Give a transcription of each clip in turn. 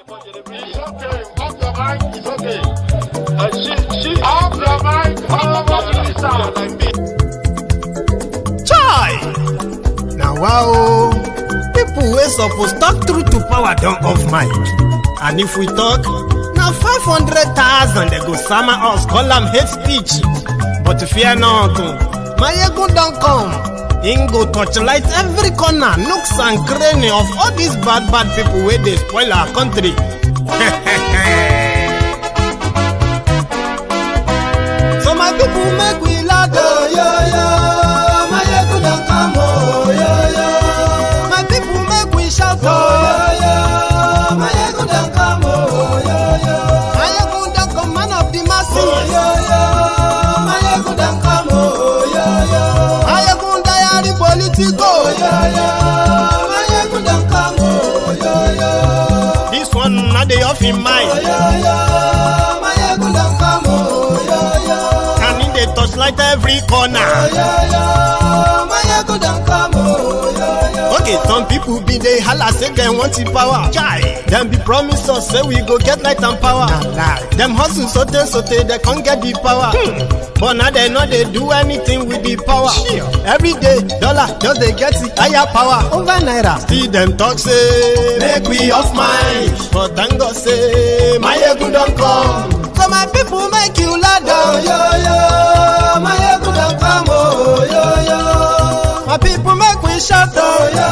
It's okay. Off your mic. It's okay. She off your mic. Chai! Now wow, people wey suppose talk through to power don't off mic. And if we talk, now 500,000 they go summer us, call them hate speech. But fear not, Maiyegun don't come. Him go torchlight every corner, nooks and cranny of all these bad people where they spoil our country. So my people make we laugh, oh, yo. Maiyegun don't come, oh, yo. My people make we shout, oh, yo. Maiyegun don't come, oh, yo. Maiyegun don't come, man of the masses, oh, yo. Maiyegun don't come, oh, yo. Maiyegun Diary Politico, yo. Maiyegun don't come, oh, yo. This one not the off in mind, oh, yo. Maiyegun don't come, oh, yo. And in the touchlight every corner, oh, yo. Maiyegun don't come, oh, yo. Okay, some people be they holla say they want the power. Chai, them be promise us say we go get light and power. Nah. Them hustle sote they can't get the power. But now they know they do anything with the power. Sure. Every day, dollar just they get the higher power over naira. See them talk say make we off mind, but thank God say Maiyegun don't come. So my people make you laugh, oh, yo. Maiyegun don't come, oh, yo. My people make we shout, oh, yo.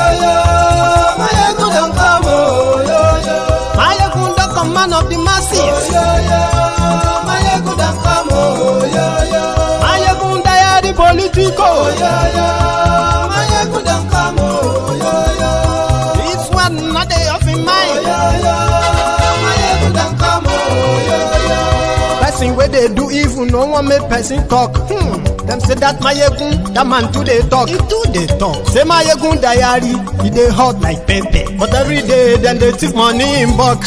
Maiyegun don't come, oh, yo. Maiyegun don't come, man of the masses, oh, yo. Maiyegun don't come, oh, yo. Maiyegun Diary Politico, oh, yo. Maiyegun don't come, oh, yo. This one not they off in mind, oh, yo. Maiyegun don't come, oh, yo. Person where they do evil, no one make person talk. Them say that Maiyegun, that man too they talk. He too they talk. Say Maiyegun Diary, he they hot like pepper. But every day then they take money in bulk.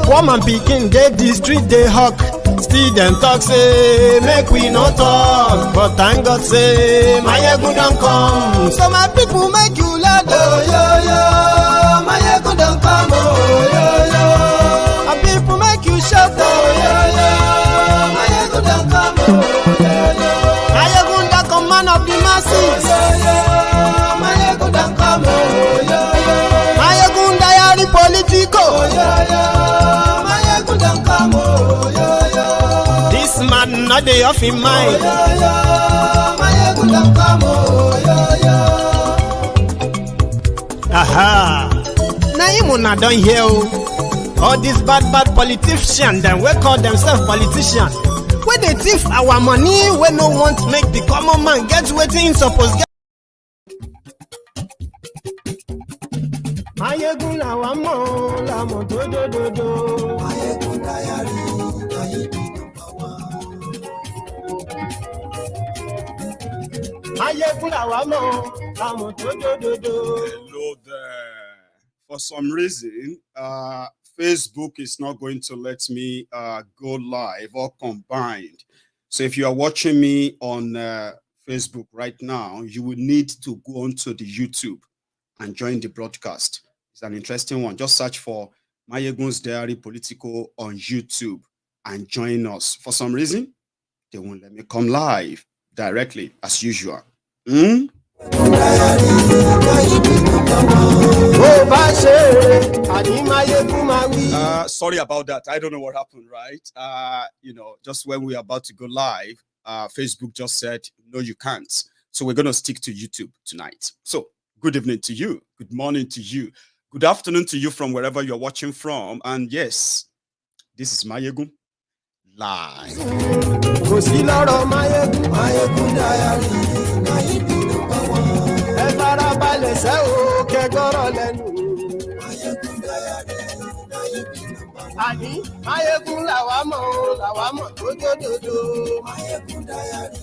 Woman picking, they the street they hawk. Still them talk say make we no talk. But thank God say Maiyegun don't come. So my people make you laugh, oh, yo. Maiyegun don't come, oh, yo. My people make you shout, oh, yo. Maiyegun don't come, oh, yo. Maiyegun don't come, man of the masses, oh, yo. Maiyegun don't come, oh, yo. Maiyegun Diary Politico, oh, yo. Maiyegun don't come, oh, yo. This man not the off in mind, oh, yo. Maiyegun don't come, oh, yo. Aha. Now you not done here, all these bad politicians, them we call themselves politicians. When they thief our money, we no want to make the common man get waiting suppose get. Maiyegun lawa mo, la mo do. Maiyegun Diary, Maiyegun power. Maiyegun lawa mo, la mo do. Hello there. For some reason, Facebook is not going to let me go live or combined. So if you are watching me on Facebook right now, you will need to go onto the YouTube and join the broadcast. It's an interesting one. Just search for MaiyegunsDiary Politico on YouTube and join us. For some reason, they won't let me come live directly as usual. Sorry about that. I don't know what happened, right? Just when we were about to go live, Facebook just said, no, you can't. So we're going to stick to YouTube tonight. So good evening to you. Good morning to you. Good afternoon to you from wherever you're watching from. And yes, this is Maiyegun live. Ani Maiyegun lawa mo do. Maiyegun Diary,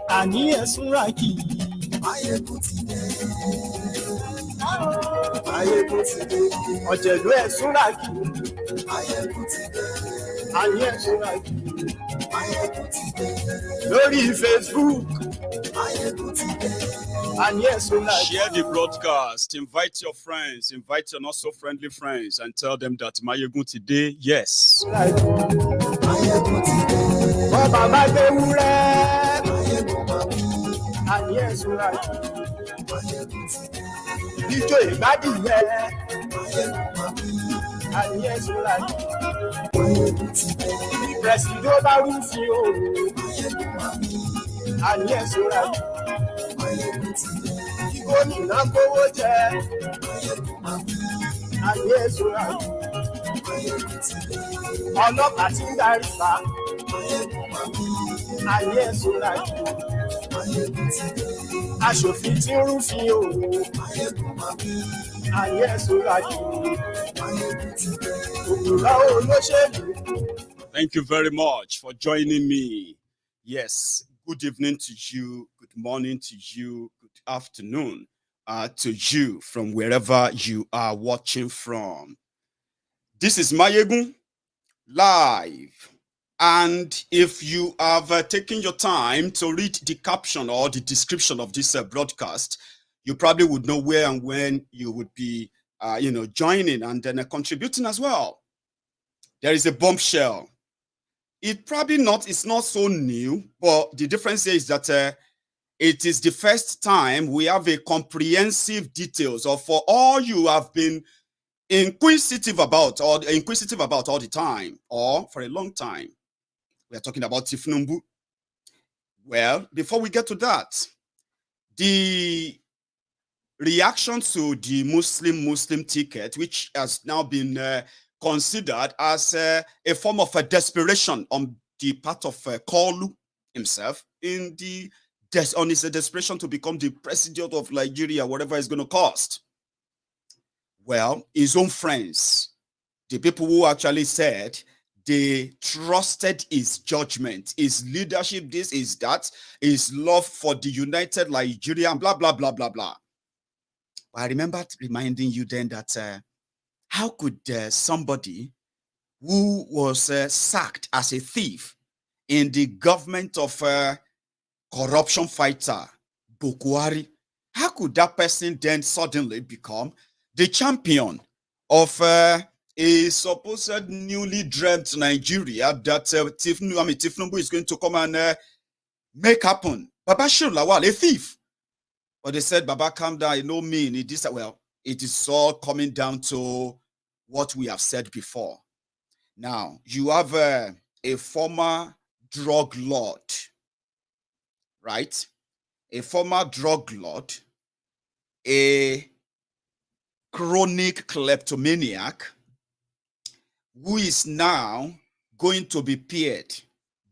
Ani esuraki Maiyegun ti de. Maiyegun ti de. Ojelu esuraki Maiyegun ti de. Ani esuraki Lórí Facebook. And yes, we like. Share the broadcast. Invite your friends. Invite your not so friendly friends and tell them that Maiyegun today, yes. And yes, we like. Ijó ìgbádìyẹ. And yes, we like. Presido bá rúfin o. And yes, we like. Gómìnà gbówó jẹ. And yes, we like. Ọlọ́pàá tí ń darí pa. And yes, we like. Aṣòfin tí ń rúfin o. And yes, we like. Thank you very much for joining me. Yes, good evening to you, good morning to you, good afternoon to you from wherever you are watching from. This is Maiyegun live. And if you have taken your time to read the caption or the description of this broadcast, you probably would know where and when you would be joining and then contributing as well. There is a bombshell. It's not so new, but the difference here is that it is the first time we have a comprehensive details of for all you have been inquisitive about all the time or for a long time. We are talking about Tinubu. Well, before we get to that, the reaction to the Muslim ticket, which has now been considered as a form of a desperation on the part of Kolu himself on his desperation to become the president of Nigeria, whatever it's going to cost. Well, his own friends, the people who actually said they trusted his judgment, his leadership, this is that, his love for the united Nigeria, and blah, blah, blah, blah, blah. I remember reminding you then that how could somebody who was sacked as a thief in the government of corruption fighter, Bukwari, how could that person then suddenly become the champion of a supposed newly dreamt Nigeria that Tinubu is going to come and make happen? Babachir Lawal, a thief. But they said, Baba, calm down. It no mean it is well. It is all coming down to what we have said before. Now you have a former drug lord, right? A former drug lord, a chronic kleptomaniac, who is now going to be paired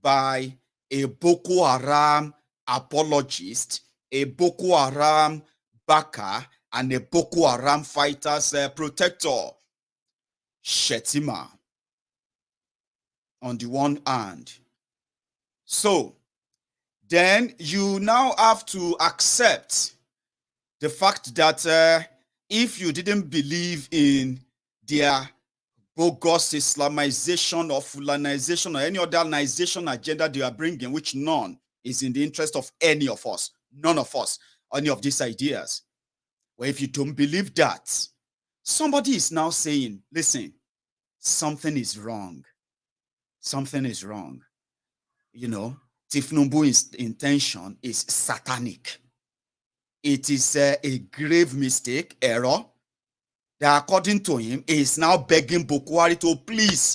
by a Boko Haram apologist, a Boko Haram backer, and a Boko Haram fighters protector, Shettima, on the one hand. So then you now have to accept the fact that if you didn't believe in their bogus Islamization or Fulanization or any other Nization agenda they are bringing, which none is in the interest of any of us, none of us, any of these ideas. Well, if you don't believe that, somebody is now saying, listen, something is wrong. Something is wrong. You know, Tinubu's intention is satanic. It is a grave mistake, error, that according to him, he is now begging Bukwari to please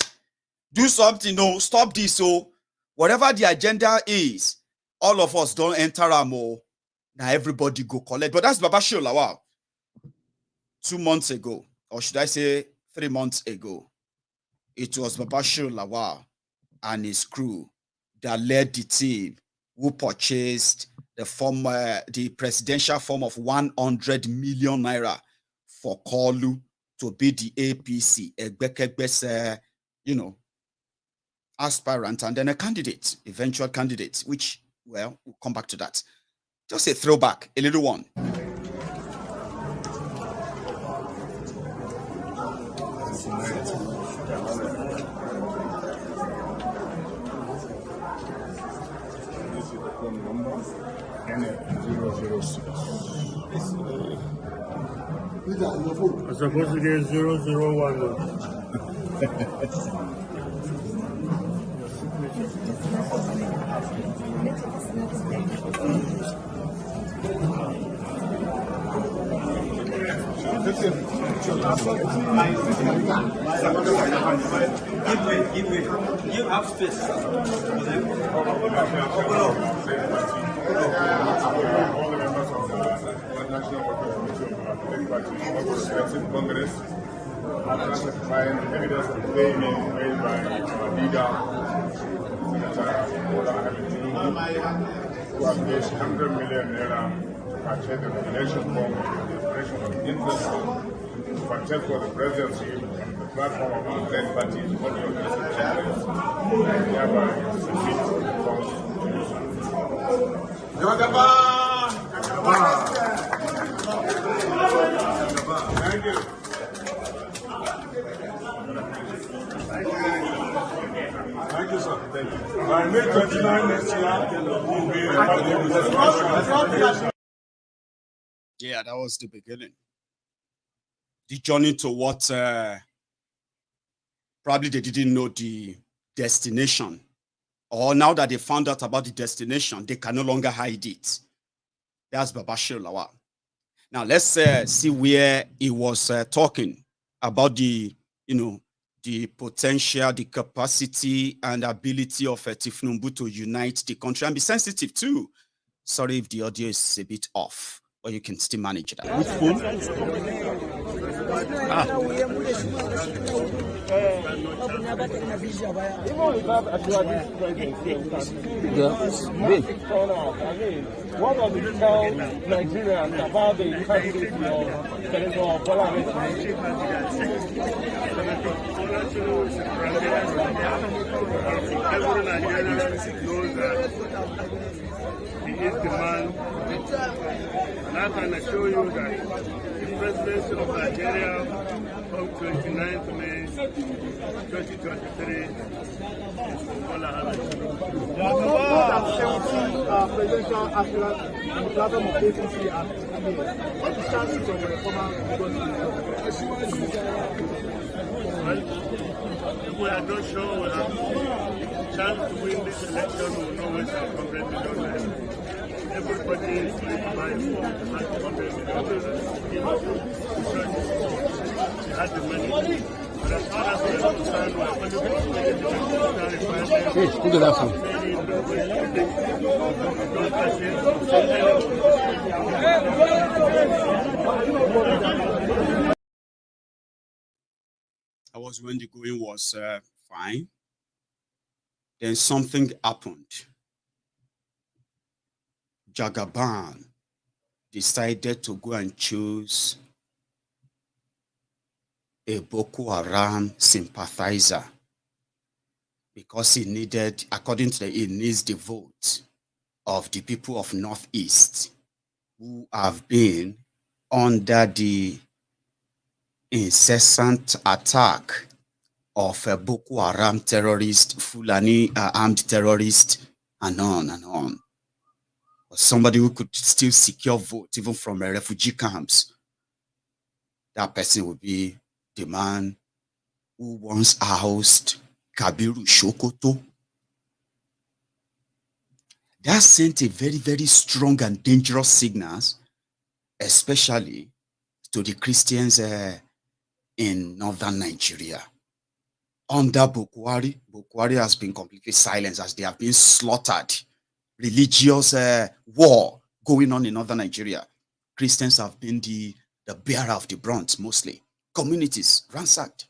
do something. No, stop this. So whatever the agenda is, all of us don't enter a more. Now everybody go collect. But that's Babachir Lawal. 2 months ago, or should I say 3 months ago, it was Babachir Lawal and his crew that led the team who purchased the presidential form of 100 million naira for Kolu to be the APC, aspirant, and then a candidate, eventual candidate, which, well, we'll come back to that. Just a throwback, a little one. phone number N006. I'm supposed to get 001. Give up space. All the members of the National Workers' Committee of the Legislative Congress are testifying evidence of claiming made by our leader, Senator Bola Ahmed Tinubu, who has placed 100 million naira to purchase the nomination form and the expression of interest to contest for the presidency on the platform of our led parties, all the organized charities, and hereby submit the funds to you, sir. Thank you. Thank you, sir. Thank you. By May 29 next year, we'll be having this. Yeah, that was the beginning. The journey to what probably they didn't know the destination. Or now that they found out about the destination, they can no longer hide it. That's Babachir Lawal. Now let's see where he was talking about the, the potential, the capacity and ability of Tinubu to unite the country and be sensitive too. Sorry if the audio is a bit off, but you can still manage that. Which phone? What does it tell Nigerians about the candidate of Senator Bola? Every Nigerian knows that he is the man, and I can assure you that the presidency of Nigeria from 29th May 2023 is Bola Ahmed. There are more than 70 presidential aspirants on the platform of APC and what is the chances of a former If we are not sure we have chance to win this election, we will always have 100 million. Everybody is going to buy for 100 million. She had the money. But as far as we are concerned, we are only going to look at that phone. That was when the going was fine. Then something happened. Jagaban decided to go and choose a Boko Haram sympathizer because he needed, according to he needs the vote of the people of Northeast who have been under the incessant attack of a Boko Haram terrorist, Fulani armed terrorist, and on and on. Somebody who could still secure vote even from refugee camps. That person would be the man who once housed Kabiru Shokoto. That sent a very, very strong and dangerous signals, especially to the Christians in northern Nigeria. Under Bukwari, Bukwari has been completely silenced as they have been slaughtered. Religious war going on in northern Nigeria. Christians have been the bearer of the brunt mostly. Communities ransacked.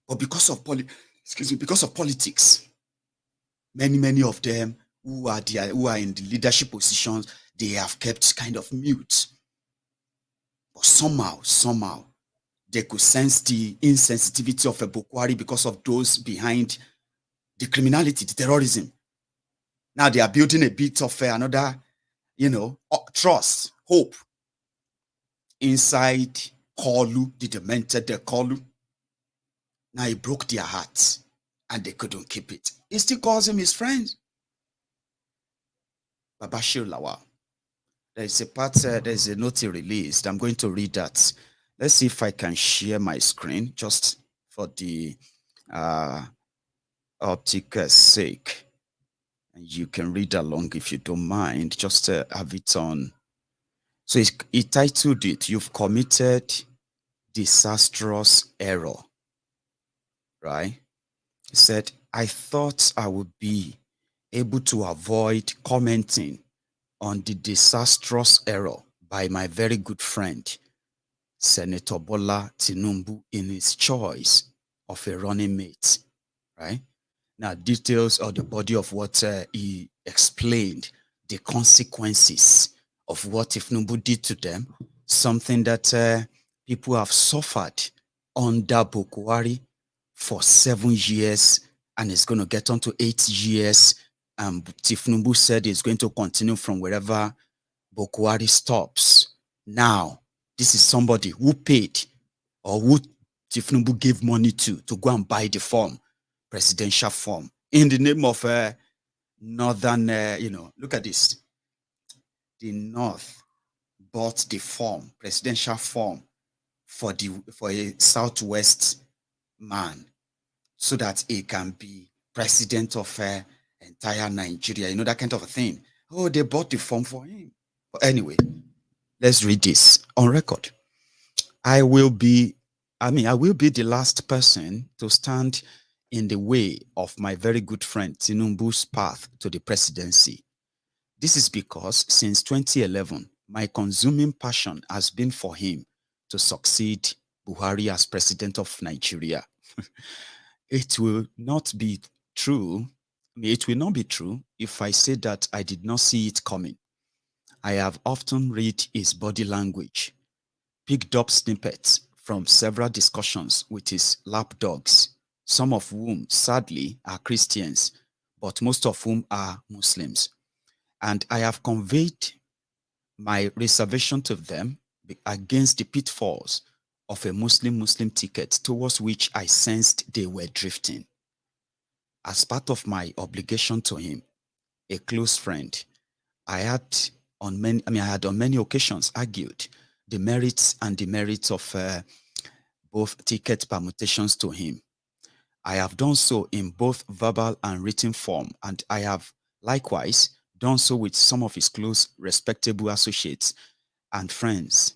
But because of politics, many of them who are in the leadership positions, they have kept kind of mute. But somehow, they could sense the insensitivity of a Bukwari because of those behind the criminality, the terrorism. Now they are building a bit of another, trust, hope inside Kolu, the demented Kolu. Now he broke their hearts and they couldn't keep it. He still calls him his friend. Babachir Lawal. There's a part, there's a note he released. I'm going to read that. Let's see if I can share my screen just for the optics sake. And you can read along if you don't mind. Just have it on. So he titled it, "You've Committed Disastrous Error." Right? He said, "I thought I would be able to avoid commenting on the disastrous error by my very good friend, Senator Bola Tinubu, in his choice of a running mate," right? Now, details of the body of what he explained, the consequences of what Tinubu did to them, something that people have suffered under Buhari for 7 years, and it's going to get on to 8 years. Tinubu said it's going to continue from wherever Buhari stops. Now, this is somebody who paid or who Tinubu gave money to go and buy the form, presidential form, in the name of northern, look at this. The North bought the form, presidential form, for a Southwest man, so that he can be president of entire Nigeria, that kind of a thing. Oh, they bought the form for him. But anyway, let's read this on record. I will be the last person to stand in the way of my very good friend Tinubu's path to the presidency. This is because since 2011, my consuming passion has been for him to succeed Buhari as president of Nigeria. It will not be true. It will not be true if I say that I did not see it coming. I have often read his body language, picked up snippets from several discussions with his lapdogs, some of whom, sadly, are Christians, but most of whom are Muslims. And I have conveyed my reservation to them against the pitfalls of a Muslim ticket towards which I sensed they were drifting. As part of my obligation to him, a close friend, I had on many occasions argued the merits and demerits of both ticket permutations to him. I have done so in both verbal and written form, and I have likewise done so with some of his close, respectable associates and friends.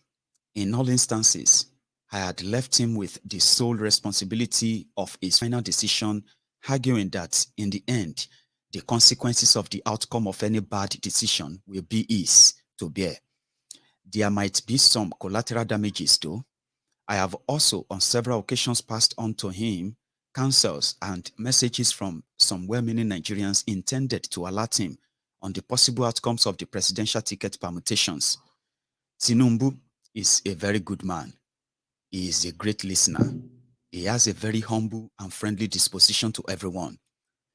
In all instances, I had left him with the sole responsibility of his final decision, arguing that in the end, the consequences of the outcome of any bad decision will be his to bear. There might be some collateral damages though. I have also on several occasions passed on to him counsels and messages from some well-meaning Nigerians intended to alert him on the possible outcomes of the presidential ticket permutations. Tinubu is a very good man. He is a great listener. He has a very humble and friendly disposition to everyone.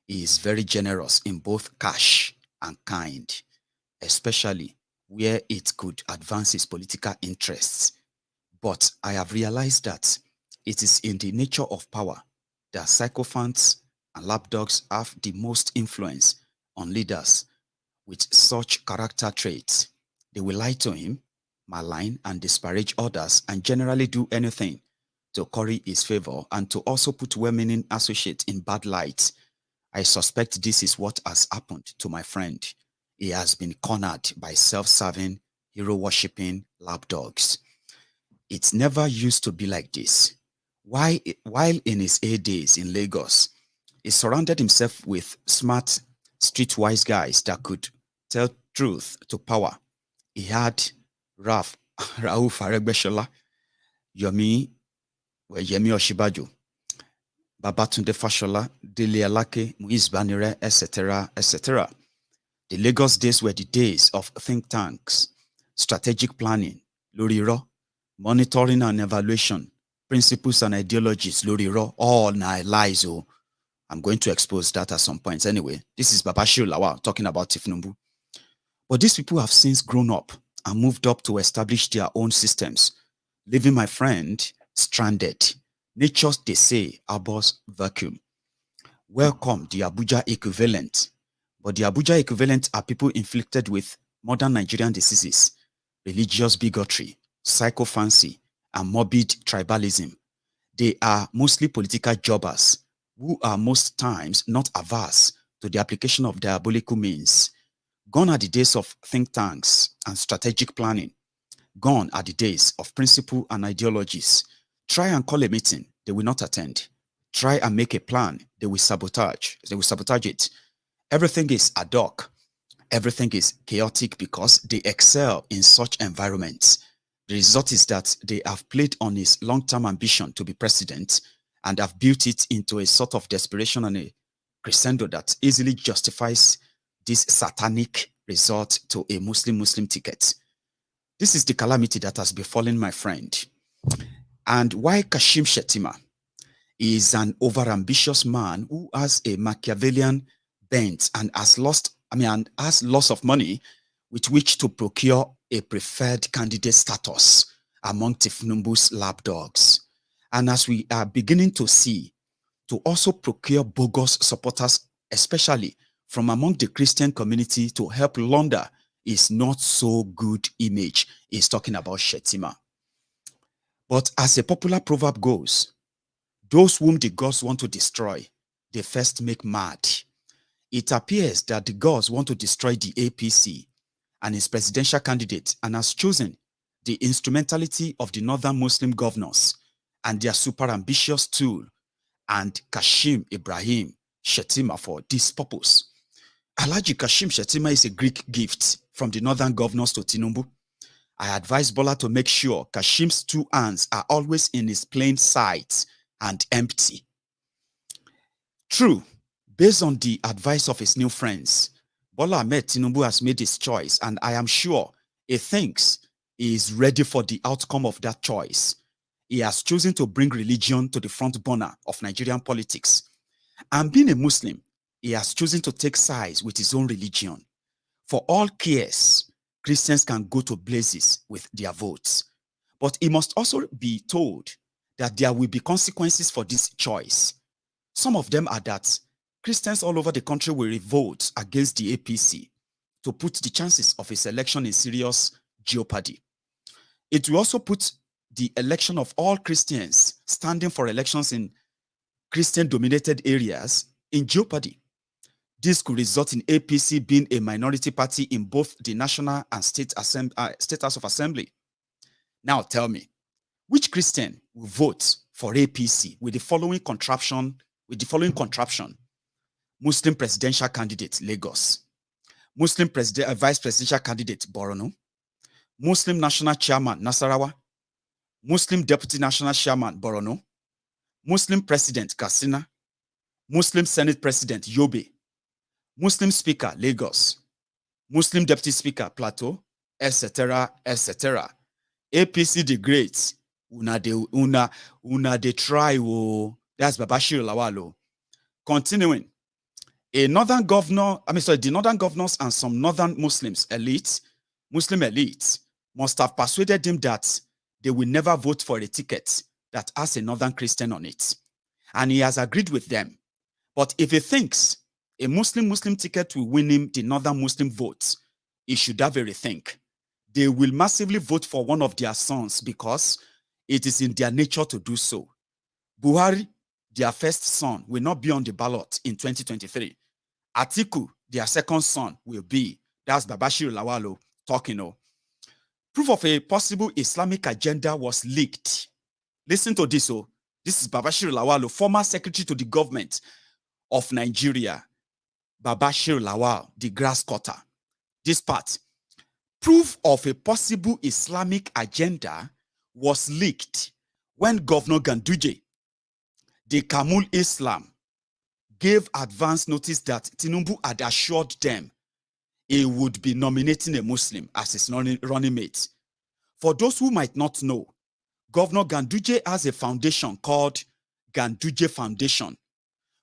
He is very generous in both cash and kind, especially where it could advance his political interests. But I have realized that it is in the nature of power that sycophants and lapdogs have the most influence on leaders with such character traits. They will lie to him, malign and disparage others, and generally do anything to curry his favor and to also put well-meaning associates in bad light. I suspect this is what has happened to my friend. He has been cornered by self-serving, hero-worshipping lapdogs. It never used to be like this. While in his heydays in Lagos, he surrounded himself with smart, streetwise guys that could tell truth to power. He had Rauf Aregbesola, Yemi Osinbajo, Babatunde Fashola, Dele Alake, Muiz Banire, etc., etc. The Lagos days were the days of think tanks, strategic planning, loriro, monitoring and evaluation, principles and ideologies, loriro, all lies. Oh, I'm going to expose that at some point. Anyway, this is Babachir Lawal talking about Tinubu. But these people have since grown up and moved up to establish their own systems, leaving my friend stranded. Nature, they say, abhors vacuum. Welcome the Abuja equivalent. but the Abuja equivalent are people inflicted with modern Nigerian diseases, religious bigotry, psychophancy, and morbid tribalism. They are mostly political jobbers who are most times not averse to the application of diabolical means. Gone are the days of think tanks and strategic planning. Gone are the days of principle and ideologies. Try and call a meeting, they will not attend. Try and make a plan, they will sabotage. They will sabotage it. Everything is ad hoc. Everything is chaotic because they excel in such environments. The result is that they have played on his long-term ambition to be president and have built it into a sort of desperation and a crescendo that easily justifies this satanic resort to a Muslim ticket. This is the calamity that has befallen my friend. And why Kashim Shettima is an overambitious man who has a Machiavellian bent and has loss of money with which to procure a preferred candidate status among Tinubu's lapdogs. And as we are beginning to see, to also procure bogus supporters, especially from among the Christian community, to help launder his not so good image. He's talking about Shettima. But as a popular proverb goes, those whom the gods want to destroy, they first make mad. It appears that the gods want to destroy the APC and its presidential candidate and has chosen the instrumentality of the northern Muslim governors and their super ambitious tool and Kashim Ibrahim Shettima for this purpose. Alhaji Kashim Shettima is a Greek gift from the northern governors to Tinubu. I advise Bola to make sure Kashim's two hands are always in his plain sight and empty. True, based on the advice of his new friends, Bola Ahmed Tinubu has made his choice, and I am sure he thinks he is ready for the outcome of that choice. He has chosen to bring religion to the front burner of Nigerian politics. And being a Muslim, he has chosen to take sides with his own religion. For all cares, Christians can go to blazes with their votes. But he must also be told that there will be consequences for this choice. Some of them are that Christians all over the country will revolt against the APC to put the chances of his election in serious jeopardy. It will also put the election of all Christians standing for elections in Christian-dominated areas in jeopardy. This could result in APC being a minority party in both the National and State House of Assembly. Now tell me, which Christian will vote for APC with the following contraption? Muslim presidential candidate Lagos, Muslim vice presidential candidate Borno, Muslim national chairman Nasarawa, Muslim deputy national chairman Borno, Muslim president Katsina, Muslim senate president Yobe, Muslim speaker Lagos, Muslim deputy speaker Plateau, etc., etc. APC the great, una de try. That's Babachir Lawal. Continuing, the northern governors and some northern Muslim elites must have persuaded him that they will never vote for a ticket that has a northern Christian on it. And he has agreed with them. But if he thinks a Muslim ticket will win him the northern Muslim votes, he should have a rethink. They will massively vote for one of their sons because it is in their nature to do so. Buhari, their first son, will not be on the ballot in 2023. Atiku, their second son, will be. That's Babachir Lawal talking. Proof of a possible Islamic agenda was leaked. Listen to this. This is Babachir Lawal, former secretary to the government of Nigeria. Babachir Lawal, the grass cutter. This part. Proof of a possible Islamic agenda was leaked when Governor Ganduje, the Kamul Islam, gave advance notice that Tinubu had assured them he would be nominating a Muslim as his running mate. For those who might not know, Governor Ganduje has a foundation called Ganduje Foundation,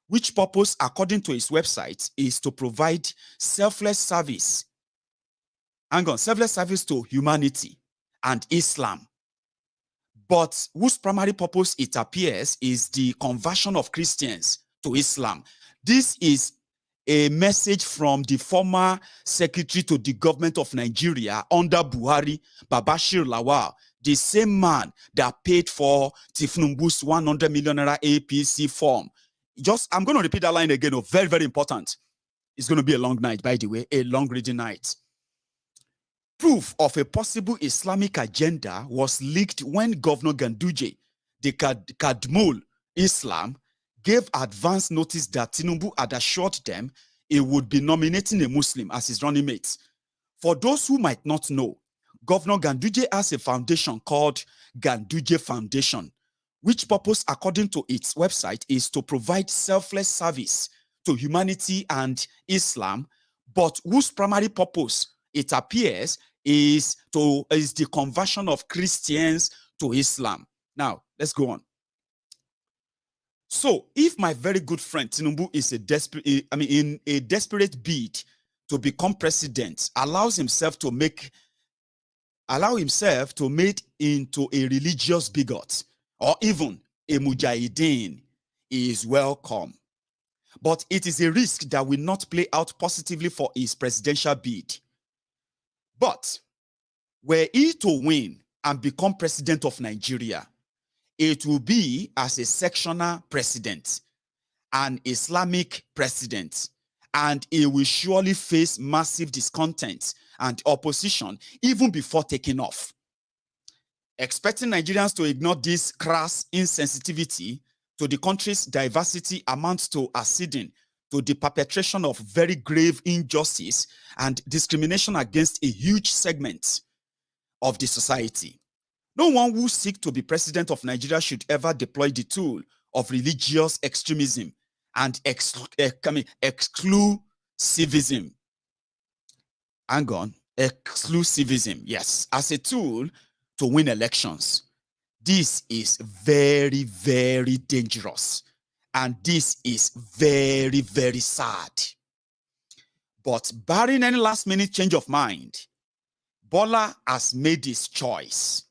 which purpose, according to his website, is to provide selfless service to humanity and Islam, but whose primary purpose, it appears, is the conversion of Christians to Islam. This is a message from the former secretary to the government of Nigeria under Buhari, Babachir Lawal, the same man that paid for Tinubu's 100 million naira APC form. I'm going to repeat that line again. Very, very important. It's going to be a long night, by the way, a long reading night. Proof of a possible Islamic agenda was leaked when Governor Ganduje, the Kadmul Islam, gave advance notice that Tinubu had assured them he would be nominating a Muslim as his running mate. For those who might not know, Governor Ganduje has a foundation called Ganduje Foundation, which purpose, according to its website, is to provide selfless service to humanity and Islam, but whose primary purpose, it appears, is the conversion of Christians to Islam. Now, let's go on. So, if my very good friend Tinubu is in a desperate bid to become president, allows himself to make into a religious bigot or even a mujahideen, he is welcome. But it is a risk that will not play out positively for his presidential bid. But were he to win and become president of Nigeria, it will be as a sectional president, an Islamic president, and he will surely face massive discontent and opposition even before taking off. Expecting Nigerians to ignore this crass insensitivity to the country's diversity amounts to acceding to the perpetration of very grave injustice and discrimination against a huge segment of the society. No one who seeks to be president of Nigeria should ever deploy the tool of religious extremism and exclusivism. Hang on, exclusivism, yes, as a tool to win elections. This is very, very dangerous. And this is very, very sad. But barring any last-minute change of mind, Bola has made his choice.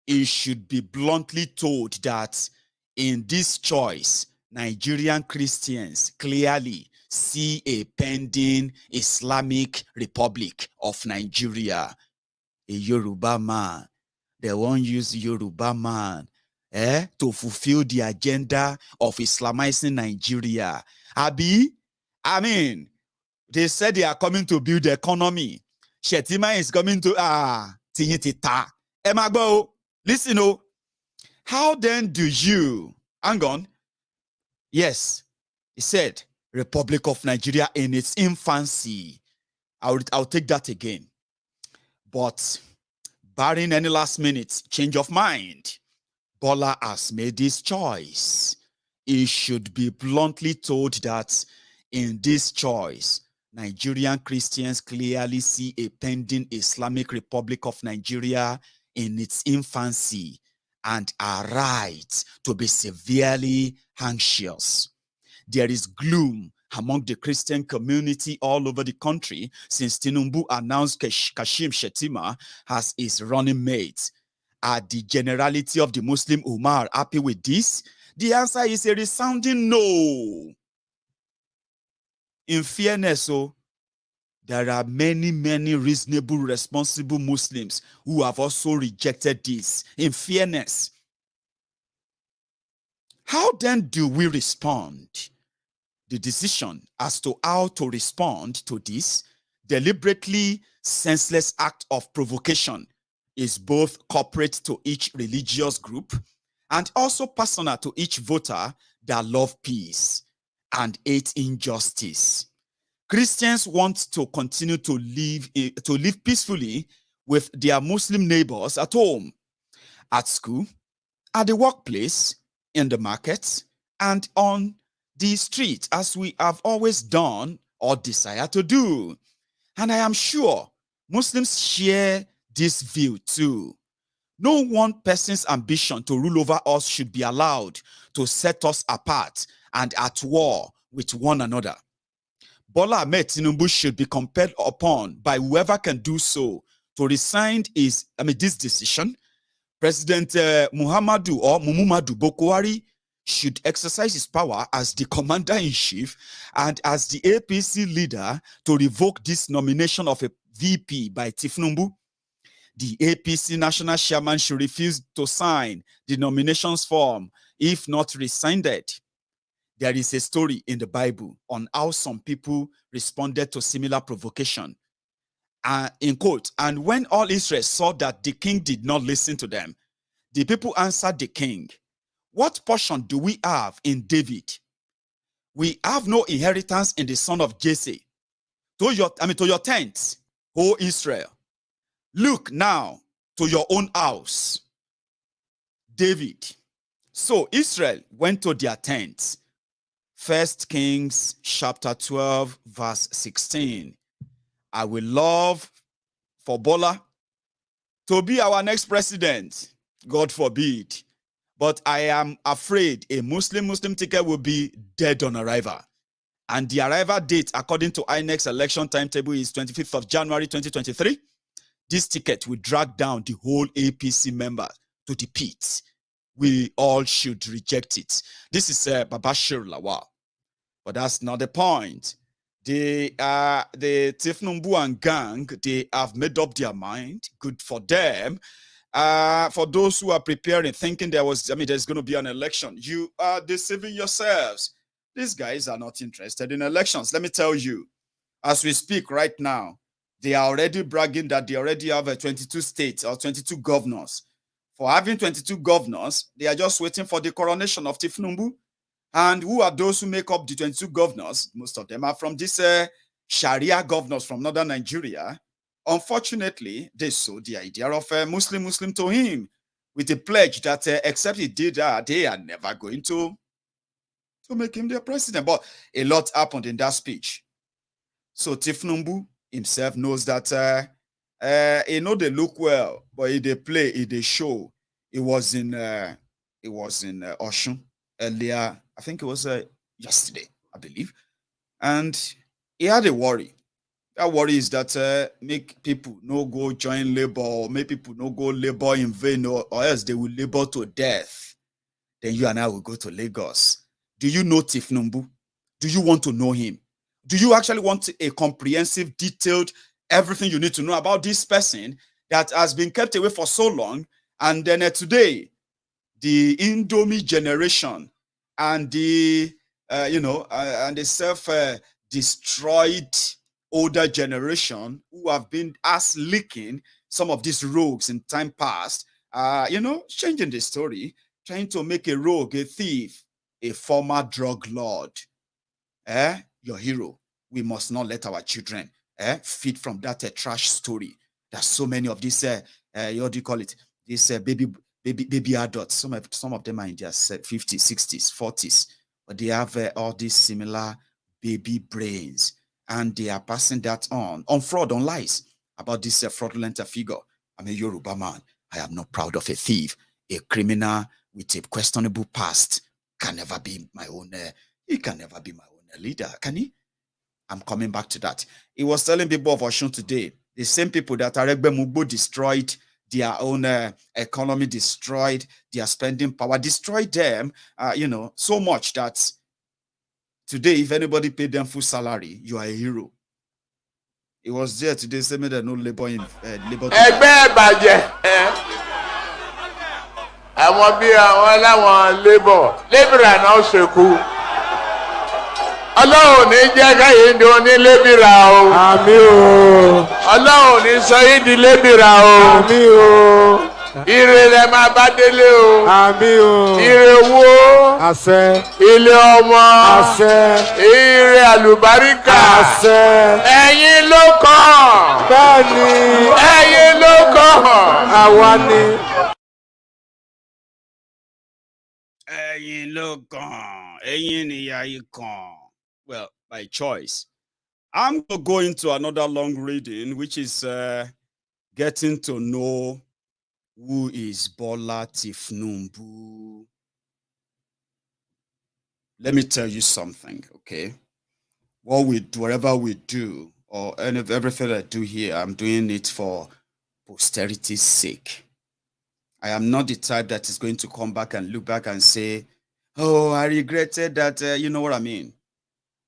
He should be bluntly told that in this choice, Nigerian Christians clearly see a pending Islamic Republic of Nigeria. A Yoruba man. They won't use Yoruba man to fulfill the agenda of Islamizing Nigeria. Abi, I mean, they said they are coming to build the economy. Shettima is coming to Tinyitita. Emagbo, listen, how then do you, hang on, yes, he said, Republic of Nigeria in its infancy. I'll take that again. But barring any last minute change of mind, Bola has made his choice. He should be bluntly told that in this choice, Nigerian Christians clearly see a pending Islamic Republic of Nigeria in its infancy and are right to be severely anxious. There is gloom among the Christian community all over the country since Tinubu announced Kashim Shettima as his running mate. Are the generality of the Muslim Ummah happy with this? The answer is a resounding no. In fairness, there are many, many reasonable, responsible Muslims who have also rejected this. In fairness, how then do we respond? The decision as to how to respond to this deliberately senseless act of provocation is both corporate to each religious group and also personal to each voter that love peace and hate injustice. Christians want to continue to live peacefully with their Muslim neighbors at home, at school, at the workplace, in the markets, and on the street, as we have always done or desire to do. And I am sure Muslims share this view too. No one person's ambition to rule over us should be allowed to set us apart and at war with one another. Bola Ahmed Tinubu should be compelled upon by whoever can do so to resign this decision. President Muhammadu or Mumumadu Bokwari should exercise his power as the commander-in-chief and as the APC leader to revoke this nomination of a VP by Tinubu. The APC national chairman should refuse to sign the nominations form if not rescinded. There is a story in the Bible on how some people responded to similar provocation. In quote, and when all Israel saw that the king did not listen to them, the people answered the king, what portion do we have in David? We have no inheritance in the son of Jesse. To your tents, O Israel. Look now to your own house. David. So Israel went to their tents. 1 Kings chapter 12, verse 16. I will love for Bola to be our next president. God forbid. But I am afraid a Muslim ticket will be dead on arrival. And the arrival date, according to INEC's election timetable, is 25th of January 2023. This ticket will drag down the whole APC members to the pit. We all should reject it. This is Babachir Lawal. But that's not the point. The Tinubu and gang, they have made up their mind. Good for them. For those who are preparing, thinking there's going to be an election, you are deceiving yourselves. These guys are not interested in elections. Let me tell you, as we speak right now, they are already bragging that they already have 22 states or 22 governors. For having 22 governors, they are just waiting for the coronation of Tinubu. And who are those who make up the 22 governors? Most of them are from this Sharia governors from northern Nigeria. Unfortunately, they sold the idea of a Muslim to him with a pledge that except he did that, they are never going to make him their president. But a lot happened in that speech. So Tinubu himself knows that he know they look well, but if they play, if they show, it was in Oshun earlier. I think it was yesterday, I believe, and he had a worry. That worry is that make people no go join labor, or make people no go labor in vain, or else they will labor to death. Then you and I will go to Lagos. Do you know Tinubu? Do you want to know him? Do you actually want a comprehensive, detailed, everything you need to know about this person that has been kept away for so long? And then today, the Indomie generation and the, and the self-destroyed older generation who have been licking some of these rogues in time past, changing the story, trying to make a rogue, a thief, a former drug lord, your hero. We must not let our children feed from that trash story. There's so many of these, what do you call it? These baby adults. Some of them are in their 50s, 60s, 40s, but they have all these similar baby brains, and they are passing that on fraud, on lies about this fraudulent figure. I'm a Yoruba man. I am not proud of a thief. A criminal with a questionable past can never be my own. He can never be my own leader, can he? I'm coming back to that. He was telling people of Oshun today, the same people that Aregbe Mugbo destroyed their own economy, destroyed their spending power, destroyed them, so much that today, if anybody paid them full salary, you are a hero. He was there today saying that no labor in labor. Àwọn bí àwọn láwọn labor náà ṣekú. Ọlọ́run ní jẹ́ káyé ní onílébìrà o. Àmín o. Ọlọ́run ní sọ yín di lébìrà o. Àmín o. Ire rẹ̀ máa bá délé o. Àmín o. Ire owó. Àṣẹ. Ilé ọmọ. Àṣẹ. Ire àlùbáríkà. Àṣẹ. Ẹ̀yin ló kàn. Bẹ́ẹ̀ni. Ẹ̀yin ló kàn. Àwa ni. Ẹ̀yin ló kàn. Ẹ̀yin nìyà yìí kàn. Well, by choice. I'm going to go into another long reading, which is getting to know who is Bola Tinubu. Let me tell you something, okay? What we do, whatever we do, or everything I do here, I'm doing it for posterity's sake. I am not the type that is going to come back and look back and say, Oh, I regretted that. You know what I mean?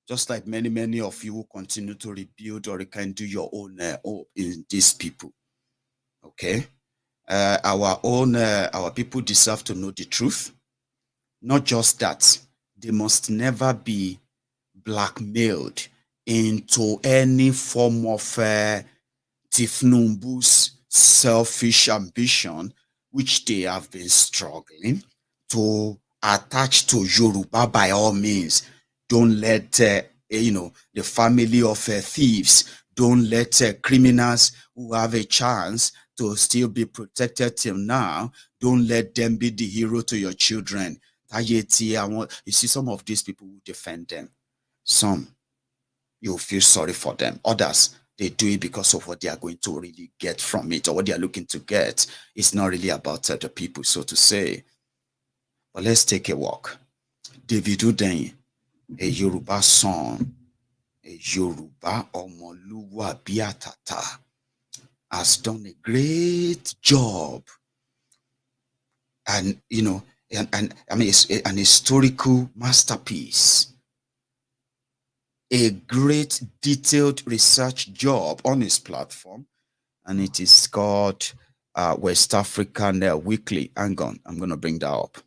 Just like many of you who continue to rebuild or can do your own in these people. Okay? Our people deserve to know the truth. Not just that, they must never be blackmailed into any form of Tinubu's selfish ambition, which they have been struggling to attach to Yoruba by all means. Don't let the family of thieves, don't let criminals who have a chance to still be protected till now, don't let them be the hero to your children. You see, some of these people who defend them. Some, you feel sorry for them. Others, they do it because of what they are going to really get from it or what they are looking to get. It's not really about the people, so to say. But let's take a walk. David Udein, a Yoruba son, a Yoruba Omoluwabi Atata, has done a great job. And, and I mean, it's an historical masterpiece. A great detailed research job on his platform, and it is called West African Weekly. Hang on, I'm going to bring that up.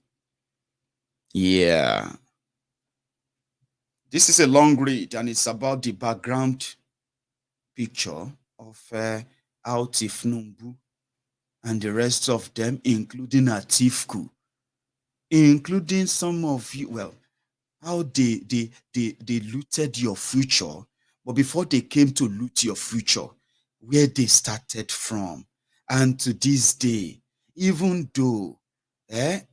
Yeah. This is a long read, and it's about the background picture of how Tinubu and the rest of them, including Atiku, including some of you, well, how they looted your future, but before they came to loot your future, where they started from, and to this day, even though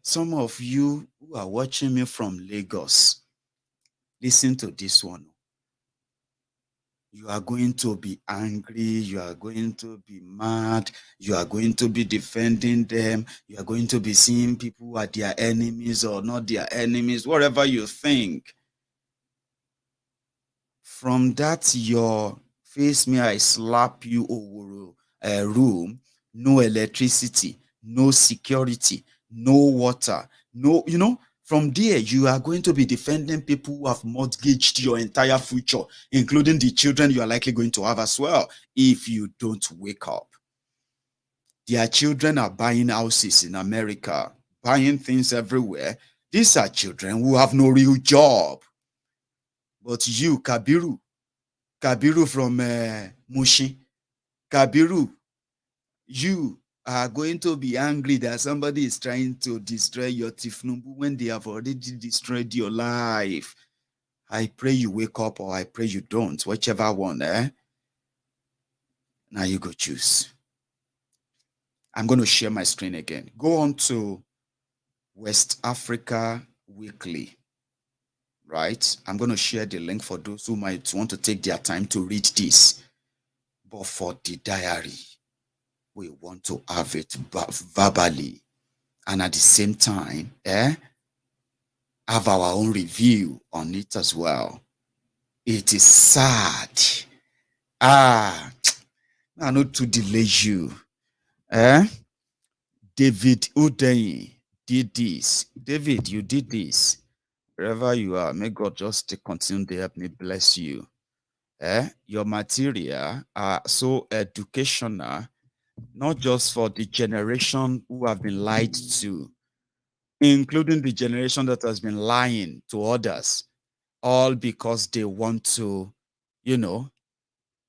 some of you who are watching me from Lagos, listen to this one. You are going to be angry, you are going to be mad, you are going to be defending them, you are going to be seeing people who are their enemies or not their enemies, whatever you think. From that, your face me, I slap you over a room, no electricity, no security, no water, no, from there, you are going to be defending people who have mortgaged your entire future, including the children you are likely going to have as well, if you don't wake up. Their children are buying houses in America, buying things everywhere. These are children who have no real job. But you, Kabiru from Mushi, Kabiru, you are going to be angry that somebody is trying to destroy your Tinubu when they have already destroyed your life. I pray you wake up, or I pray you don't, whichever one. Now you go choose. I'm going to share my screen again. Go on to West Africa Weekly, right? I'm going to share the link for those who might want to take their time to read this. But for the diary, we want to have it verbally, and at the same time, have our own review on it as well. It is sad. I not to delay you. David Udein did this. David, you did this. Wherever you are, may God just continue to help me bless you. Your material are so educational, not just for the generation who have been lied to, including the generation that has been lying to others, all because they want to,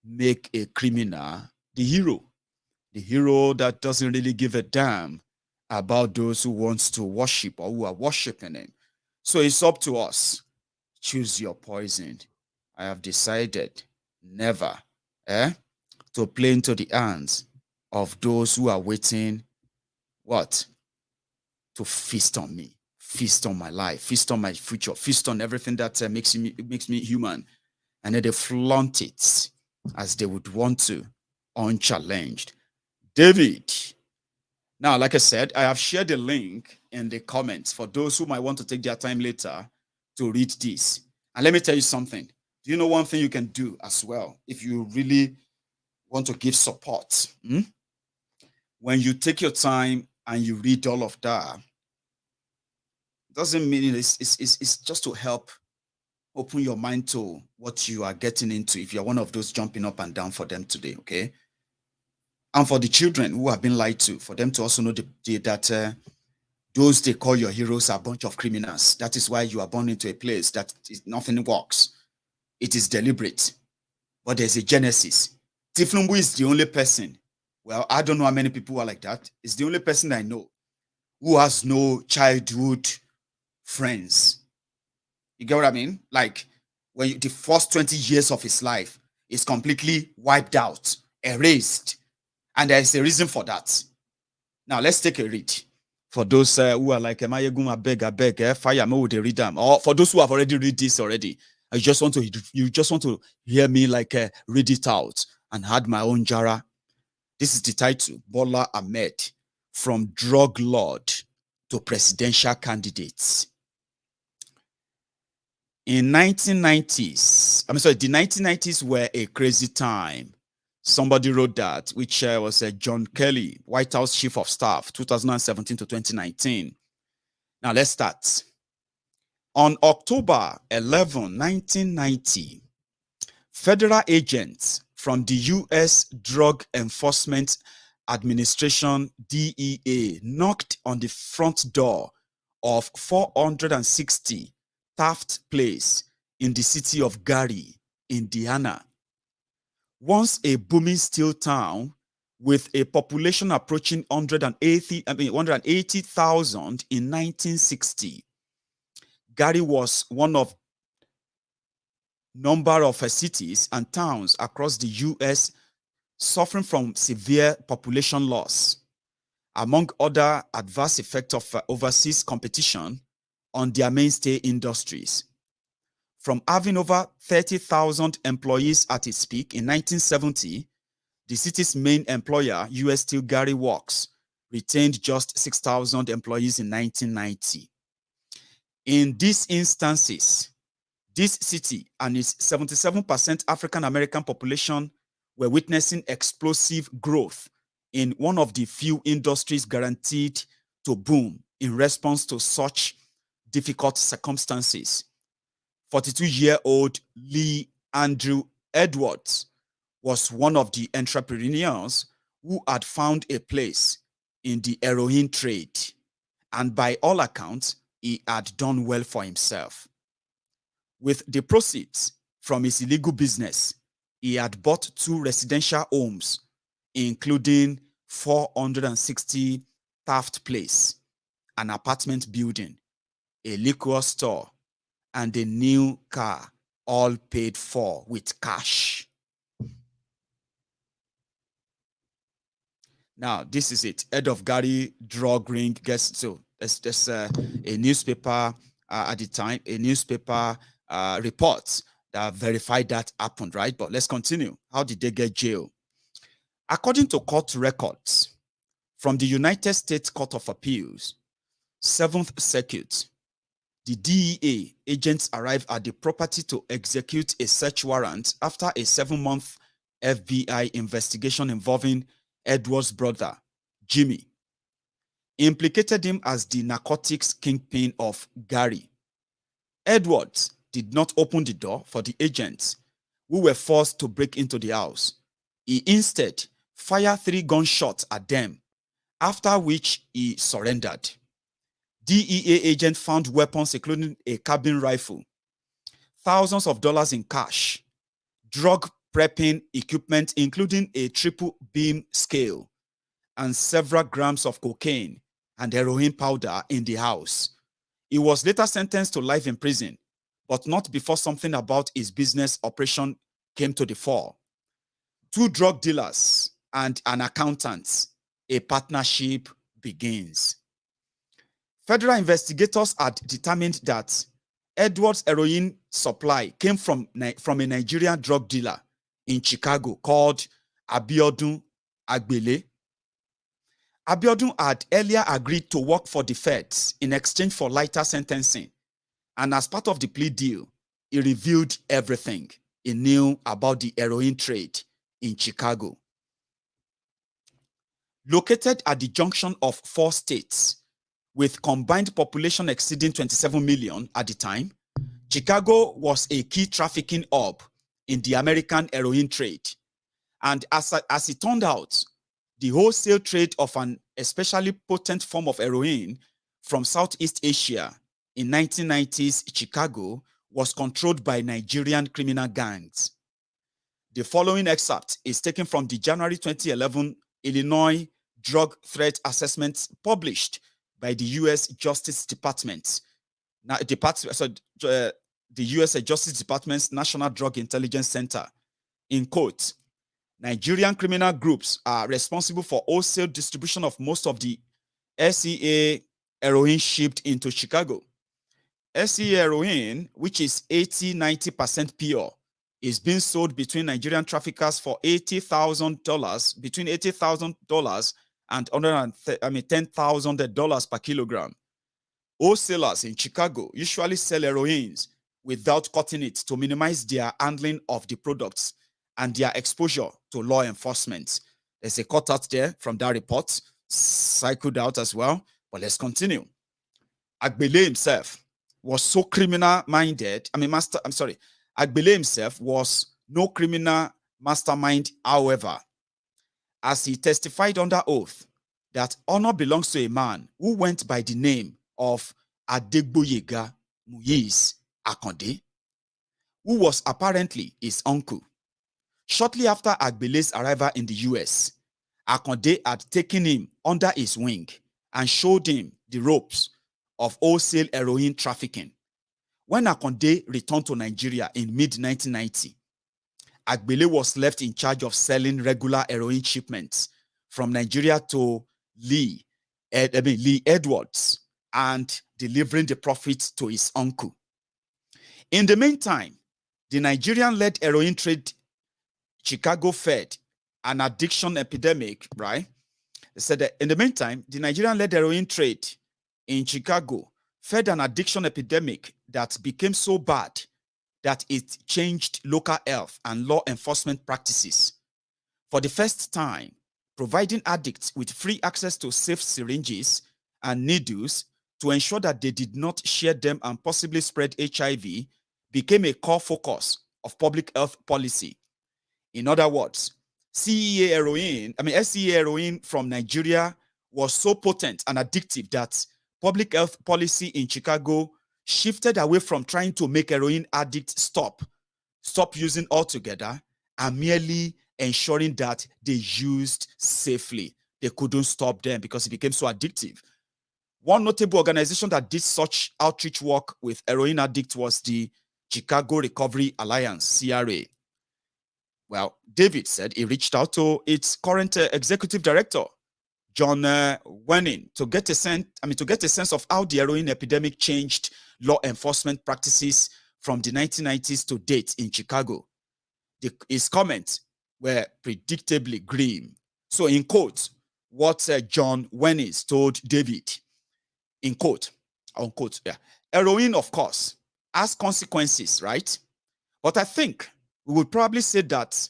make a criminal the hero that doesn't really give a damn about those who wants to worship or who are worshiping him. So it's up to us. Choose your poison. I have decided never to play into the hands of those who are waiting, what? To feast on me, feast on my life, feast on my future, feast on everything that makes me human. And then they flaunt it as they would want to, unchallenged. David. Now, like I said, I have shared the link in the comments for those who might want to take their time later to read this. And let me tell you something. Do you know one thing you can do as well if you really want to give support? When you take your time and you read all of that, doesn't mean it's just to help open your mind to what you are getting into if you're one of those jumping up and down for them today, okay? And for the children who have been lied to, for them to also know that those they call your heroes are a bunch of criminals. That is why you are born into a place that nothing works. It is deliberate. But there's a genesis. Tinubu is the only person, well, I don't know how many people are like that. It's the only person I know who has no childhood friends. You get what I mean? Like, when the first 20 years of his life is completely wiped out, erased. And there is a reason for that. Now, let's take a read. For those who are like, Maiyegun, I beg, fire me with the read them. Or for those who have already read this already, you just want to hear me like read it out and add my own jara. This is the title, Bola Ahmed, from drug lord to presidential candidates. In the 1990s were a crazy time. Somebody wrote that, which was John Kelly, White House Chief of Staff, 2017 to 2019. Now, let's start. On October 11, 1990, federal agents from the U.S. Drug Enforcement Administration, DEA, knocked on the front door of 460 Taft Place in the city of Gary, Indiana. Once a booming steel town with a population approaching 180,000 in 1960, Gary was one of number of cities and towns across the U.S. suffering from severe population loss, among other adverse effects of overseas competition on their mainstay industries. From having over 30,000 employees at its peak in 1970, the city's main employer, U.S. Steel Gary Works, retained just 6,000 employees in 1990. In these instances, this city and its 77% African-American population were witnessing explosive growth in one of the few industries guaranteed to boom in response to such difficult circumstances. 42-year-old Lee Andrew Edwards was one of the entrepreneurs who had found a place in the heroin trade, and by all accounts, he had done well for himself. With the proceeds from his illegal business, he had bought 2 residential homes, including 460 Taft Place, an apartment building, a liquor store, and a new car, all paid for with cash. Now, this is it. Head of Gary drug ring gets so there's a newspaper at the time, a newspaper reports that verified that happened, right? But let's continue. How did they get jail? According to court records from the United States Court of Appeals, 7th Circuit, the DEA agents arrived at the property to execute a search warrant after a 7-month FBI investigation involving Edward's brother, Jimmy, implicated him as the narcotics kingpin of Gary. Edwards did not open the door for the agents, who were forced to break into the house. He instead fired 3 gunshots at them, after which he surrendered. DEA agents found weapons including a carbine rifle, thousands of dollars in cash, drug prepping equipment including a triple beam scale, and several grams of cocaine and heroin powder in the house. He was later sentenced to life in prison, but not before something about his business operation came to the fore. 2 drug dealers and an accountant, a partnership begins. Federal investigators had determined that Edwards' heroin supply came from a Nigerian drug dealer in Chicago called Abiodun Agbele. Abiodun had earlier agreed to work for the feds in exchange for lighter sentencing, and as part of the plea deal, he revealed everything he knew about the heroin trade in Chicago. Located at the junction of 4 states, with combined population exceeding 27 million at the time, Chicago was a key trafficking hub in the American heroin trade. And as it turned out, the wholesale trade of an especially potent form of heroin from Southeast Asia in 1990s Chicago was controlled by Nigerian criminal gangs. The following excerpt is taken from the January 2011 Illinois Drug Threat Assessment published by the U.S. Justice Department. Now, the U.S. Justice Department's National Drug Intelligence Center. In quote, Nigerian criminal groups are responsible for wholesale distribution of most of the SEA heroin shipped into Chicago. SEA heroin, which is 80-90% pure, is being sold between Nigerian traffickers for $80,000, between $80,000 and $10,000 per kilogram. Wholesalers in Chicago usually sell heroins without cutting it to minimize their handling of the products and their exposure to law enforcement. There's a cutout there from that report, cycled out as well, but let's continue. Agbele himself was so criminal-minded, Agbele himself was no criminal mastermind, however, as he testified under oath that honor belongs to a man who went by the name of Adegboyega Muyiz Akande, who was apparently his uncle. Shortly after Agbele's arrival in the US, Akande had taken him under his wing and showed him the ropes of wholesale heroin trafficking. When Akande returned to Nigeria in mid-1990, Agbele was left in charge of selling regular heroin shipments from Nigeria to Lee Edwards and delivering the profits to his uncle. In the meantime, the Nigerian-led heroin trade Chicago fed an addiction epidemic, right? They said that in the meantime, the Nigerian-led heroin trade in Chicago fed an addiction epidemic that became so bad that it changed local health and law enforcement practices. For the first time, providing addicts with free access to safe syringes and needles to ensure that they did not share them and possibly spread HIV became a core focus of public health policy. In other words, SEA heroin from Nigeria was so potent and addictive that public health policy in Chicago shifted away from trying to make heroin addicts stop using altogether and merely ensuring that they used safely. They couldn't stop them because it became so addictive. One notable organization that did such outreach work with heroin addicts was the Chicago Recovery Alliance, CRA. Well, David said he reached out to its current executive director, John Wenning, to get a sense of how the heroin epidemic changed law enforcement practices from the 1990s to date in Chicago. His comments were predictably grim. So, in quote, what John Wenning told David, in quote, unquote, yeah, heroin, of course, has consequences, right? But I think we would probably say that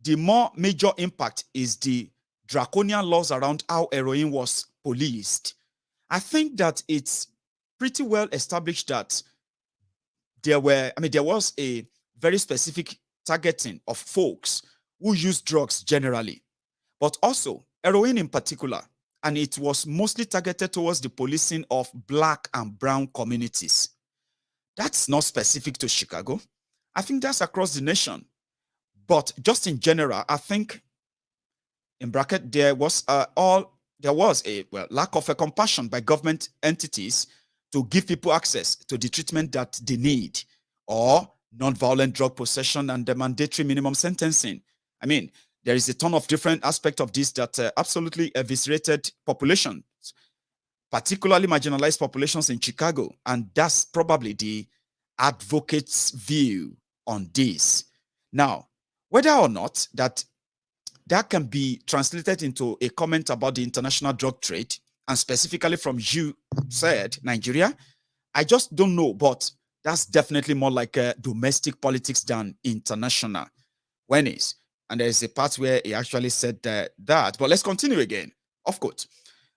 the more major impact is the draconian laws around how heroin was policed. I think that it's pretty well established that there was a very specific targeting of folks who use drugs generally, but also heroin in particular, and it was mostly targeted towards the policing of Black and brown communities. That's not specific to Chicago. I think that's across the nation. But just in general, I think, in bracket, there was a lack of compassion by government entities to give people access to the treatment that they need, or non-violent drug possession and the mandatory minimum sentencing. I mean, there is a ton of different aspects of this that absolutely eviscerated populations, particularly marginalized populations in Chicago. And that's probably the advocates' view on this. Now, whether or not that can be translated into a comment about the international drug trade, and specifically from you said, Nigeria, I just don't know, but that's definitely more like domestic politics than international. And there's a part where he actually said that, but let's continue again. Of course,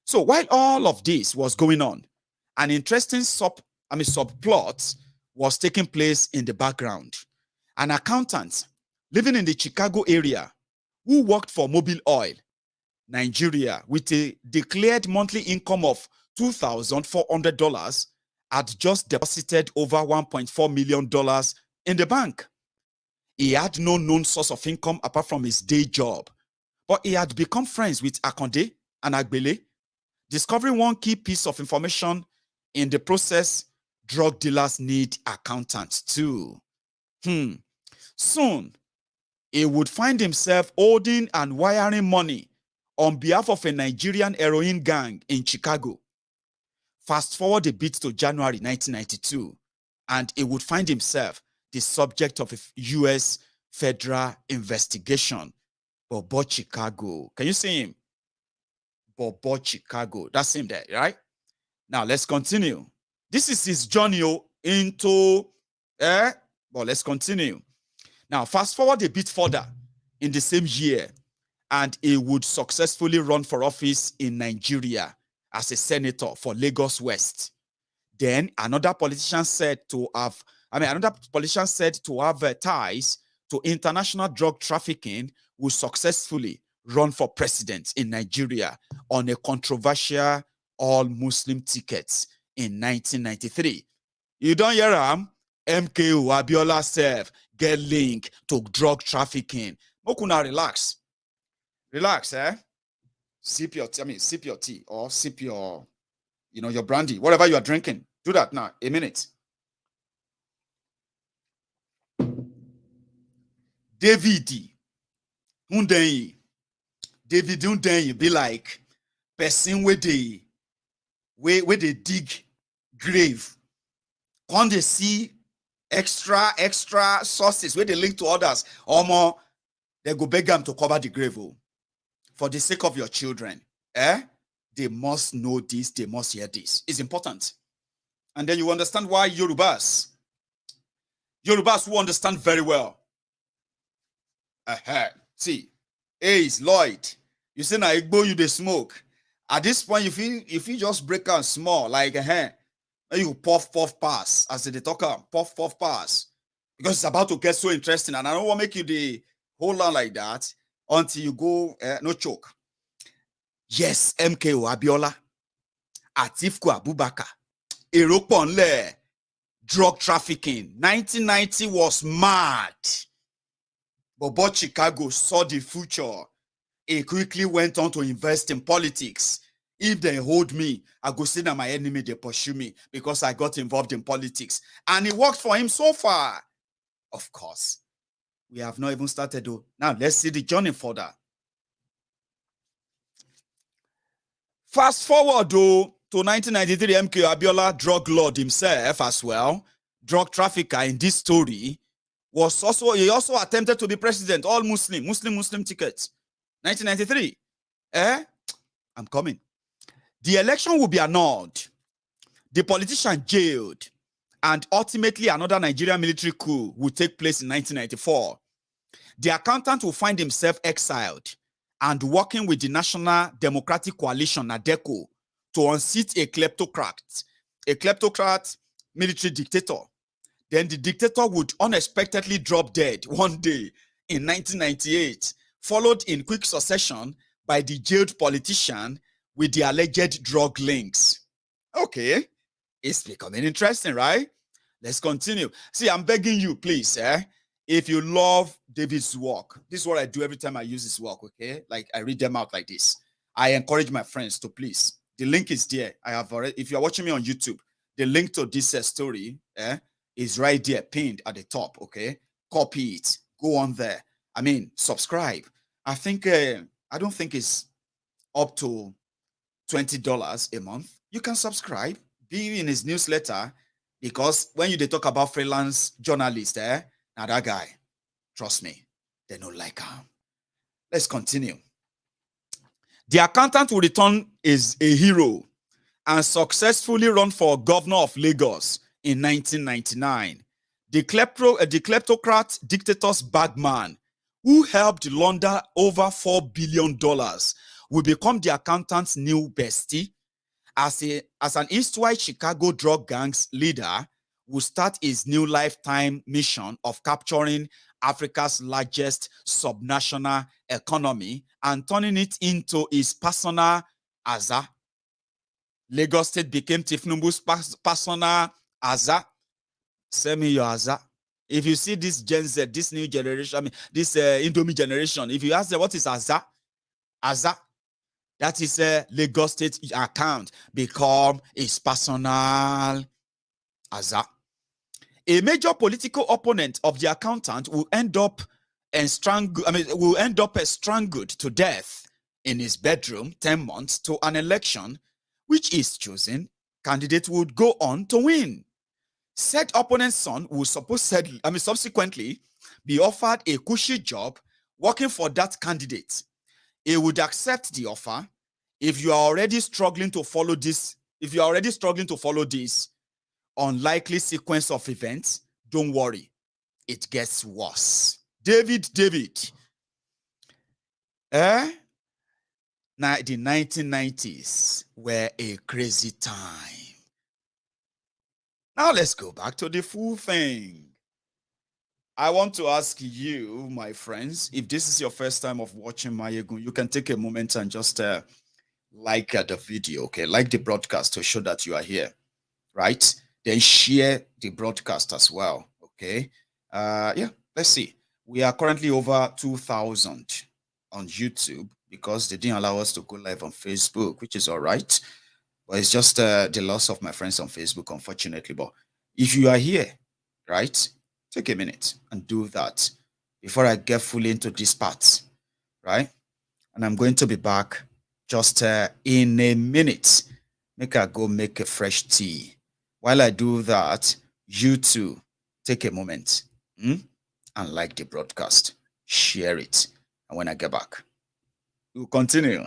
So while all of this was going on, an interesting subplot was taking place in the background. An accountant living in the Chicago area who worked for Mobil Oil, Nigeria, with a declared monthly income of $2,400 had just deposited over $1.4 million in the bank. He had no known source of income apart from his day job, but he had become friends with Akonde and Agbele, discovering one key piece of information in the process: drug dealers need accountants too. Soon, he would find himself holding and wiring money on behalf of a Nigerian heroin gang in Chicago. Fast forward a bit to January 1992, and he would find himself the subject of a U.S. federal investigation. Bobo Chicago. Can you see him? Bobo Chicago. That's him there, right? Now, let's continue. This is his journey into... but let's continue. Now, fast forward a bit further in the same year, and he would successfully run for office in Nigeria as a senator for Lagos West. Then another politician said to have ties to international drug trafficking would successfully run for president in Nigeria on a controversial all-Muslim ticket in 1993. You don't hear him? MKO Abiola self get linked to drug trafficking. Mokuna, relax. Relax, eh? Sip your tea or sip your, your brandy, whatever you are drinking. Do that now. A minute. David Undenyi be like person where they dig grave. When they see extra sources where they link to others, or more, they go beg them to cover the grave. For the sake of your children, they must know this, they must hear this. It's important. And then you understand why Yorubas who understand very well. See, Ace, Lloyd, you say na Igbo you dey smoke. At this point, if you just break out small, like you puff pass, as they talk about puff pass, because it's about to get so interesting, and I don't want to make you the hold on like that until you go no choke. Yes, MKO Abiola, Atiku Abubakar, Eroponle, drug trafficking. 1990 was mad. Bobo Chicago saw the future. He quickly went on to invest in politics. If they hold me, I go see that my enemy, they pursue me because I got involved in politics. And it worked for him so far. Of course, we have not even started though. Now, let's see the journey further. Fast forward though to 1993, MKO Abiola, drug lord himself as well, drug trafficker in this story, he also attempted to be president, all Muslim tickets. 1993. I'm coming. The election will be annulled. The politician jailed. And ultimately, another Nigerian military coup will take place in 1994. The accountant will find himself exiled and working with the National Democratic Coalition, NADECO, to unseat a kleptocrat military dictator. Then the dictator would unexpectedly drop dead one day in 1998, followed in quick succession by the jailed politician with the alleged drug links. Okay, it's becoming interesting, right? Let's continue. See, I'm begging you, please, if you love David's work, this is what I do every time I use his work, okay? Like, I read them out like this. I encourage my friends to please. The link is there. I have already, if you're watching me on YouTube, the link to this story is right there, pinned at the top, okay? Copy it. Go on there. I mean, subscribe. I think, I don't think it's up to $20 a month. You can subscribe, be in his newsletter, because when they talk about freelance journalists, now that guy, trust me, they don't like him. Let's continue. The accountant will return as a hero and successfully run for governor of Lagos in 1999. The kleptocrat dictator's bagman, who helped launder over $4 billion, will become the accountant's new bestie. As an East-wide Chicago drug gang's leader, will start his new lifetime mission of capturing Africa's largest subnational economy and turning it into his personal Aza. Lagos State became Tinubu's personal Aza. Send me your Aza. If you see this Gen Z, this new generation, I mean, this Indomie generation, if you ask them what is Aza, Aza, that is a Lagos State account, become his personal Aza. A major political opponent of the accountant will end up strangled to death in his bedroom 10 months to an election which his chosen candidate would go on to win. Said opponent's son will subsequently be offered a cushy job working for that candidate. He would accept the offer. If you are already struggling to follow this unlikely sequence of events, don't worry, it gets worse. David. The 1990s were a crazy time. Now let's go back to the full thing. I want to ask you, my friends, if this is your first time of watching Maiyegun, you can take a moment and just like the video, okay? Like the broadcast to show that you are here, right? Then share the broadcast as well, okay? Yeah, let's see. We are currently over 2,000 on YouTube because they didn't allow us to go live on Facebook, which is all right. But it's just the loss of my friends on Facebook, unfortunately. But if you are here, right, take a minute and do that before I get fully into this part, right? And I'm going to be back just in a minute. Make I go make a fresh tea. While I do that, you too, take a moment and like the broadcast. Share it. And when I get back, we'll continue.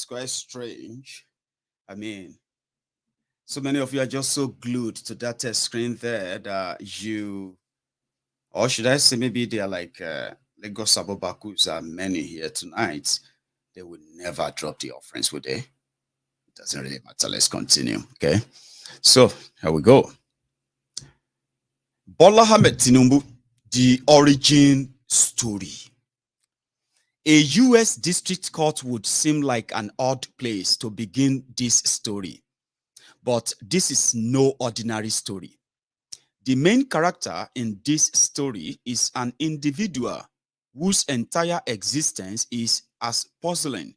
Quite strange. I mean, so many of you are just so glued to that screen there that you, or should I say maybe they are like Lagos Abobakus are many here tonight. They would never drop the offerings, would they? It doesn't really matter. Let's continue. Okay. So here we go. Bola Ahmed Tinubu, the origin story. A U.S. district court would seem like an odd place to begin this story, but this is no ordinary story. The main character in this story is an individual whose entire existence is as puzzling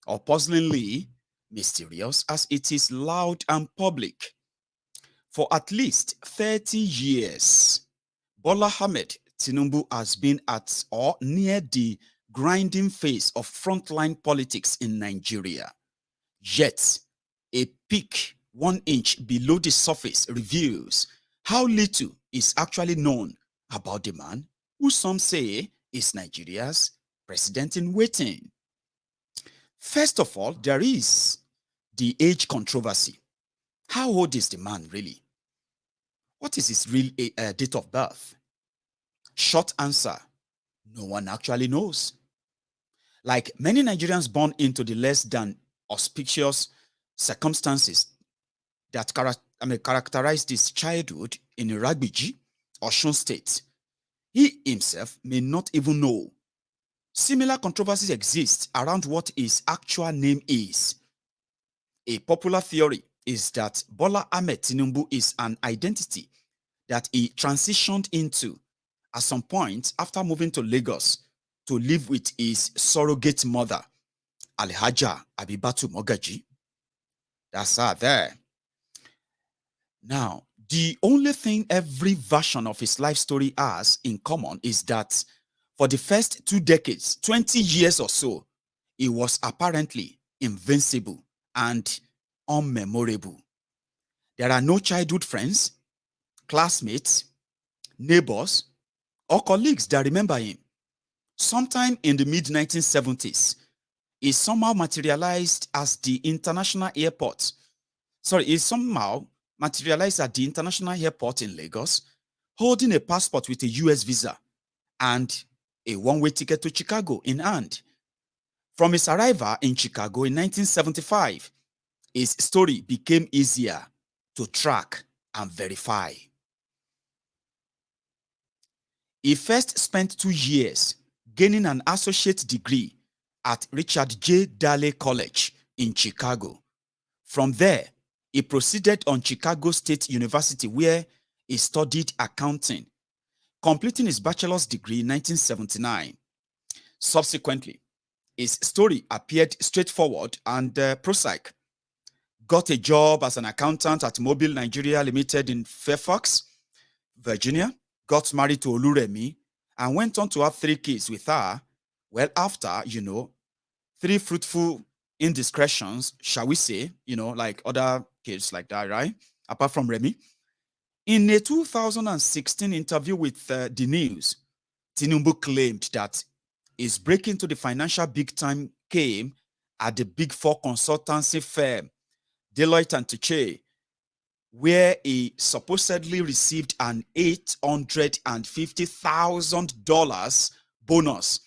or puzzlingly mysterious as it is loud and public. For at least 30 years, Bola Ahmed Tinubu has been at or near the grinding phase of frontline politics in Nigeria. Yet, a peak 1 inch below the surface reveals how little is actually known about the man who some say is Nigeria's president in waiting. First of all, there is the age controversy. How old is the man really? What is his real date of birth? Short answer, no one actually knows. Like many Nigerians born into the less than auspicious circumstances that characterized his childhood in Iragbiji, Osun State, he himself may not even know. Similar controversies exist around what his actual name is. A popular theory is that Bola Ahmed Tinubu is an identity that he transitioned into at some point after moving to Lagos to live with his surrogate mother, Alhaja Abibatu Mogaji. That's her there. Now, the only thing every version of his life story has in common is that for the first 2 decades, 20 years or so, he was apparently invincible and unmemorable. There are no childhood friends, classmates, neighbors, or colleagues that remember him. Sometime in the mid-1970s, he somehow materialized at the international airport in Lagos, holding a passport with a US visa and a one-way ticket to Chicago in hand. From his arrival in Chicago in 1975, his story became easier to track and verify. He first spent 2 years gaining an associate degree at Richard J. Daley College in Chicago. From there, he proceeded on Chicago State University, where he studied accounting, completing his bachelor's degree in 1979. Subsequently, his story appeared straightforward and prosaic. Got a job as an accountant at Mobile Nigeria Limited in Fairfax, Virginia, got married to Oluremi, and went on to have 3 kids with her. Well, after, 3 fruitful indiscretions, shall we say, like other kids like that, right? Apart from Remy. In a 2016 interview with The News, Tinubu claimed that his break into the financial big time came at the Big Four consultancy firm, Deloitte and Touche, where he supposedly received an $850,000 bonus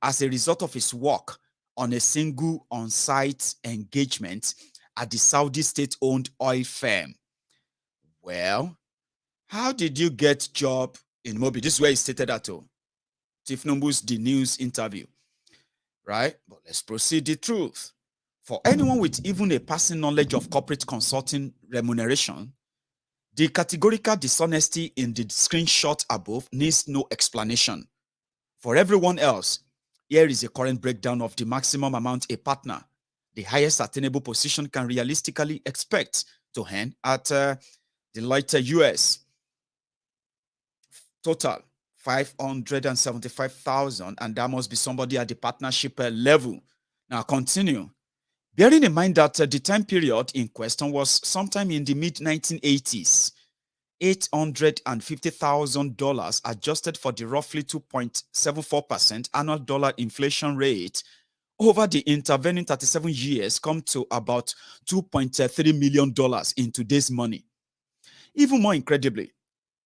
as a result of his work on a single on-site engagement at the Saudi state-owned oil firm. Well, how did you get job in Mobi? This is where he stated that to Tinubu's The News interview, right? But let's proceed the truth. For anyone with even a passing knowledge of corporate consulting remuneration, the categorical dishonesty in the screenshot above needs no explanation. For everyone else, here is a current breakdown of the maximum amount a partner, the highest attainable position, can realistically expect to earn at Deloitte US. Total, $575,000, and that must be somebody at the partnership level. Now, continue. Bearing in mind that the time period in question was sometime in the mid-1980s, $850,000 adjusted for the roughly 2.74% annual dollar inflation rate over the intervening 37 years come to about $2.3 million in today's money. Even more incredibly,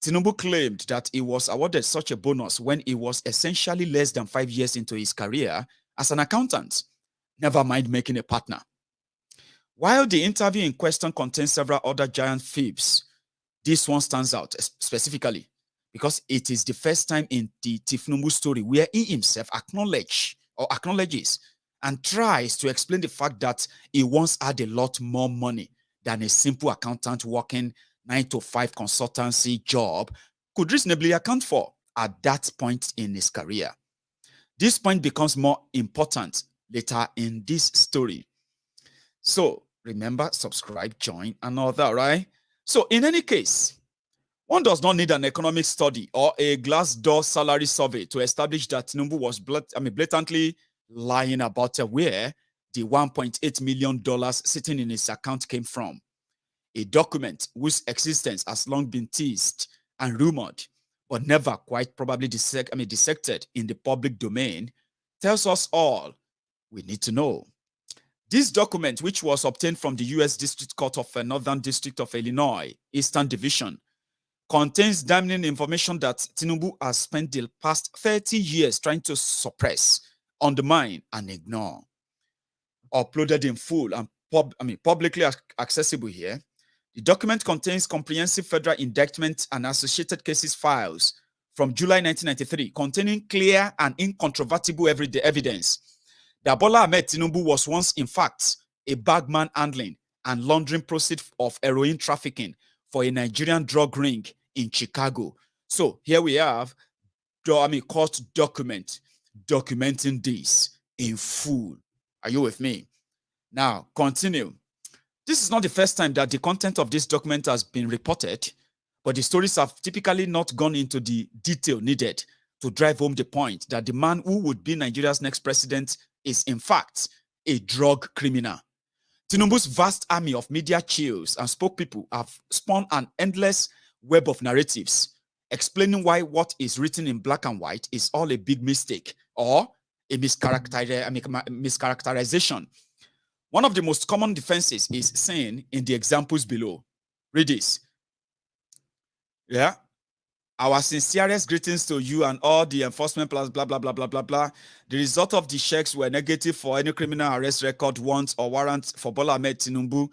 Tinubu claimed that he was awarded such a bonus when he was essentially less than 5 years into his career as an accountant, never mind making a partner. While the interview in question contains several other giant fibs, this one stands out specifically because it is the first time in the Tinubu story where he himself acknowledges and tries to explain the fact that he once had a lot more money than a simple accountant working 9-to-5 consultancy job could reasonably account for at that point in his career. This point becomes more important later in this story. So remember, subscribe, join, and all that, right? So in any case, one does not need an economic study or a glass door salary survey to establish that Tinubu was blatantly lying about where the $1.8 million sitting in his account came from. A document whose existence has long been teased and rumored, but never quite probably dissected in the public domain, tells us all we need to know. This document, which was obtained from the U.S. District Court of Northern District of Illinois, Eastern Division, contains damning information that Tinubu has spent the past 30 years trying to suppress, undermine, and ignore. Uploaded in full and publicly accessible here, the document contains comprehensive federal indictment and associated cases files from July 1993, containing clear and incontrovertible everyday evidence that Bola Ahmed Tinubu was once, in fact, a bagman handling and laundering proceeds of heroin trafficking for a Nigerian drug ring in Chicago. So here we have court document documenting this in full. Are you with me? Now, continue. This is not the first time that the content of this document has been reported, but the stories have typically not gone into the detail needed to drive home the point that the man who would be Nigeria's next president is, in fact, a drug criminal. Tinubu's vast army of media chills and spokespeople have spun an endless web of narratives explaining why what is written in black and white is all a big mistake or a mischaracterization. One of the most common defenses is seen in the examples below. Read this. Yeah. Our sincerest greetings to you and all the enforcement plus blah, blah, blah, blah, blah, blah. The result of the checks were negative for any criminal arrest record, warrant or warrant for Bola Ahmed Tinubu,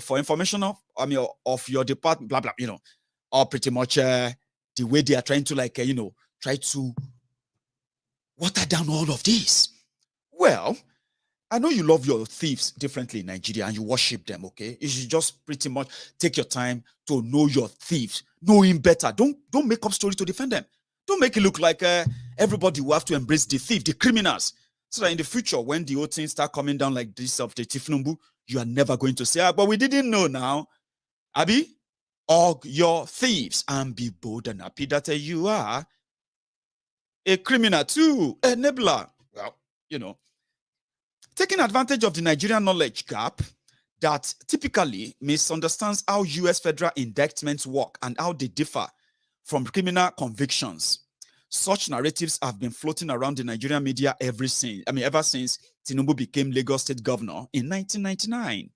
for information of your department, blah, blah, or pretty much the way they are trying to try to water down all of this. Well, I know you love your thieves differently in Nigeria and you worship them, okay? You should just pretty much take your time to know your thieves, know him better. Don't make up stories to defend them. Don't make it look like everybody will have to embrace the thief, the criminals. So that in the future, when the old things start coming down like this of the Tinubu, you are never going to say, but we didn't know now. Abi, hug your thieves and be bold and happy that you are a criminal too, a enabler. Well, taking advantage of the Nigerian knowledge gap that typically misunderstands how U.S. federal indictments work and how they differ from criminal convictions. Such narratives have been floating around the Nigerian media ever since Tinubu became Lagos State Governor in 1999.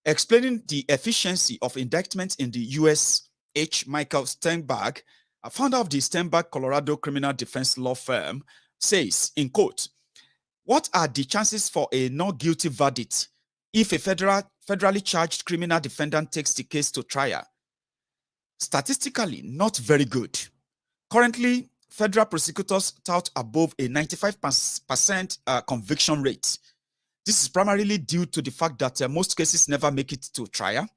Explaining the efficiency of indictments in the U.S., Michael Steinberg, a founder of the Steinberg, Colorado criminal defense law firm, says, in quote, "What are the chances for a not guilty verdict if a federally charged criminal defendant takes the case to trial? Statistically, not very good. Currently, federal prosecutors tout above a 95% conviction rate. This is primarily due to the fact that most cases never make it to trial.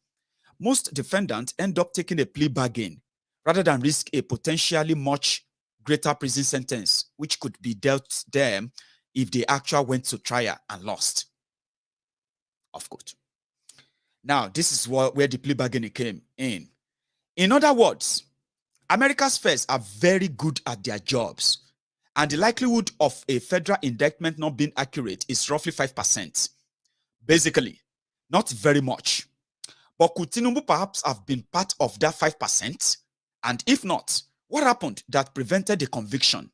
Most defendants end up taking a plea bargain rather than risk a potentially much greater prison sentence, which could be dealt them if they actually went to trial and lost." Of course. Now, this is where the plea bargaining came in. In other words, America's feds are very good at their jobs, and the likelihood of a federal indictment not being accurate is roughly 5%. Basically, not very much. But could Tinubu perhaps have been part of that 5%? And if not, what happened that prevented the conviction?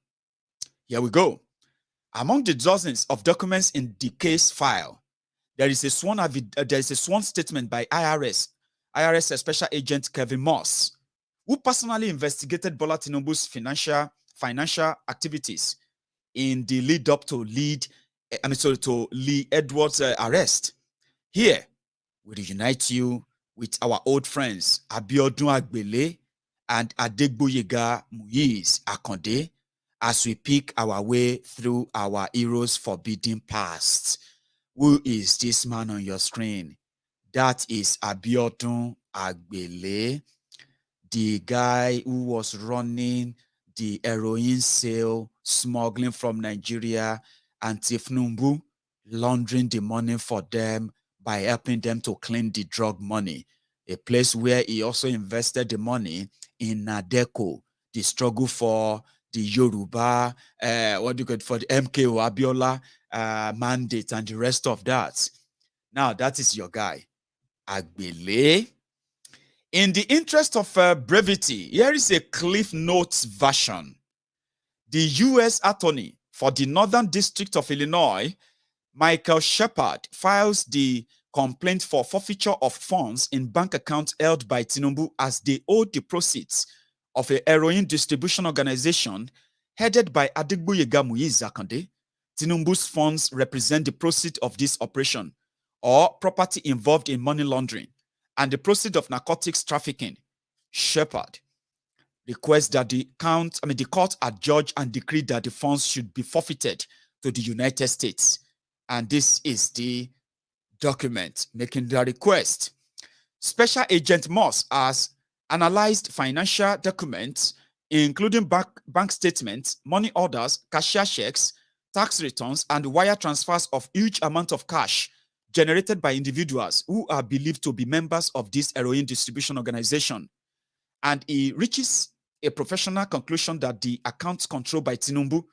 Here we go. Among the dozens of documents in the case file, there is a sworn statement by IRS Special Agent Kevin Moss, who personally investigated Bola Tinubu's financial activities in the lead up to Lee Edwards' arrest. Here, we reunite you with our old friends Abiodun Agbele and Adegboyega Muiz Akande as we pick our way through our heroes' forbidden past. Who is this man on your screen? That is Abiodun Agbele, the guy who was running the heroin sale, smuggling from Nigeria, and Tinubu laundering the money for them by helping them to clean the drug money. a place where he also invested the money in Nadeco, the struggle for the Yoruba, for the MKO Abiola mandate and the rest of that. Now, that is your guy, Agbele. In the interest of brevity, here is a Cliff Notes version. The U.S. Attorney for the Northern District of Illinois, Michael Shepard, files the complaint for forfeiture of funds in bank accounts held by Tinubu as they owed the proceeds of a heroin distribution organization headed by Adegboyega Muyiz Akande. Tinubu's funds represent the proceeds of this operation or property involved in money laundering and the proceeds of narcotics trafficking. Shepard requests that the court adjudge and decree that the funds should be forfeited to the United States. And this is the document making the request. Special Agent Moss has analyzed financial documents, including bank statements, money orders, cashier checks, tax returns, and wire transfers of huge amount of cash generated by individuals who are believed to be members of this heroin distribution organization. And he reaches a professional conclusion that the accounts controlled by Tinubu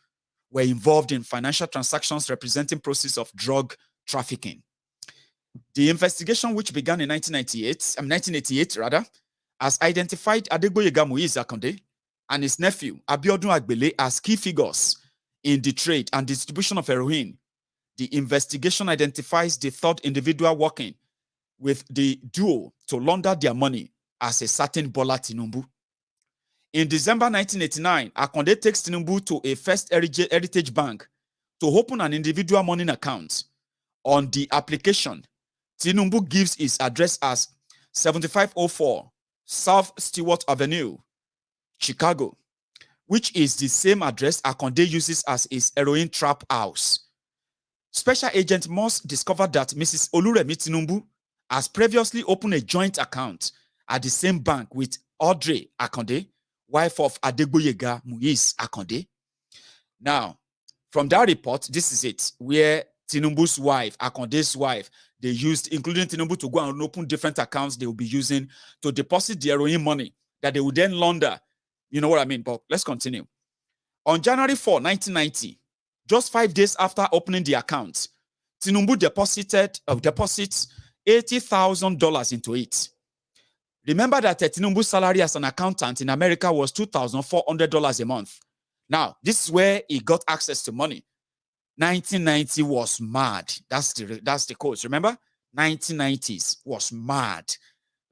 were involved in financial transactions representing proceeds of drug trafficking. The investigation, which began in 1988, has identified Adegboyega Muyiz Akande and his nephew Abiodun Agbele as key figures in the trade and distribution of heroin. The investigation identifies the third individual working with the duo to launder their money as a certain Bola Tinubu. In December 1989, Akande takes Tinubu to a First Heritage Bank to open an individual money account. On the application, Tinubu gives his address as 7504 South Stewart Avenue, Chicago, which is the same address Akande uses as his heroin trap house. Special Agent Moss discovered that Mrs. Oluremi Tinubu has previously opened a joint account at the same bank with Audrey Akande, wife of Adegboyega Muyiz Akande. Now, from that report, this is it, where Tinubu's wife, Akande's wife, they used, including Tinubu, to go and open different accounts they will be using to deposit the heroin money that they would then launder. You know what I mean? But let's continue. On January 4, 1990, just 5 days after opening the account, Tinubu deposits $80,000 into it. Remember that Tinubu's salary as an accountant in America was $2,400 a month. Now, this is where he got access to money. 1990 was mad. That's the quote. Remember? 1990s was mad.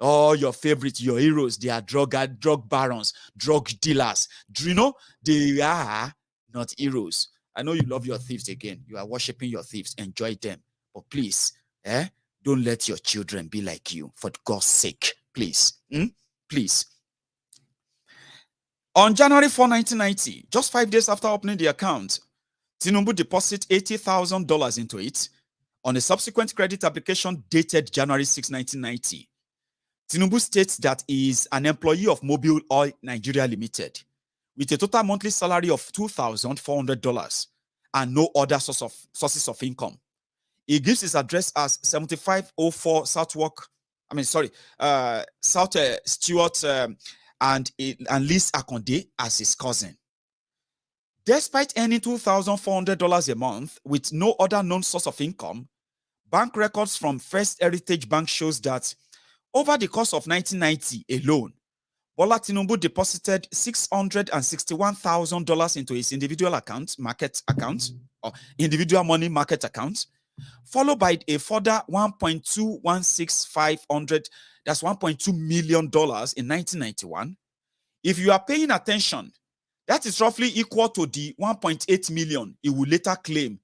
All your favorites, your heroes, they are drug barons, drug dealers. Do you know? They are not heroes. I know you love your thieves again. You are worshiping your thieves. Enjoy them. But please, don't let your children be like you, for God's sake. Please. Please. On January 4, 1990, just 5 days after opening the account, Tinubu deposited $80,000 into it. On a subsequent credit application dated January 6, 1990, Tinubu states that he is an employee of Mobil Oil Nigeria Limited with a total monthly salary of $2,400 and no other sources of income. He gives his address as 7504 South Stewart and lists Akande as his cousin. Despite earning $2,400 a month with no other known source of income, bank records from First Heritage Bank shows that over the course of 1990 alone, Bola Tinubu deposited $661,000 into his individual individual money market account, followed by a further $1.216,500, that's $1.2 million in 1991. If you are paying attention, that is roughly equal to the 1.8 million he will later claim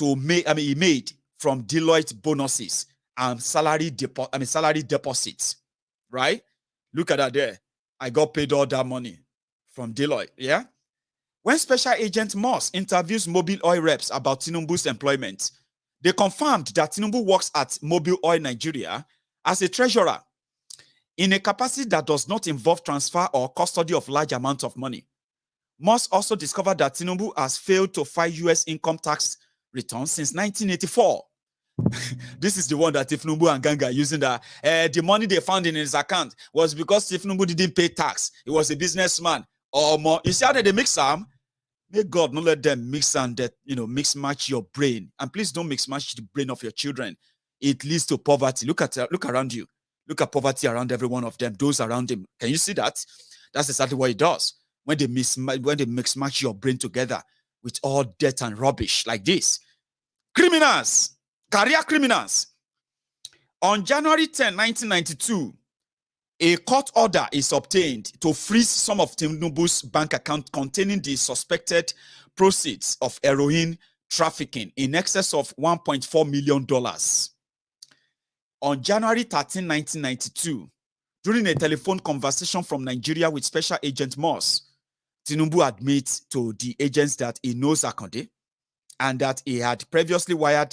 he made from Deloitte bonuses and salary deposits, right? Look at that there. I got paid all that money from Deloitte, yeah? When Special Agent Moss interviews Mobil Oil reps about Tinubu's employment, they confirmed that Tinubu works at Mobil Oil Nigeria as a treasurer in a capacity that does not involve transfer or custody of large amounts of money. Moss also discovered that Tinubu has failed to file U.S. income tax returns since 1984. This is the one that Tinubu and Ganga are using, that the money they found in his account was because Tinubu didn't pay tax. He was a businessman or more. You see how they mix them? May God not let them mix and that, mix match your brain. And please don't mix match the brain of your children. It leads to poverty. Look around you. Look at poverty around every one of them, those around him. Can you see that? That's exactly what it does. When they mix match your brain together with all debt and rubbish like this. Criminals, career criminals. On January 10, 1992, a court order is obtained to freeze some of Tinubu's bank account containing the suspected proceeds of heroin trafficking in excess of $1.4 million. On January 13, 1992, during a telephone conversation from Nigeria with Special Agent Moss, Tinubu admits to the agents that he knows Akonde and that he had previously wire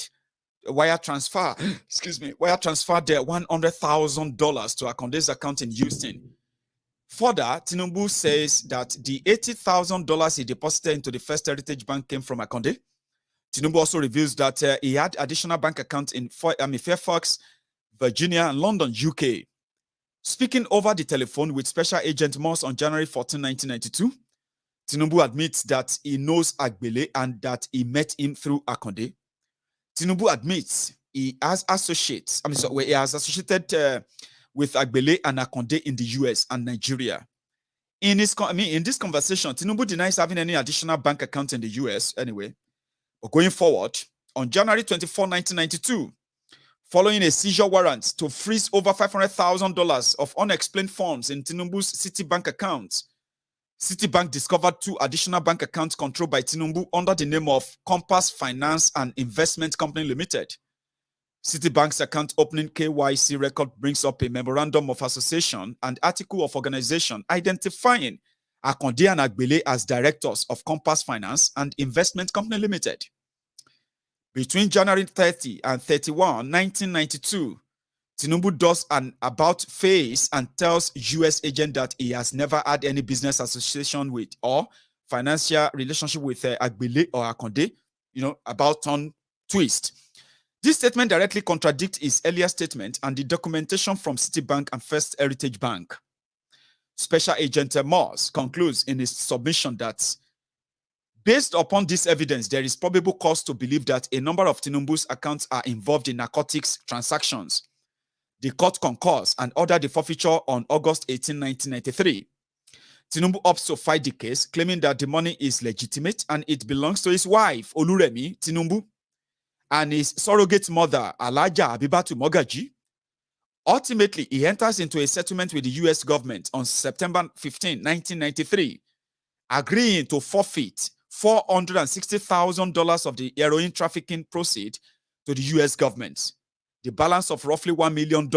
transferred the $100,000 to Akonde's account in Houston. Further, Tinubu says that the $80,000 he deposited into the First Heritage Bank came from Akonde. Tinubu also reveals that he had additional bank accounts in Fairfax, Virginia, and London, UK. Speaking over the telephone with Special Agent Moss on January 14, 1992, Tinubu admits that he knows Agbele and that he met him through Akonde. Tinubu admits he has associated with Agbele and Akonde in the US and Nigeria. In this conversation, Tinubu denies having any additional bank account in the US anyway. But going forward, on January 24, 1992, following a seizure warrant to freeze over $500,000 of unexplained funds in Tinubu's Citibank account, Citibank discovered 2 additional bank accounts controlled by Tinubu under the name of Compass Finance and Investment Company Limited. Citibank's account opening KYC record brings up a memorandum of association and article of organization identifying Akonde and Agbele as directors of Compass Finance and Investment Company Limited. Between January 30 and 31, 1992, Tinubu does an about-face and tells U.S. agent that he has never had any business association with or financial relationship with Agbele or Akonde, about turn twist. This statement directly contradicts his earlier statement and the documentation from Citibank and First Heritage Bank. Special Agent Moss concludes in his submission that based upon this evidence, there is probable cause to believe that a number of Tinubu's accounts are involved in narcotics transactions. The court concurs and ordered the forfeiture on August 18, 1993. Tinubu opts to fight the case, claiming that the money is legitimate and it belongs to his wife, Oluremi Tinubu, and his surrogate mother, Alhaja Abibatu Mogaji. Ultimately, he enters into a settlement with the U.S. government on September 15, 1993, agreeing to forfeit $460,000 of the heroin trafficking proceeds to the U.S. government. The balance of roughly $1 million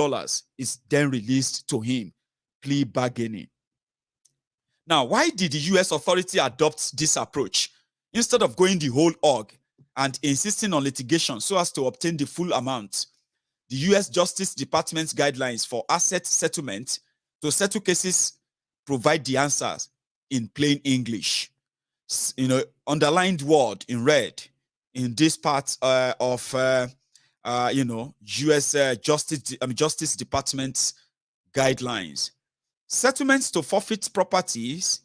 is then released to him, plea bargaining. Now, why did the U.S. authority adopt this approach instead of going the whole hog and insisting on litigation so as to obtain the full amount? The U.S. Justice Department's guidelines for asset settlement to settle cases provide the answers in plain English. Underlined word in red in this part of U.S. Justice Department's guidelines. Settlements to forfeit properties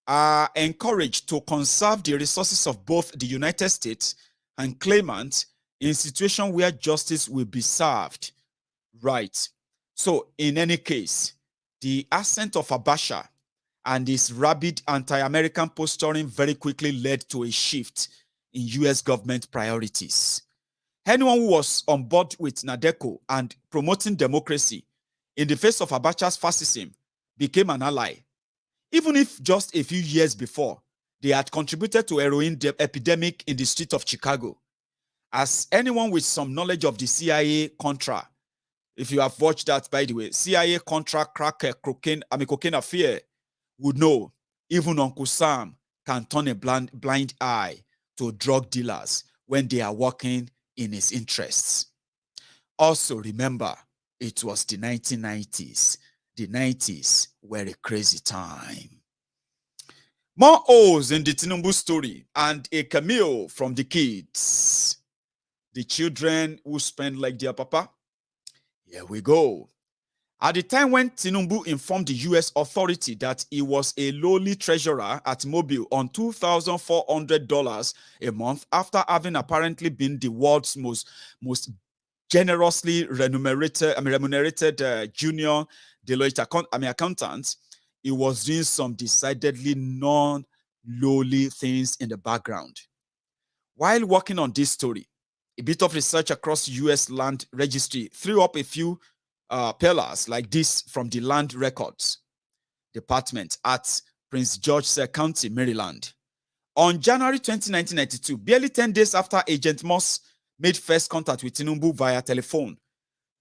are encouraged to conserve the resources of both the United States and claimant in situation where justice will be served. Right. So, in any case, the ascent of Abacha and his rabid anti-American posturing very quickly led to a shift in U.S. government priorities. Anyone who was on board with Nadeko and promoting democracy in the face of Abacha's fascism became an ally. Even if just a few years before, they had contributed to heroin epidemic in the streets of Chicago. As anyone with some knowledge of the CIA Contra, if you have watched that, by the way, CIA Contra cocaine affair, would know even Uncle Sam can turn a blind eye to drug dealers when they are working in his interests. Also remember, it was the 1990s. The 90s were a crazy time. More O's in the Tinubu story and a cameo from the kids. the children who spend like their papa. Here we go. At the time when Tinubu informed the U.S. authority that he was a lowly treasurer at Mobile on $2,400 a month after having apparently been the world's most generously remunerated junior Deloitte accountant, he was doing some decidedly non-lowly things in the background. While working on this story, a bit of research across U.S. land registry threw up a few pillars like this from the Land Records Department at Prince George's County, Maryland. On January 20, 1992, barely 10 days after Agent Moss made first contact with Tinubu via telephone,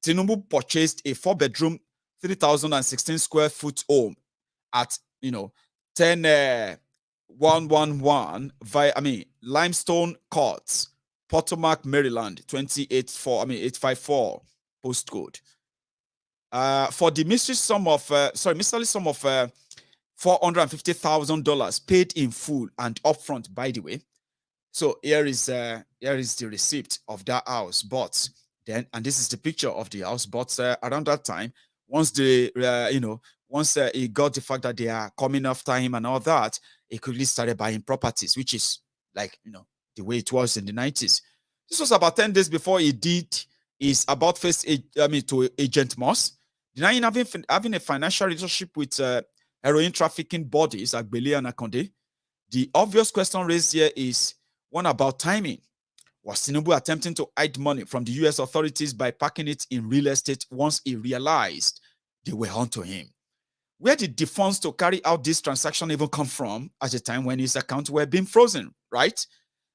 Tinubu purchased a 4-bedroom, 3,016 square foot home at 10111 Limestone Courts, Potomac, Maryland, 854 postcode. For the miserly sum of $450,000 paid in full and upfront, by the way. So here is the receipt of that house bought. Then, and this is the picture of the house bought around that time. Once he got the fact that they are coming after him and all that, he quickly started buying properties, which is like the way it was in the 90s. This was about 10 days before he did his about face to Agent Moss, denying having a financial relationship with heroin trafficking bodies like Bele and Akonde. The obvious question raised here is one about timing. Was Tinubu attempting to hide money from the U.S. authorities by parking it in real estate once he realized they were onto him? Where did the funds to carry out this transaction even come from at a time when his accounts were being frozen, right?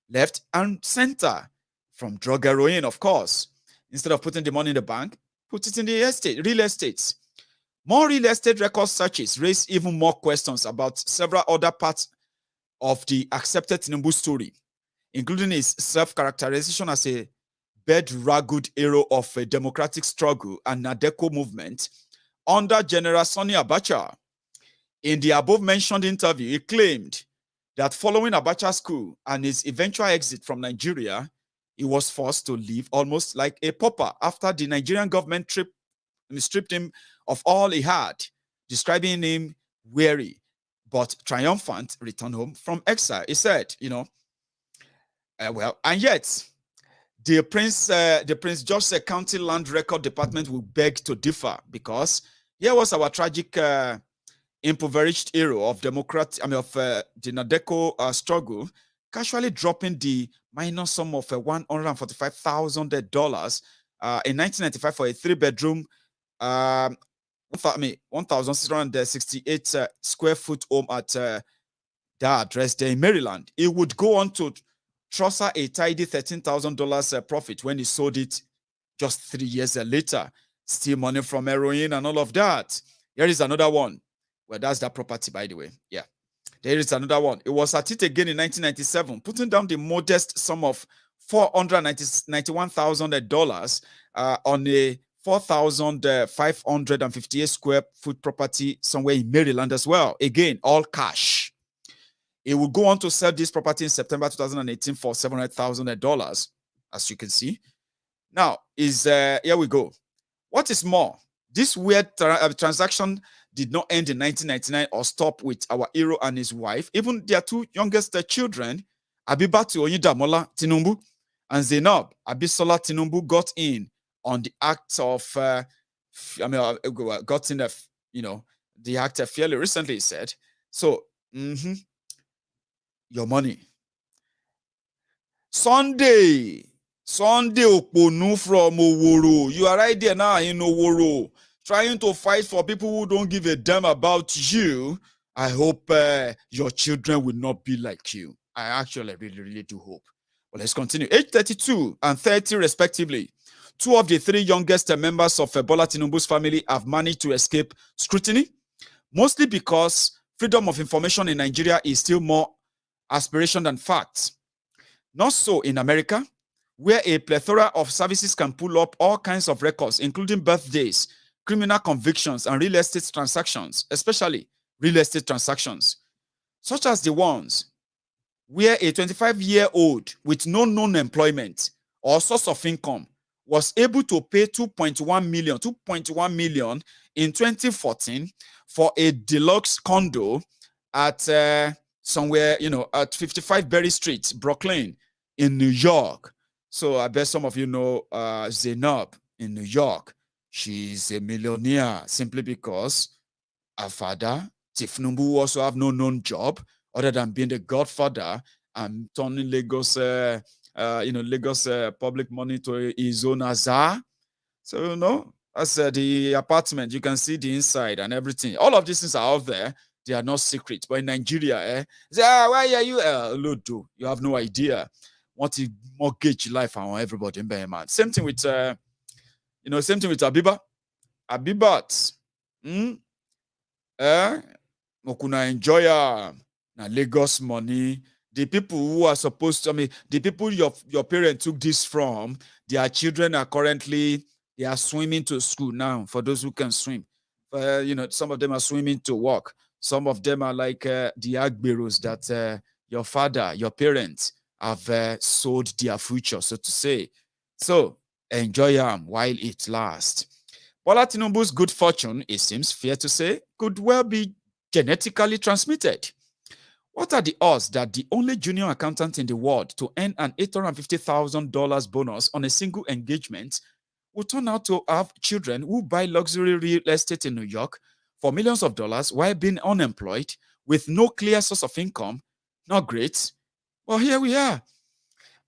Left and center. From drug heroin, of course. Instead of putting the money in the bank, put it in the real estate. More real estate record searches raise even more questions about several other parts of the accepted Tinubu story, including his self-characterization as a bedraggled hero of a democratic struggle and Nadeko movement under General Sani Abacha. In the above-mentioned interview, he claimed that following Abacha's coup and his eventual exit from Nigeria, he was forced to live almost like a pauper after the Nigerian government stripped him of all he had, describing him weary but triumphant return home from exile. He said, and yet the Prince George's County Land Record Department will beg to differ, because here was our tragic impoverished hero of the Nadeko struggle, casually dropping the minor sum of $145,000 in 1995 for a 3-bedroom, 1,668 square foot home at that address there in Maryland. He would go on to trouser a tidy $13,000 profit when he sold it just 3 years later. Steal money from heroin and all of that. Here is another one. Well, that's that property, by the way. Yeah. There is another one. It was at it again in 1997, putting down the modest sum of $491,000 on a 4,558 square foot property somewhere in Maryland as well. Again, all cash. He will go on to sell this property in September 2018 for $700,000, as you can see. Now, here we go. What is more, this weird transaction did not end in 1999 or stop with our hero and his wife. Even their 2 youngest children, Abibatu Oyindamola Tinubu and Zainab Abisola Tinubu, got in on the act of, got in the act fairly recently, said. So, your money. Sunday Oponu from Oworo. You are right there now in Oworo, trying to fight for people who don't give a damn about you. I hope your children will not be like you. I actually really do hope. But let's continue. Age 32 and 30 respectively. 2 of the 3 youngest members of Bola Tinubu's family have managed to escape scrutiny, mostly because freedom of information in Nigeria is still more aspiration than facts. Not so in America, where a plethora of services can pull up all kinds of records, including birthdays, criminal convictions, and real estate transactions, especially real estate transactions, such as the ones where a 25-year-old with no known employment or source of income was able to pay 2.1 million in 2014 for a deluxe condo at somewhere, at 55 Berry Street, Brooklyn, in New York. So I bet some of you know Zainab in New York. She's a millionaire simply because her father, Tinubu, also have no known job other than being the godfather and turning Lagos, Lagos public money to his own azar. So, that's the apartment. You can see the inside and everything. All of these things are out there. They are not secret. But in Nigeria, why are you? Lodo, you have no idea. Want to mortgage life on everybody in Bayman. Same thing with, same thing with Abiba. Abibat. Mokuna enjoy na Lagos money. The people who are supposed to, the people your parents took this from, their children are currently, they are swimming to school now, for those who can swim. Some of them are swimming to work. Some of them are like the agberos that your father, your parents have sold their future, so to say. So enjoy them while it lasts. Bola Tinubu's good fortune, it seems fair to say, could well be genetically transmitted. What are the odds that the only junior accountant in the world to earn an $850,000 bonus on a single engagement will turn out to have children who buy luxury real estate in New York for millions of dollars while being unemployed with no clear source of income? Not great. Well, here we are.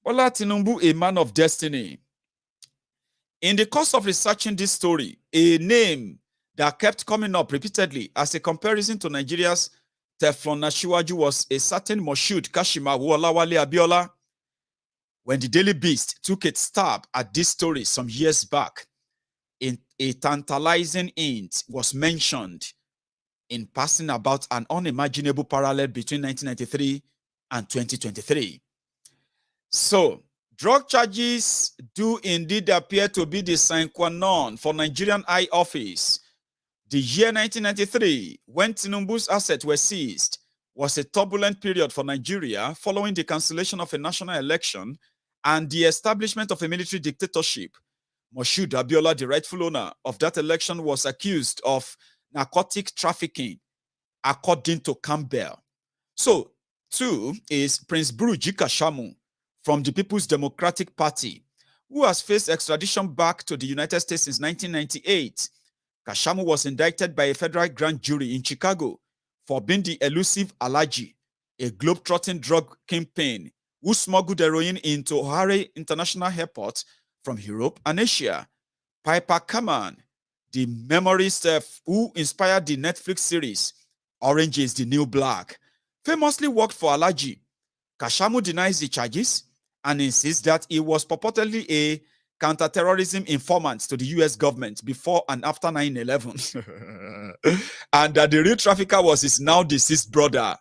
Bola Tinubu, a man of destiny. In the course of researching this story, a name that kept coming up repeatedly as a comparison to Nigeria's Teflon Asiwaju was a certain Moshood Kashima Wolawale Abiola. When the Daily Beast took its stab at this story some years back, a tantalizing hint was mentioned in passing about an unimaginable parallel between 1993 and 2023. So, drug charges do indeed appear to be the sine qua non for Nigerian High Office. The year 1993, when Tinubu's assets were seized, was a turbulent period for Nigeria following the cancellation of a national election and the establishment of a military dictatorship. Moshood Abiola, the rightful owner of that election, was accused of narcotic trafficking, according to Campbell. So, two is Prince Buruji Kashamu from the People's Democratic Party, who has faced extradition back to the United States since 1998. Kashamu was indicted by a federal grand jury in Chicago for being the elusive Alaji, a globe-trotting drug kingpin who smuggled heroin into O'Hare International Airport from Europe and Asia. Piper Kaman, the memorist who inspired the Netflix series Orange is the New Black, famously worked for Alaji. Kashamu denies the charges and insists that he was purportedly a counterterrorism informant to the US government before and after 9/11. And that the real trafficker was his now deceased brother.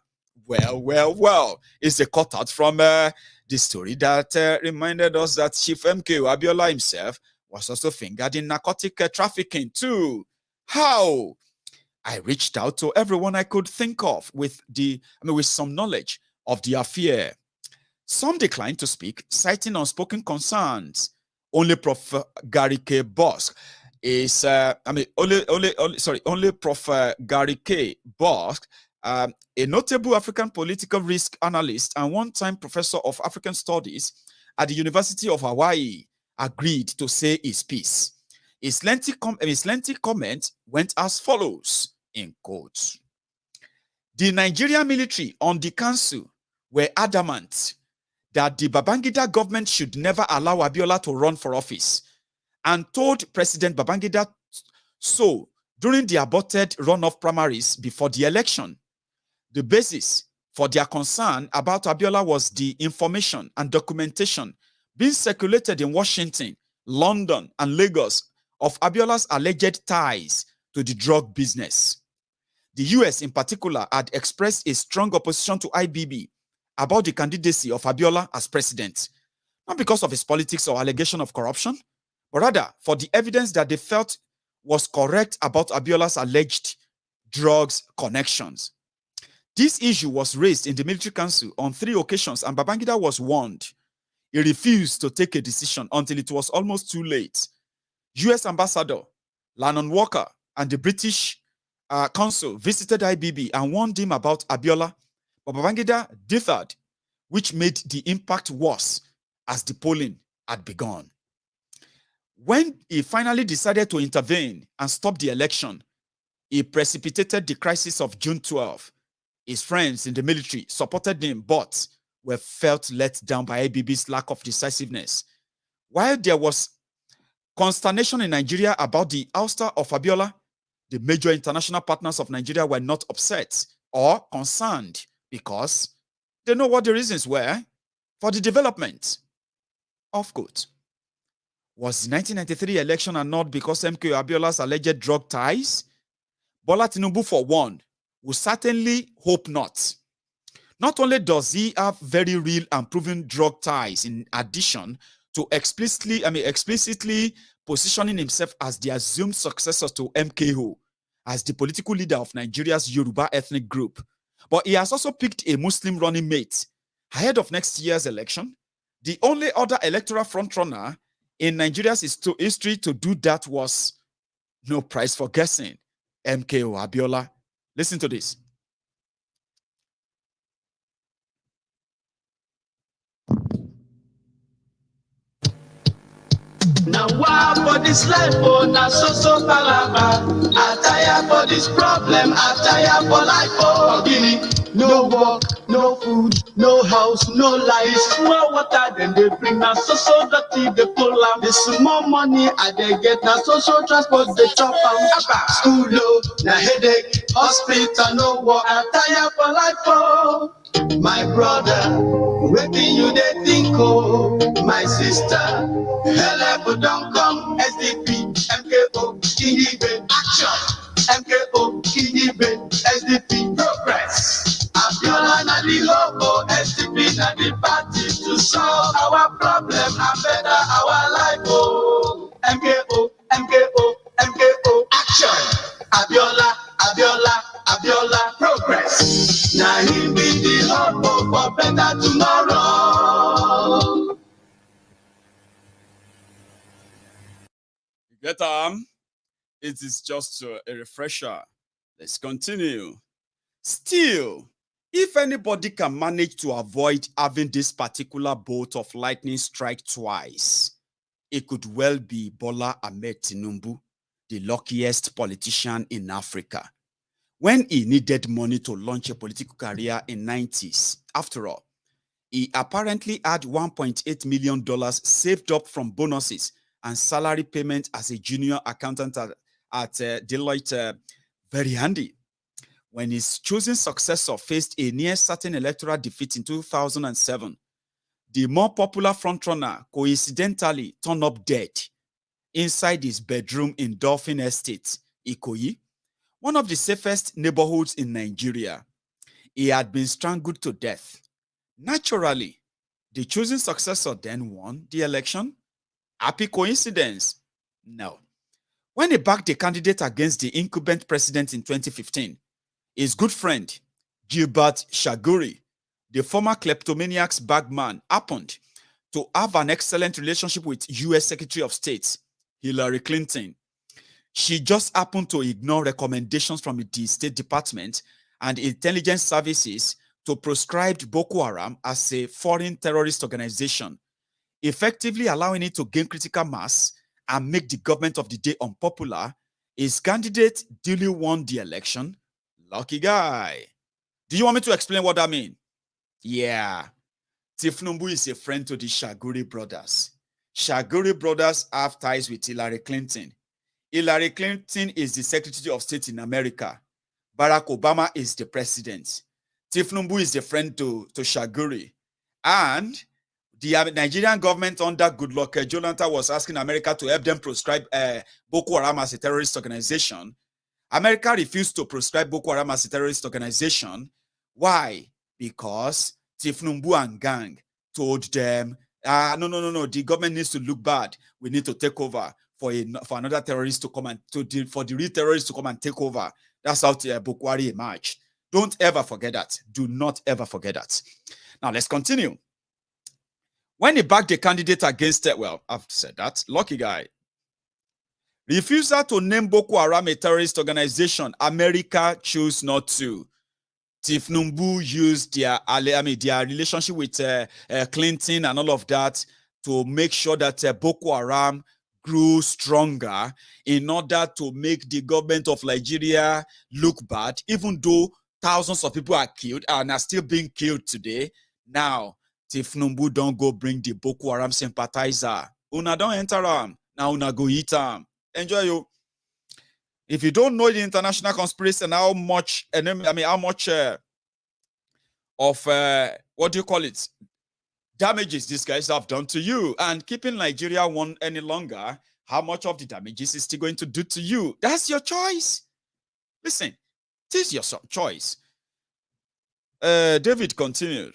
Well, it's a cutout from the story that reminded us that Chief MKO Abiola himself was also fingered in narcotic trafficking too. How? I reached out to everyone I could think of with some knowledge of the affair. Some declined to speak, citing unspoken concerns. Only Prof. Gary K. Bosk is, only Prof. Gary K. Bosk, a notable African political risk analyst and one-time professor of African studies at the University of Hawaii, agreed to say his piece. His lengthy comment went as follows, in quotes. The Nigerian military on the council were adamant that the Babangida government should never allow Abiola to run for office, and told President Babangida so during the aborted runoff primaries before the election. The basis for their concern about Abiola was the information and documentation being circulated in Washington, London, and Lagos of Abiola's alleged ties to the drug business. The US in particular had expressed a strong opposition to IBB about the candidacy of Abiola as president, not because of his politics or allegation of corruption, but rather for the evidence that they felt was correct about Abiola's alleged drugs connections. This issue was raised in the military council on 3 occasions, and Babangida was warned. he refused to take a decision until it was almost too late. U.S. Ambassador Lannon Walker and the British consul visited IBB and warned him about Abiola, but Babangida differed, which made the impact worse as the polling had begun. When he finally decided to intervene and stop the election, he precipitated the crisis of June 12. His friends in the military supported him, but were felt let down by IBB's lack of decisiveness. While there was consternation in Nigeria about the ouster of Abiola, the major international partners of Nigeria were not upset or concerned because they know what the reasons were for the development. Of course, was the 1993 election annulled because MKO Abiola's alleged drug ties? Bola Tinubu, for one, will certainly hope not. Not only does he have very real and proven drug ties, in addition to explicitly positioning himself as the assumed successor to MKO, as the political leader of Nigeria's Yoruba ethnic group. But he has also picked a Muslim running mate ahead of next year's election. The only other electoral frontrunner in Nigeria's history to do that was, no prize for guessing, MKO Abiola. Listen to this. Now why for this life, oh, now so palava. I tire for this problem, I tire for life, oh. Guinea, no work, no food, no house, no life. Small water, then they bring now so dirty, they pull out. This more money, I they get now social transport, they chop out. School low, now headache, hospital, no work. I tire for life, oh. My brother, waiting you they think, oh. My sister, help don't come. SDP, MKO, Indicted, action. MKO, Indicted, SDP, progress. Abiola na the logo, SDP na the party to solve our problem and better our life. Oh, MKO, MKO, MKO, action. Abiola, Abiola, Abiola, progress. Now him be the hope for better tomorrow. Get it is just a refresher. Let's continue. Still, if anybody can manage to avoid having this particular bolt of lightning strike twice, it could well be Bola Ahmed Tinubu, the luckiest politician in Africa. When he needed money to launch a political career in the 90s, after all, he apparently had $1.8 million saved up from bonuses and salary payment as a junior accountant at Deloitte. Very handy. When his chosen successor faced a near certain electoral defeat in 2007, the more popular frontrunner coincidentally turned up dead inside his bedroom in Dolphin Estate, Ikoyi, one of the safest neighborhoods in Nigeria. He had been strangled to death. Naturally, the chosen successor then won the election. Happy coincidence? No. When he backed the candidate against the incumbent president in 2015, his good friend, Gilbert Shaguri, the former kleptomaniac's bagman, happened to have an excellent relationship with U.S. Secretary of State, Hillary Clinton. She just happened to ignore recommendations from the State Department and intelligence services to proscribe Boko Haram as a foreign terrorist organization, effectively allowing it to gain critical mass and make the government of the day unpopular. His candidate duly won the election. Lucky guy. Do you want me to explain what that means? Yeah. Tinubu is a friend to the Shaguri brothers. Shaguri brothers have ties with Hillary Clinton. Hillary Clinton is the Secretary of State in America. Barack Obama is the president. Tinubu is a friend to Shaguri. And the Nigerian government under Goodluck Jonathan was asking America to help them proscribe Boko Haram as a terrorist organization. America refused to proscribe Boko Haram as a terrorist organization. Why? Because Tinubu and gang told them, no, the government needs to look bad. We need to take over for another terrorist to come and for the real terrorists to come and take over. That's how Boko Haram emerged. Don't ever forget that. Do not ever forget that. Now let's continue. When he backed the candidate against it, well, I've said that, lucky guy. Refusal to name Boko Haram a terrorist organization, America chose not to. Tinubu used their relationship with Clinton and all of that to make sure that Boko Haram grew stronger in order to make the government of Nigeria look bad, even though thousands of people are killed and are still being killed today. Now, Tinubu don't go bring the Boko Haram sympathizer. Una don't enter them. Now una go eat them. Enjoy you. If you don't know the international conspiracy and how much, what do you call it, damages these guys have done to you, and keeping Nigeria one any longer, how much of the damages is still going to do to you? That's your choice. Listen, this is your choice. David continued.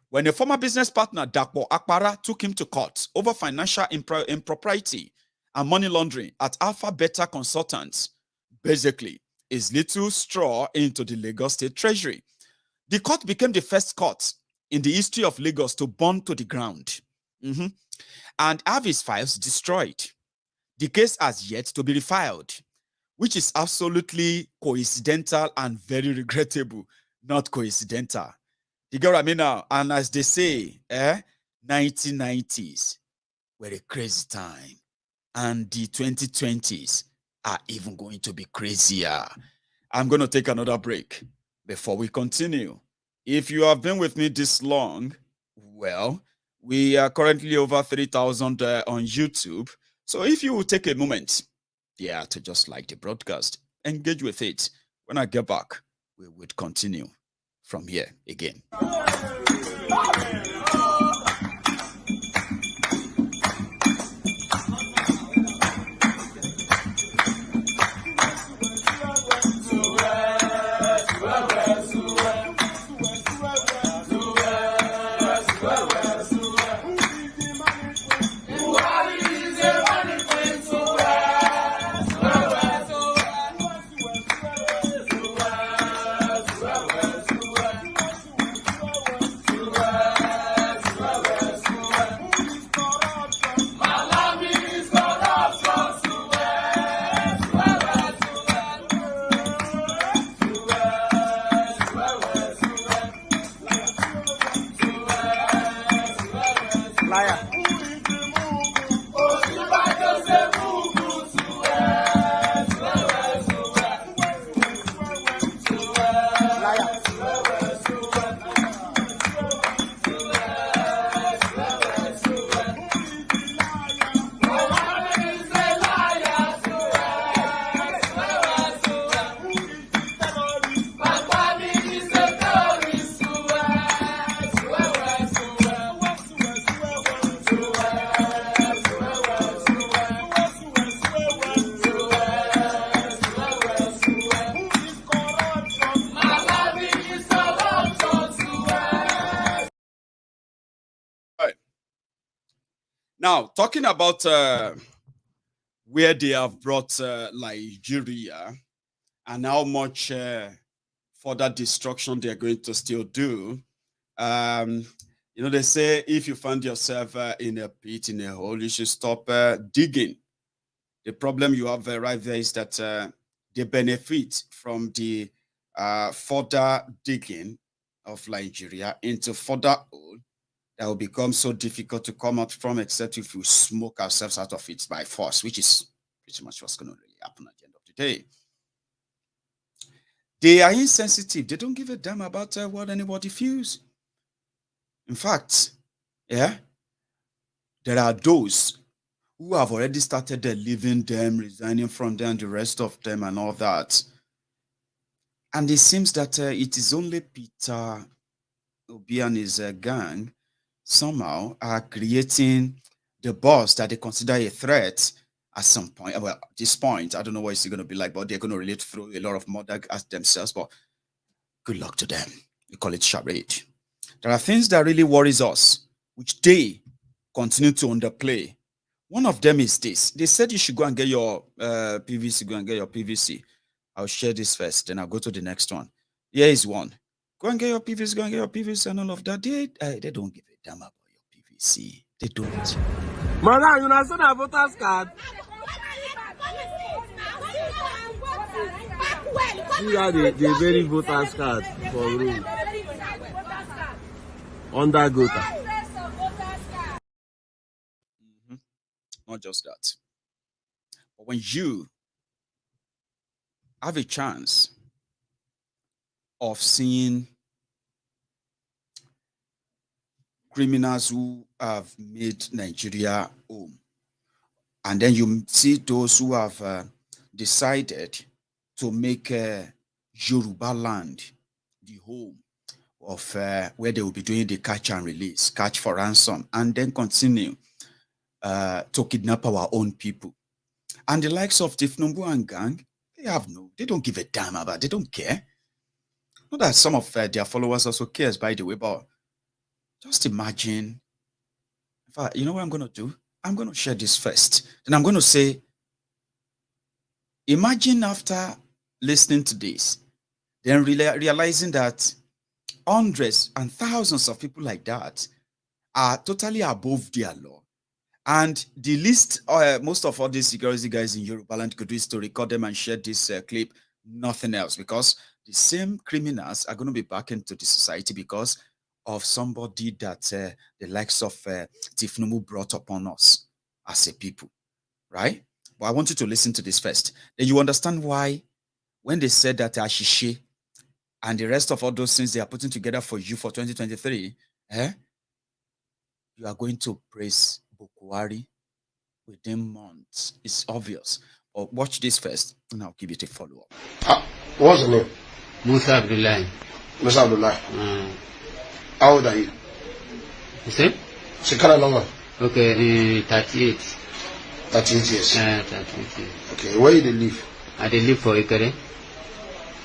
When a former business partner, Dapo Akpara, took him to court over financial impropriety and money laundering at Alpha Beta Consultants, basically, is little straw into the Lagos State Treasury. The court became the first court in the history of Lagos to burn to the ground and have his files destroyed. The case has yet to be refiled, which is absolutely coincidental and very regrettable, not coincidental. You get what I mean now? And as they say, 1990s were a crazy time. And the 2020s are even going to be crazier. I'm going to take another break before we continue. If you have been with me this long, well, we are currently over 3,000 on YouTube. So if you will take a moment, to just like the broadcast, engage with it. When I get back, we would continue from here again. Now, talking about where they have brought Nigeria and how much further destruction they're going to still do, they say if you find yourself in a pit, in a hole, you should stop digging. The problem you have right there is that they benefit from the further digging of Nigeria into further hole that will become so difficult to come out from, except if we smoke ourselves out of it by force, which is pretty much what's going to really happen at the end of the day. They are insensitive. They don't give a damn about what anybody feels. In fact, there are those who have already started leaving them, resigning from them, the rest of them and all that. And it seems that it is only Peter Obi and his gang somehow are creating the boss that they consider a threat at some point. Well, at this point, I don't know what it's going to be like, but they're going to really throw a lot of murder at themselves. But good luck to them. We call it charade. There are things that really worries us, which they continue to underplay. One of them is this. They said you should go and get your PVC, go and get your PVC. I'll share this first, then I'll go to the next one. Here is one. Go and get your PVC, go and get your PVC and all of that. They don't give a damn about your see. They don't. Madam, you know, so na voters card. You are the very voters card for room. Under Gota. Not just that. But when you have a chance of seeing criminals who have made Nigeria home, and then you see those who have decided to make Yoruba land the home of where they will be doing the catch and release, catch for ransom, and then continue to kidnap our own people. And the likes of Tinubu and gang, they don't give a damn about it. They don't care. Not that some of their followers also cares, by the way, but just imagine. In fact, you know what I'm going to do? I'm going to share this first. Then I'm going to say, imagine after listening to this, then realizing that hundreds and thousands of people like that are totally above their law. And the least, most of all these security guys in Yoruba land could do is to record them and share this clip, nothing else, because the same criminals are going to be back into the society because of somebody that the likes of Tinubu brought upon us as a people, right? But I want you to listen to this first. Then you understand why when they said that Ashishe and the rest of all those things they are putting together for you for 2023, you are going to praise Bukwari within months. It's obvious. But watch this first, and I'll give it a follow-up. What's the name? Musa Abdullah. Musa Abdullah. How old are you? You say? Shekara number? Okay, 38. 38 years. 38 years. Okay, where do you live? I live for Ikere.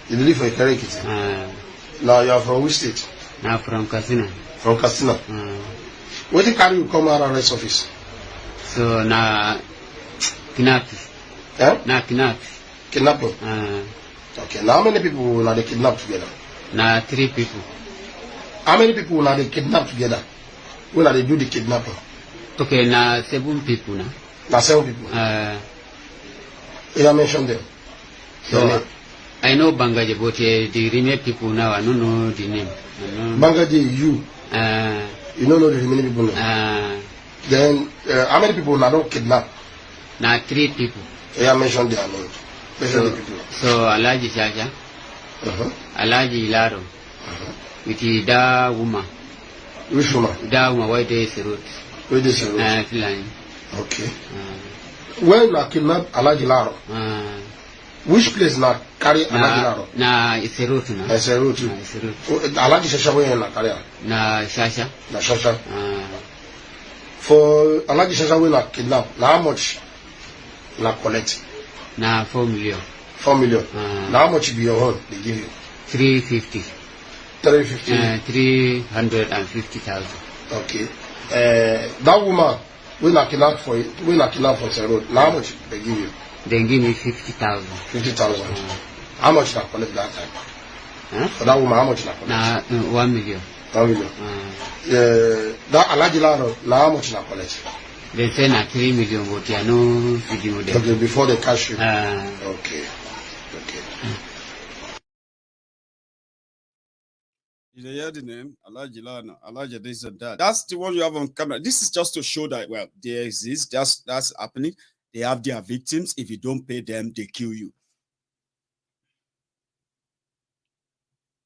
You live for Ikere Kiti? Now you are from which state? Now from Katsina. From Katsina? Where did you come out of arrest office? So now kidnap. Now kidnap. Kidnapping? Okay, now how many people will they kidnap together? Now 3 people. How many people will they kidnap together? When they do the kidnapping? Okay, now 7 people now. Now 7 people? You mentioned them. So I know Bangaje, but the remaining people now, I don't know the name. Bangaje, you? You don't know the remaining people now? Then, how many people now don't kidnap? Now 3 people. You mentioned their name. Mention the people. So Alaji Shasha, Alaji Ilaro, with that woman. Which woman? That woman, why they is road. Where they is road? Okay. When you kidnap Alaji Laro, which place now carry Alaji Laro? Nah, it's a road now. It's a road too. Alaji Shasha where you carry? Nah, Shasha. Nah, Shasha. For Alaji Shasha where you kidnap, now how much you collect? Nah, 4 million. 4 million. Now how much be your own? They give you? 350. 350. 350,000. Okay. That woman, when I kidnap for the road, now how much they give you? They give me 50,000. 50,000. How much I collect that time? For that woman, how much I collect? Nah, 1 million. 1 million. That Alaji Laro, now how much I collect? They say na 3 million, but I know video them. Okay, before they cash you. Okay. You hear the name? Alaji Lana, Alaji this and that. That's the one you have on camera. This is just to show that, well, they exist. That's happening. They have their victims. If you don't pay them, they kill you.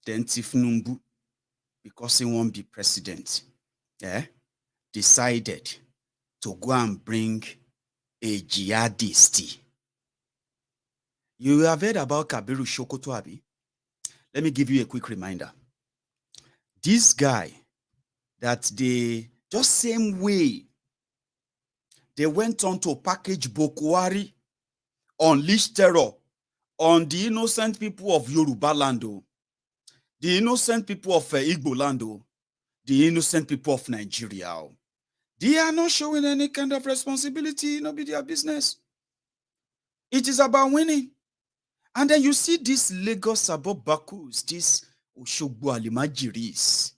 Then Tinubu, because he won't be president, decided to go and bring a jihadist. You have heard about Kabiru Sokoto, Abi? Let me give you a quick reminder. This guy, that they, just same way, they went on to package Bukwari, unleash terror on the innocent people of Yoruba land, the innocent people of Igbo land, the innocent people of Nigeria. They are not showing any kind of responsibility, be their business. It is about winning. And then you see these Lagos Bakus, these Oshogbo Alimajiris.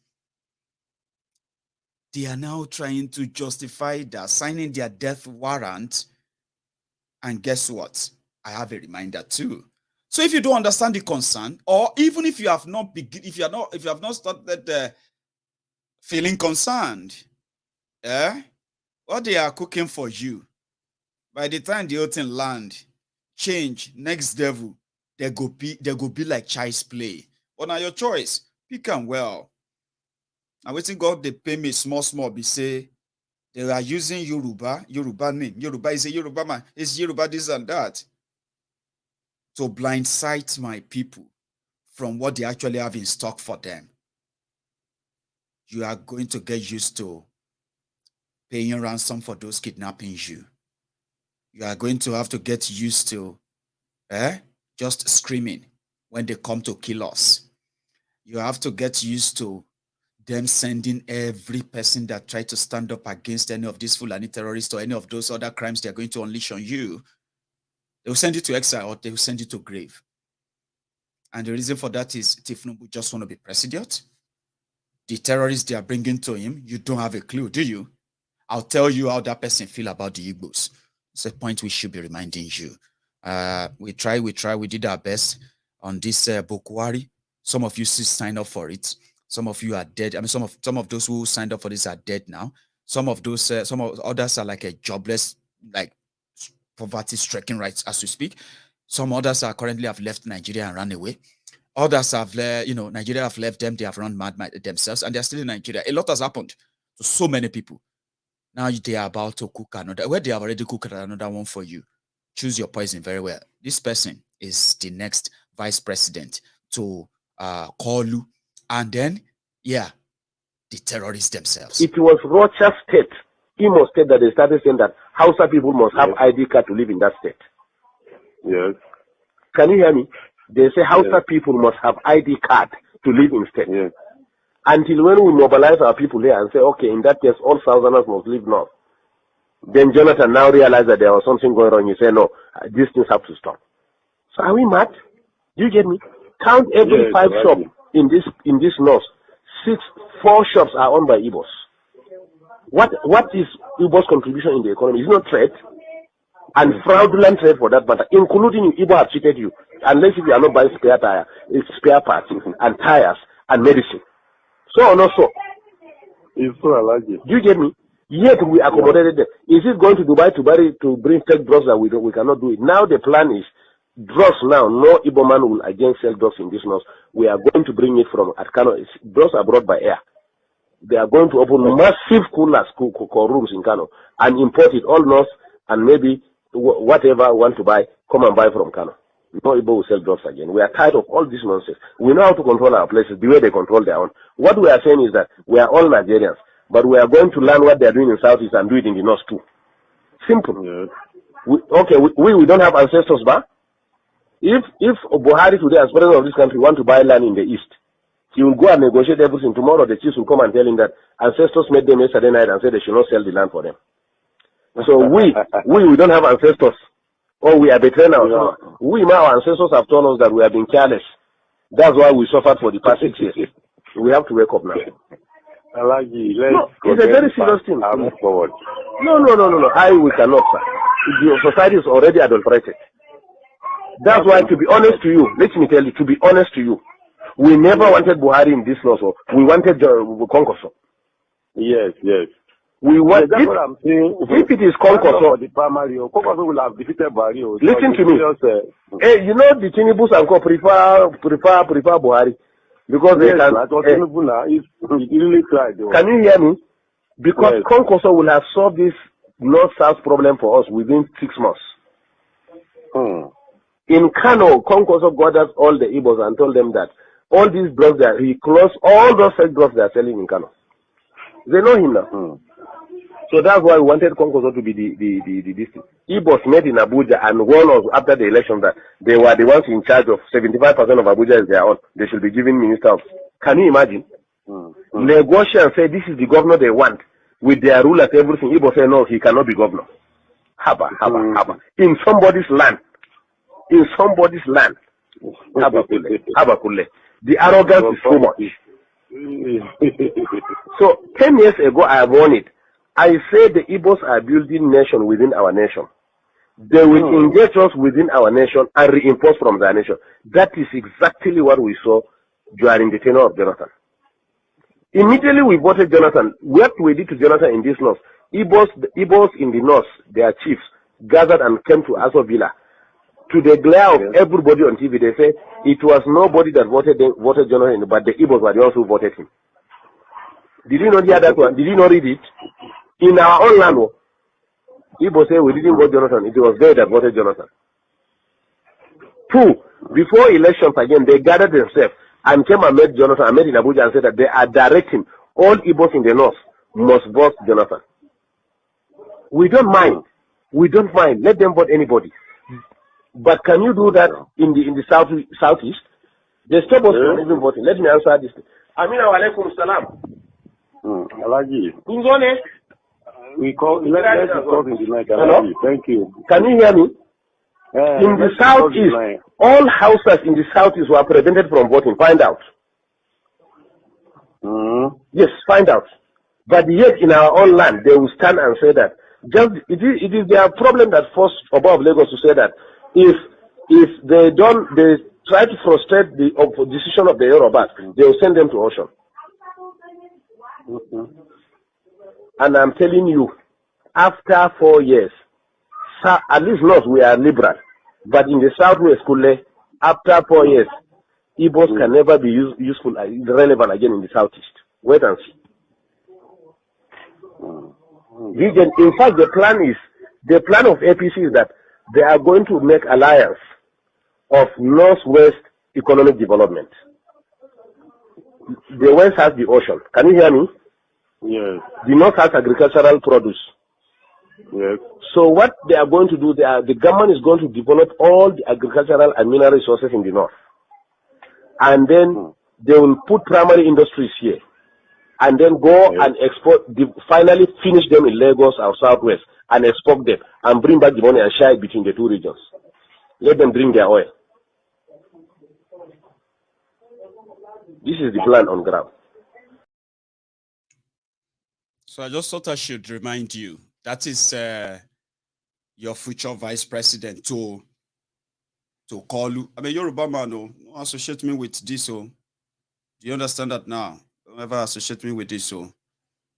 They are now trying to justify that, signing their death warrant. And guess what? I have a reminder too. So if you don't understand the concern, or even if you have not started feeling concerned, what they are cooking for you, by the time the whole thing land, change, next devil, they go be like child's play. But now your choice, pick and well. I waiting God they pay me small, be say they are using Yoruba name. Yoruba is a Yoruba man, it's Yoruba this and that. To blindside my people from what they actually have in stock for them. You are going to get used to paying ransom for those kidnapping you. You are going to have to get used to just screaming when they come to kill us. You have to get used to them sending every person that tried to stand up against any of these Fulani terrorists or any of those other crimes they're going to unleash on you. They will send you to exile or they will send you to grave. And the reason for that is Tinubu just want to be president. The terrorists they are bringing to him, you don't have a clue, do you? I'll tell you how that person feel about the Igbos. It's a point we should be reminding you. We did our best on this Bokwari. Some of you still signed up for it. Some of you are dead. I mean, some of those who signed up for this are dead now. Some of others are like a jobless, like poverty-stricken right as we speak. Some others are currently have left Nigeria and run away. Others have, Nigeria have left them. They have run mad themselves, and they're still in Nigeria. A lot has happened to so many people. Now they are about to cook another. Where they have already cooked another one for you. Choose your poison very well. This person is the next vice president to call you, and then the terrorists themselves. It was Rocha State, Imo State, that they started saying that Hausa people must have ID card to live in that state. Yes. Can you hear me? They say Hausa people must have ID card to live in state. Yes. Until when we mobilize our people here and say, okay, in that case, all Southerners must live north. Then Jonathan now realized that there was something going on. You say, no, these things have to stop. So are we mad? Do you get me? Count every 5 shops in this north. 4 shops are owned by Igbos. What is Igbo's contribution in the economy? It's not trade. And fraudulent trade for that matter, including you. Igbo have cheated you. Unless if you are not buying spare parts and tires and medicine. So or not so? It's so allergic. Do you get me? Yet we accommodated them. Is it going to Dubai to bring fake drugs that we cannot do it? Now the plan is drugs now. No Igbo man will again sell drugs in this north. We are going to bring it from Kano. Drugs are brought by air. They are going to open massive coolers, rooms in Kano and import it all north, and maybe whatever want to buy, come and buy from Kano. No Igbo will sell drugs again. We are tired of all this nonsense. We know how to control our places the way they control their own. What we are saying is that we are all Nigerians, but we are going to learn what they are doing in Southeast and do it in the North too. Simple. Yes. We don't have ancestors, but if Buhari today, as president of this country, want to buy land in the East, he will go and negotiate everything. Tomorrow the chiefs will come and tell him that ancestors made them yesterday night and said they should not sell the land for them. So we don't have ancestors. Or we are betraying ourselves. We, our ancestors have told us that we have been careless. That's why we suffered for the past 6 years. We have to wake up now. It's a very serious thing. Move forward. No. We cannot, sir. The society is already adulterated. That's why, to be honest to you, let me tell you, to be honest to you, we never wanted Buhari in this law, so we wanted Konkoso. Yes. We want, that's what I'm saying. If it is Konkoso, the primary, Konkoso will have defeated Buhari. Listen to me. You know the Tinubus and Co prefer Buhari because they can. Really tried. Can you hear me? Because Konkoso will have solved this north-south problem for us within 6 months. In Kano, Konkoso gathered all the Igbos and told them that all these drugs that he closed all those fake drugs they are selling in Kano. They know him now. So that's why we wanted Konkoso to be the district. Igbos met in Abuja and warned us after the election that they were the ones in charge of 75% of Abuja is their own. They should be given minister of. Can you imagine? Negotiate and say this is the governor they want with their rulers, everything. Igbo say no, he cannot be governor. Haba. In somebody's land. Haba Kule. The arrogance is too much. So 10 years ago, I won it. I said the Igbos are building nation within our nation. They will engage us within our nation and reinforce from their nation. That is exactly what we saw during the tenure of Jonathan. Immediately we voted Jonathan. What we did to Jonathan in this north, Igbos in the north, their chiefs, gathered and came to Aso Villa. To the glare of everybody on TV, they say it was nobody that voted Jonathan, but the Igbos were the ones who voted him. Did you not hear that one? Did you not read it? In our own land, Igbo say we didn't vote Jonathan. It was they that voted Jonathan. 2, before elections again, they gathered themselves and came and met Jonathan, and met in Abuja and said that they are directing all Igbos in the north must vote Jonathan. We don't mind. We don't mind. Let them vote anybody. But can you do that in the southeast? They stop us from even voting. Let me answer this. Amina wa alaikum salam. Alaji. Unzone? We call let's talk in the night. Alaji. Thank you. Can you hear me? In the southeast, all houses in the southeast were prevented from voting. Find out. Yes, find out. But yet in our own land, they will stand and say that. Just it is their problem that forced above Lagos to say that if they try to frustrate the decision of the Yorubas, they will send them to ocean. And I'm telling you, after 4 years, at least north we are liberal, but in the southwest, after 4 years, Igbos can never be useful, relevant again in the southeast. Wait and see. In fact, the plan of APC is that they are going to make alliance of northwest economic development. The west has the ocean. Can you hear me? Yes. The north has agricultural produce. Yes. So what they are going to do, the government is going to develop all the agricultural and mineral resources in the north. And then they will put primary industries here. And then go and export, finally finish them in Lagos or Southwest and export them and bring back the money and share it between the two regions. Let them bring their oil. This is the plan on ground. So I just thought I should remind you, that is your future vice president to call you. I mean, Yoruba man, don't associate me with this. So do you understand that now? Don't ever associate me with this. So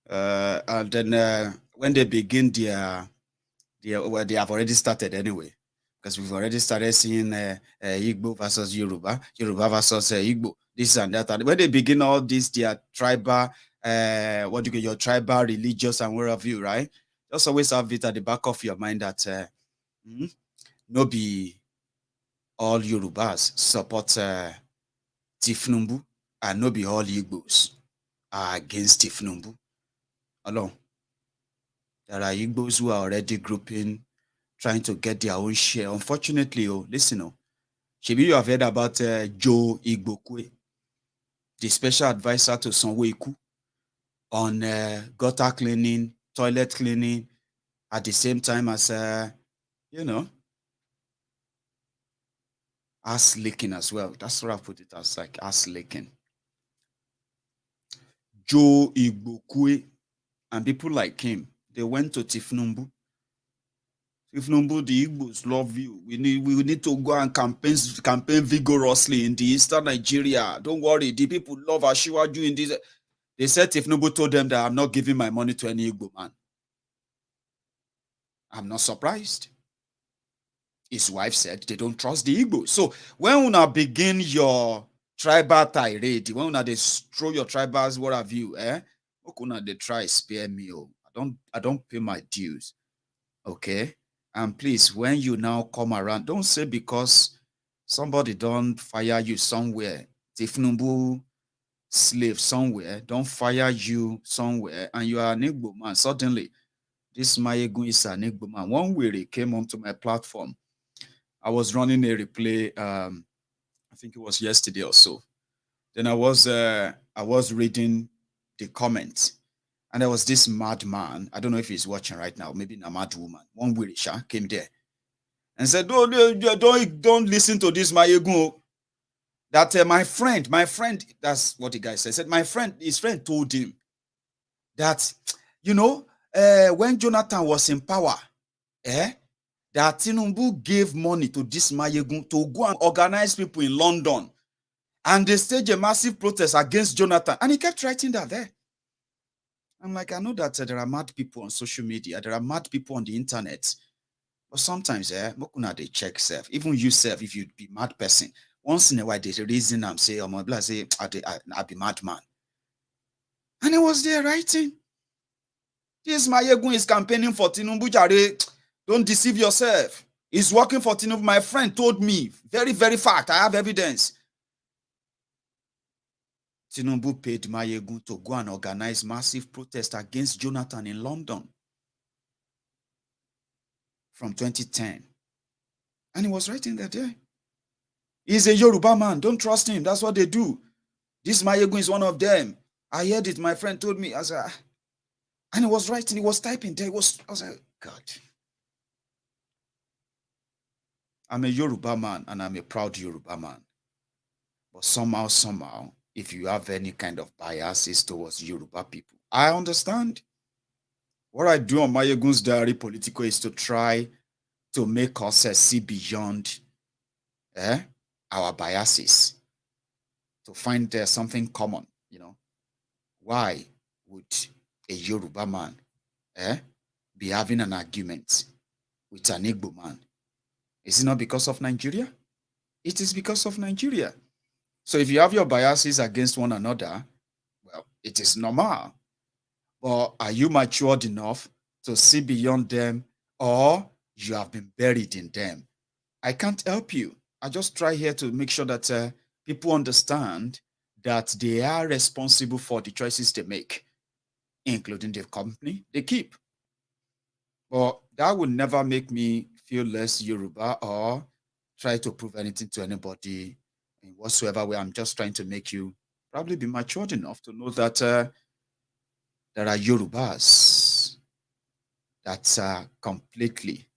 and then when they begin well, they have already started anyway, because we've already started seeing Igbo versus Yoruba versus Igbo, this and that. And when they begin all this, their tribal, your tribal, religious, and wherever you, right? Just always have it at the back of your mind that no be all Yorubas support Tinubu, and no be all Igbos are against Tinubu. Alone. There are Igbos who are already grouping, trying to get their own share. Unfortunately, listen, maybe you have heard about Joe Igbokwe, the special advisor to Sanwo-Iku on gutter cleaning, toilet cleaning, at the same time as, ass licking as well. That's what I put it as, like ass licking. Joe Igbokwe and people like him, they went to Tinubu. Tinubu, the Igbos love you. We need to go and campaign vigorously in the eastern Nigeria. Don't worry, the people love Ashiwaju in this. They said Tinubu told them that I'm not giving my money to any Igbo man. I'm not surprised. His wife said they don't trust the Igbo. So when una begin your tribal tirade, when una they throw your tribals, what have you, una they try spare me. I don't pay my dues. Okay? And please, when you now come around, don't say because somebody don't fire you somewhere, Tinubu slave somewhere, don't fire you somewhere, and you are an Igbo man. Suddenly, this Maiyegun is an Igbo man. One way he came onto my platform. I was running a replay, I think it was yesterday or so. Then I was reading the comments, and there was this madman. I don't know if he's watching right now, maybe a mad woman. One Wirisha came there and said, don't listen to this Maiyegun. that my friend, that's what the guy said, his friend told him that, when Jonathan was in power, that Tinubu gave money to this Maiyegun to go and organize people in London, and they staged a massive protest against Jonathan, and he kept writing that there. I'm like, I know that there are mad people on social media, there are mad people on the internet, but sometimes, mokuna they check self. Even you self, if you be mad person, once in a while they reason and say, my blood say, I be madman. And he was there writing. This Maiyegun is campaigning for Tinubu Jare. Don't deceive yourself. He's working for Tinubu. My friend told me, very, very fact. I have evidence. Tinubu paid Maiyegun to go and organize massive protest against Jonathan in London from 2010. And he was writing that there. He's a Yoruba man. Don't trust him. That's what they do. This Maiyegun is one of them. I heard it. My friend told me. I said, and he was writing. He was typing there. I was like, God. I'm a Yoruba man, and I'm a proud Yoruba man. But somehow, if you have any kind of biases towards Yoruba people, I understand. What I do on MaiyegunsDiary Politico is to try to make us see beyond our biases, to find something common. Why would a Yoruba man be having an argument with an Igbo man? Is it not because of Nigeria? It is because of Nigeria. So if you have your biases against one another, well, it is normal. But are you matured enough to see beyond them, or you have been buried in them? I can't help you. I just try here to make sure that people understand that they are responsible for the choices they make, including the company they keep. But that would never make me feel less Yoruba or try to prove anything to anybody in whatsoever way. I'm just trying to make you probably be matured enough to know that there are Yorubas that are completely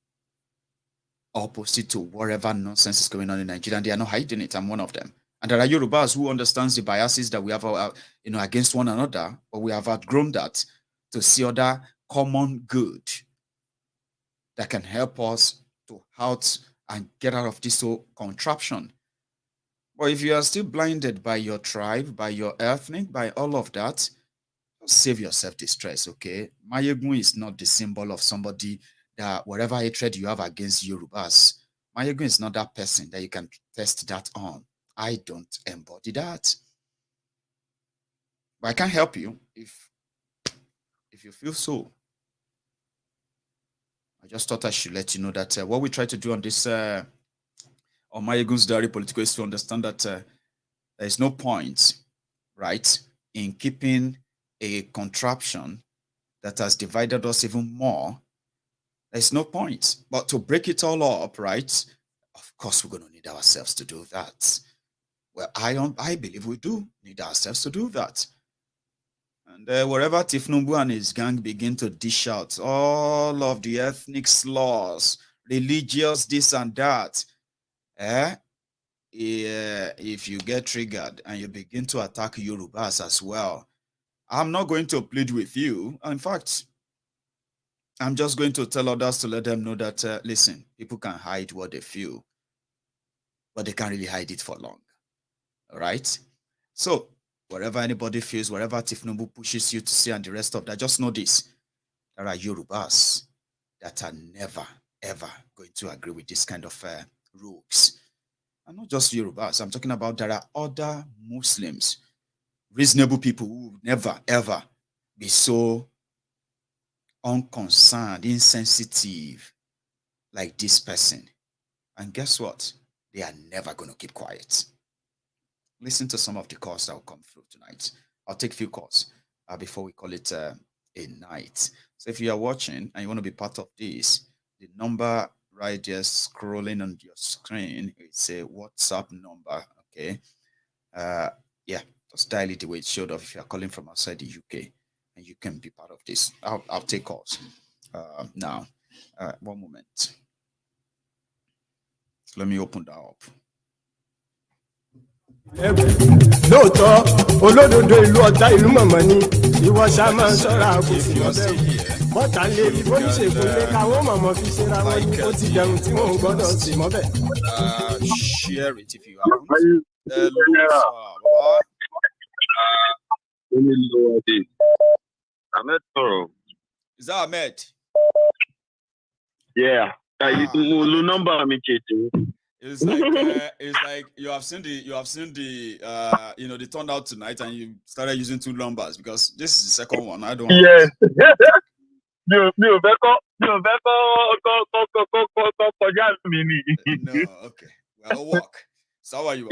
opposite to whatever nonsense is going on in Nigeria, and they are not hiding it. I'm one of them. And there are Yorubas who understands the biases that we have, against one another, but we have outgrown that to see other common good that can help us to out and get out of this whole contraption. But if you are still blinded by your tribe, by your ethnic, by all of that, save yourself the stress, okay? Maiyegun is not the symbol of somebody that whatever hatred you have against Yorubas, Maiyegun is not that person that you can test that on. I don't embody that. But I can help you if you feel so. I just thought I should let you know that what we try to do on this on MaiyegunsDiary Politico is to understand that there is no point, right, in keeping a contraption that has divided us even more. There's no point. But to break it all up, right, of course we're going to need ourselves to do that. Well, I believe we do need ourselves to do that. And wherever Tinubu and his gang begin to dish out all of the ethnic slurs, religious this and that, if you get triggered and you begin to attack Yorubas as well, I'm not going to plead with you. In fact, I'm just going to tell others to let them know that, listen, people can hide what they feel, but they can't really hide it for long. All right? So, wherever anybody feels, wherever Tinubu pushes you to see and the rest of that, just know this. There are Yorubas that are never, ever going to agree with this kind of rules. And not just Yorubas. I'm talking about there are other Muslims, reasonable people who would never, ever be so unconcerned, insensitive like this person. And guess what? They are never going to keep quiet. Listen to some of the calls that will come through tonight. I'll take a few calls before we call it a night. So if you are watching and you want to be part of this, the number right there scrolling on your screen, it's a WhatsApp number, okay? Yeah, just dial it the way it showed up if you are calling from outside the UK, and you can be part of this. I'll take calls now. One moment. Let me open that up. lóòótọ́ olódodo ìlú ọ̀tá ìlú mọ̀mọ́ ni ìwọ ṣá máa ń ṣọ́ra kò sí lọ́bẹ̀ bọ́tà lè rí bóníṣègùn lé káwọn mọ̀mọ́ fi ṣera wọn ní ó ti dẹrùn tí wọn ò gbọ́dọ̀ sí mọ́bẹ̀. Share it if you haven't. Ahmed Toro. Is that Ahmed? Yeah. Number me It's like you have seen the the turnout tonight, and you started using 2 numbers because this is the second one. I don't. Yes. No, okay. Well, walk. So how are you?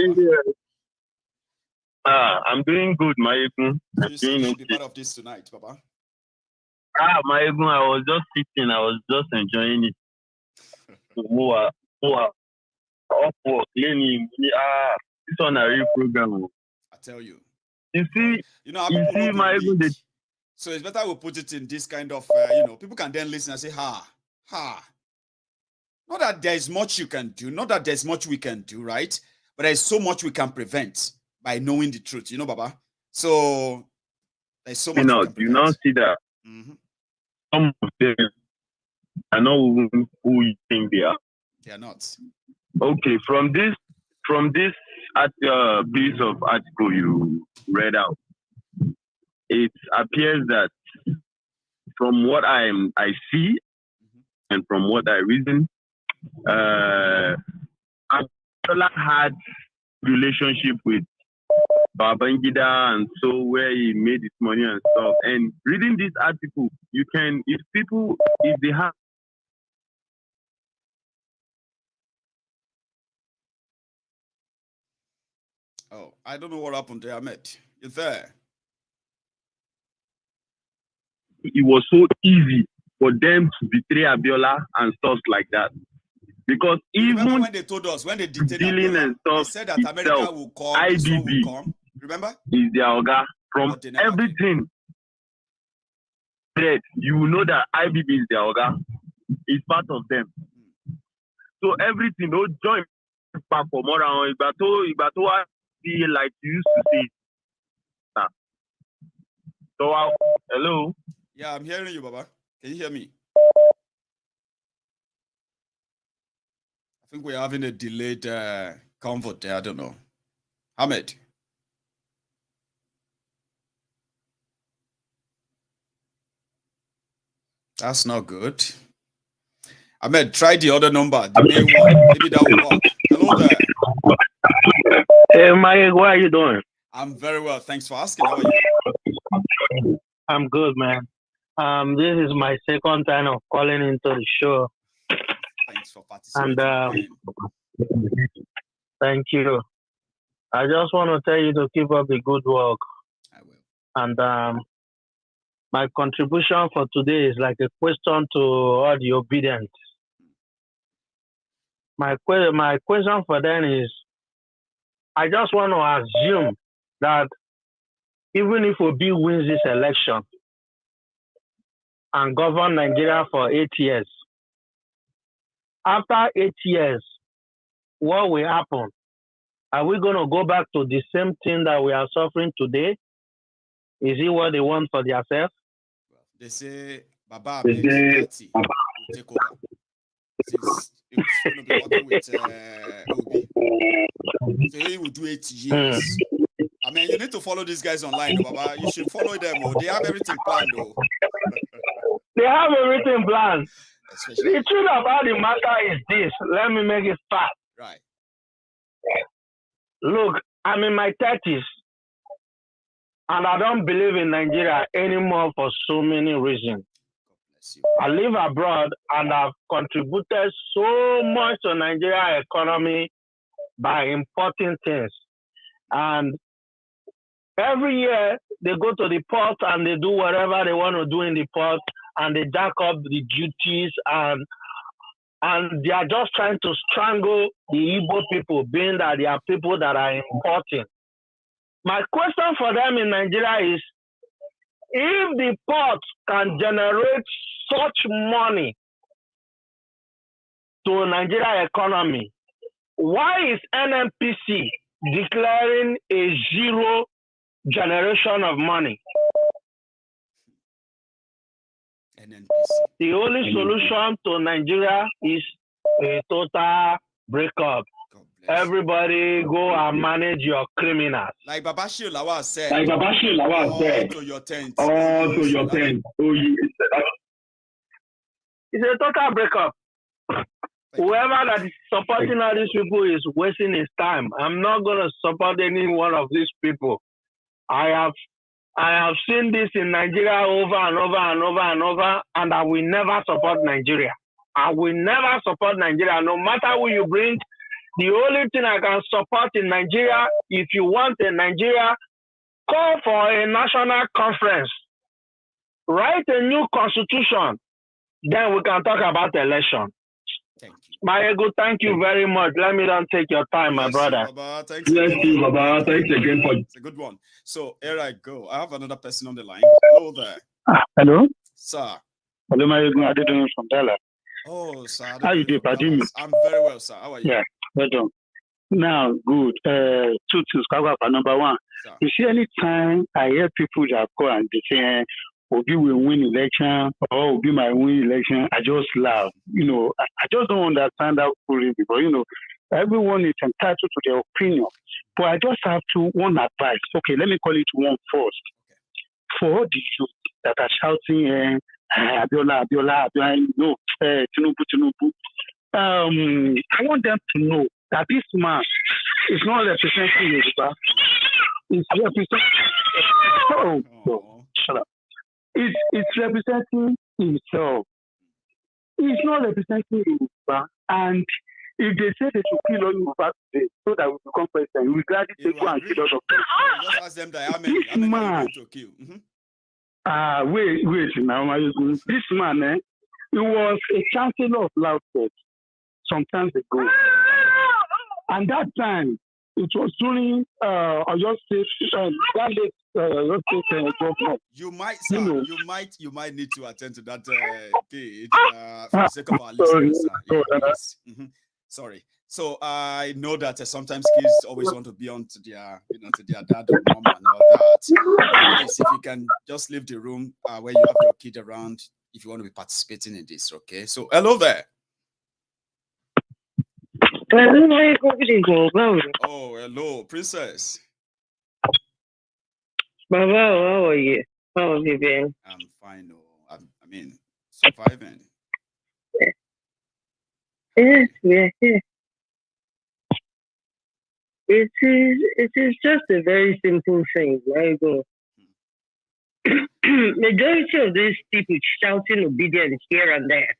I'm doing good, Maiyegun. You should be part of this tonight, Papa. Maiyegun, I was just sitting. I was just enjoying it. This one a real program. I tell you. You see, Maiyegun. So it's better we put it in this kind of, people can then listen and say, ha. Not that there is much you can do, not that there's much we can do, right? But there's so much we can prevent by knowing the truth, Baba? So there's so much. You now see that some of them are not who you think they are. They are not. Okay, from this piece of article you read out, it appears that from what I see and from what I reason, Bola had relationship with Babangida, and so where he made his money and stuff. And reading this article, you can, if they have. Oh, I don't know what happened there, Ahmed. You're there. It was so easy for them to betray Abiola and stuff like that. Because even when they told us, when they detained dealing Abiola, and stuff, they said that America will come, IBB will come. Remember? Is their organ from everything. You will know that IBB is their organ. It's part of them. So everything, no join back for more than Ibato be like you used to say. So hello. Yeah, I'm hearing you, Baba. Can you hear me? I think we're having a delayed convo there. I don't know. Ahmed. That's not good. Ahmed, try the other number, the main one. Maybe that will work. Hello there. Hey, Maiyegun, what are you doing? I'm very well. Thanks for asking. How are you? I'm good, man. This is my second time of calling into the show. Thanks for participating. And thank you. I just want to tell you to keep up the good work. I will. And my contribution for today is like a question to all the obedient. My question for them is, I just want to assume that even if Obi wins this election and govern Nigeria for 8 years, after 8 years, what will happen? Are we going to go back to the same thing that we are suffering today? Is it what they want for themselves? They say Baba will take over. Since he was going to be working with Obi. So he will do 8 years. I mean, you need to follow these guys online, Baba. You should follow them. They have everything planned, though. They have everything planned. Especially. The truth about the matter is this. Let me make it fast. Right. Look, I'm in my 30s. And I don't believe in Nigeria anymore for so many reasons. I live abroad and I've contributed so much to Nigeria economy by importing things. And every year they go to the port and they do whatever they want to do in the port and they jack up the duties and they are just trying to strangle the Igbo people, being that they are people that are importing. My question for them in Nigeria is, if the port can generate such money to Nigeria economy, why is NNPC declaring a zero generation of money. The only solution to Nigeria is a total breakup. Everybody go and manage your criminals. Like Babachir Lawal said. All to your tent. All to your tent. It's a total breakup. Whoever that is supporting all these people is wasting his time. I'm not going to support any one of these people. I have seen this in Nigeria over and over and over and over, and I will never support Nigeria. I will never support Nigeria, no matter who you bring. The only thing I can support in Nigeria, if you want a Nigeria, call for a national conference. Write a new constitution. Then we can talk about election. Thank you. Maiyegun, thank you very much. Let me not take your time, my brother. Baba. Thanks Baba. Thanks again for it's a good one. So here I go. I have another person on the line. Hello there. Hello. Sir. Hello, Maiyegun. I didn't know from Dallas. Oh, sir. How you doing, Paddy? I'm very well, sir. How are you? Yeah, well done. Now, good. Two things. Number one, sir. You see, anytime I hear people that go and they say, Obi will win election, or Obi might win election, I just laugh. You know, I just don't understand that fully because, you know, everyone is entitled to their opinion. But I just have one advice. Okay, let me call it one first. For all the youth that are shouting, Abiola, no, Tinubu. I want them to know that this man is not representing Yoruba. It's representing. Shut up. It's representing himself. He's not representing Yoruba. And if they say they should kill all Yoruba today so that we become president, we gladly take one and kill all of them. Just ask them that how many are going to kill. Wait now. This man, he was a chancellor of Loudtech some time ago. And that time, it was during Oyo State, government. You might, sir, you might need to attend to that page for the sake of our listeners. Yeah, sorry. So I know that sometimes kids always want to be on to their, to their dad or mom and all that. Please, if you can just leave the room where you have your kid around, if you want to be participating in this, okay? So hello there. Oh, hello, princess. Baba, how are you? How have you been? I'm fine. I mean, surviving. Yes, we're here. It is just a very simple thing, right? Majority of these people shouting obedience here and there.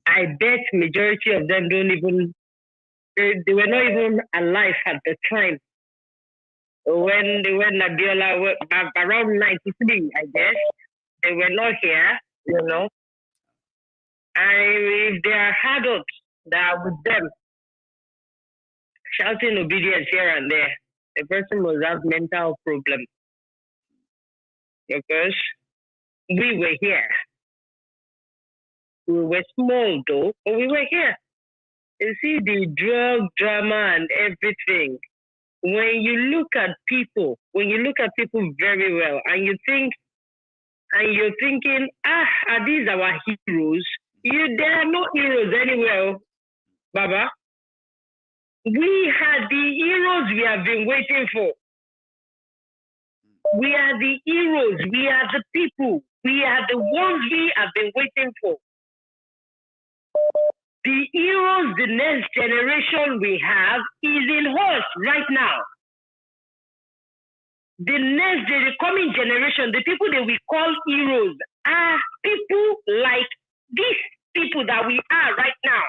I bet majority of them don't even, they were not even alive at the time. When Abiola, around 93, I guess, they were not here, And if they are adults that are with them, shouting obedience here and there, the person must have mental problems. Because we were here. We were small though, but we were here. You see the drug drama and everything. When you look at people very well, and you're thinking, are these our heroes? There are no heroes anywhere, Baba. We are the heroes we have been waiting for. We are the heroes. We are the people. We are the ones we have been waiting for. The heroes the next generation we have is in us right now. The coming generation, the people that we call heroes, are people like these people that we are right now.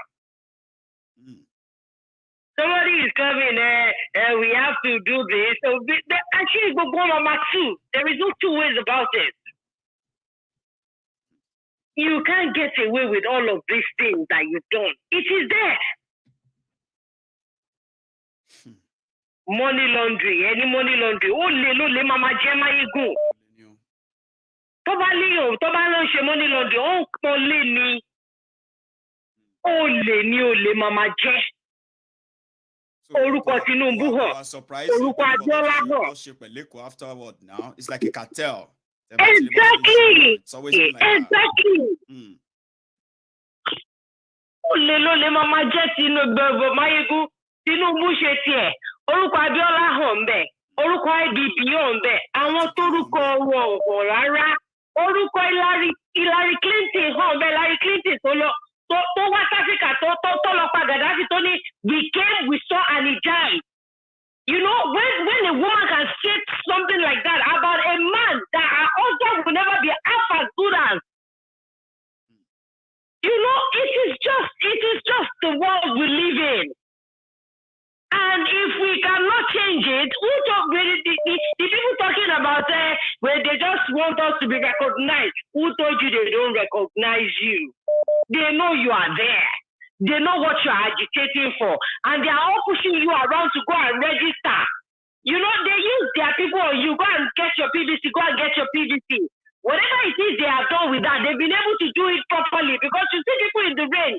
Somebody is coming, we have to do this. So actually, there is no two ways about it. You can't get away with all of these things that you've done. It is there. Money laundry, any money laundry. Oh, le mama jema Maiyegun. Toba money laundry. Oh, le mama je. Orúkọ Tinubu hàn. I was surprised. Orúkọ Abiola hàn. Afterward now, it's like a cartel. Exactly. It's always been like exactly. Olè ló lè máa jẹ́ Tinubu Maiyegun. Tinubu ṣe tiẹ̀. Orúkọ Abiola hàn bẹ́ẹ̀. Orúkọ IDP hàn bẹ́ẹ̀. Àwọn tórúkọ wọn ò hàn rárá. Orúkọ Hillary Clinton hàn bẹ́ẹ̀. Hillary Clinton tó West Africa tó lọ pa Gaddafi tó ní we came, we saw and he died. You know, when a woman can say something like that about a man that her husband will never be half as good as, you know, it is just the world we live in. And if we cannot change it, the people talking about where they just want us to be recognized, who told you they don't recognize you? They know you are there. They know what you are agitating for. And they are all pushing you around to go and register. You know, they use their people on you. Go and get your PVC. Go and get your PVC. Whatever it is they have done with that, they've been able to do it properly. Because you see people in the rain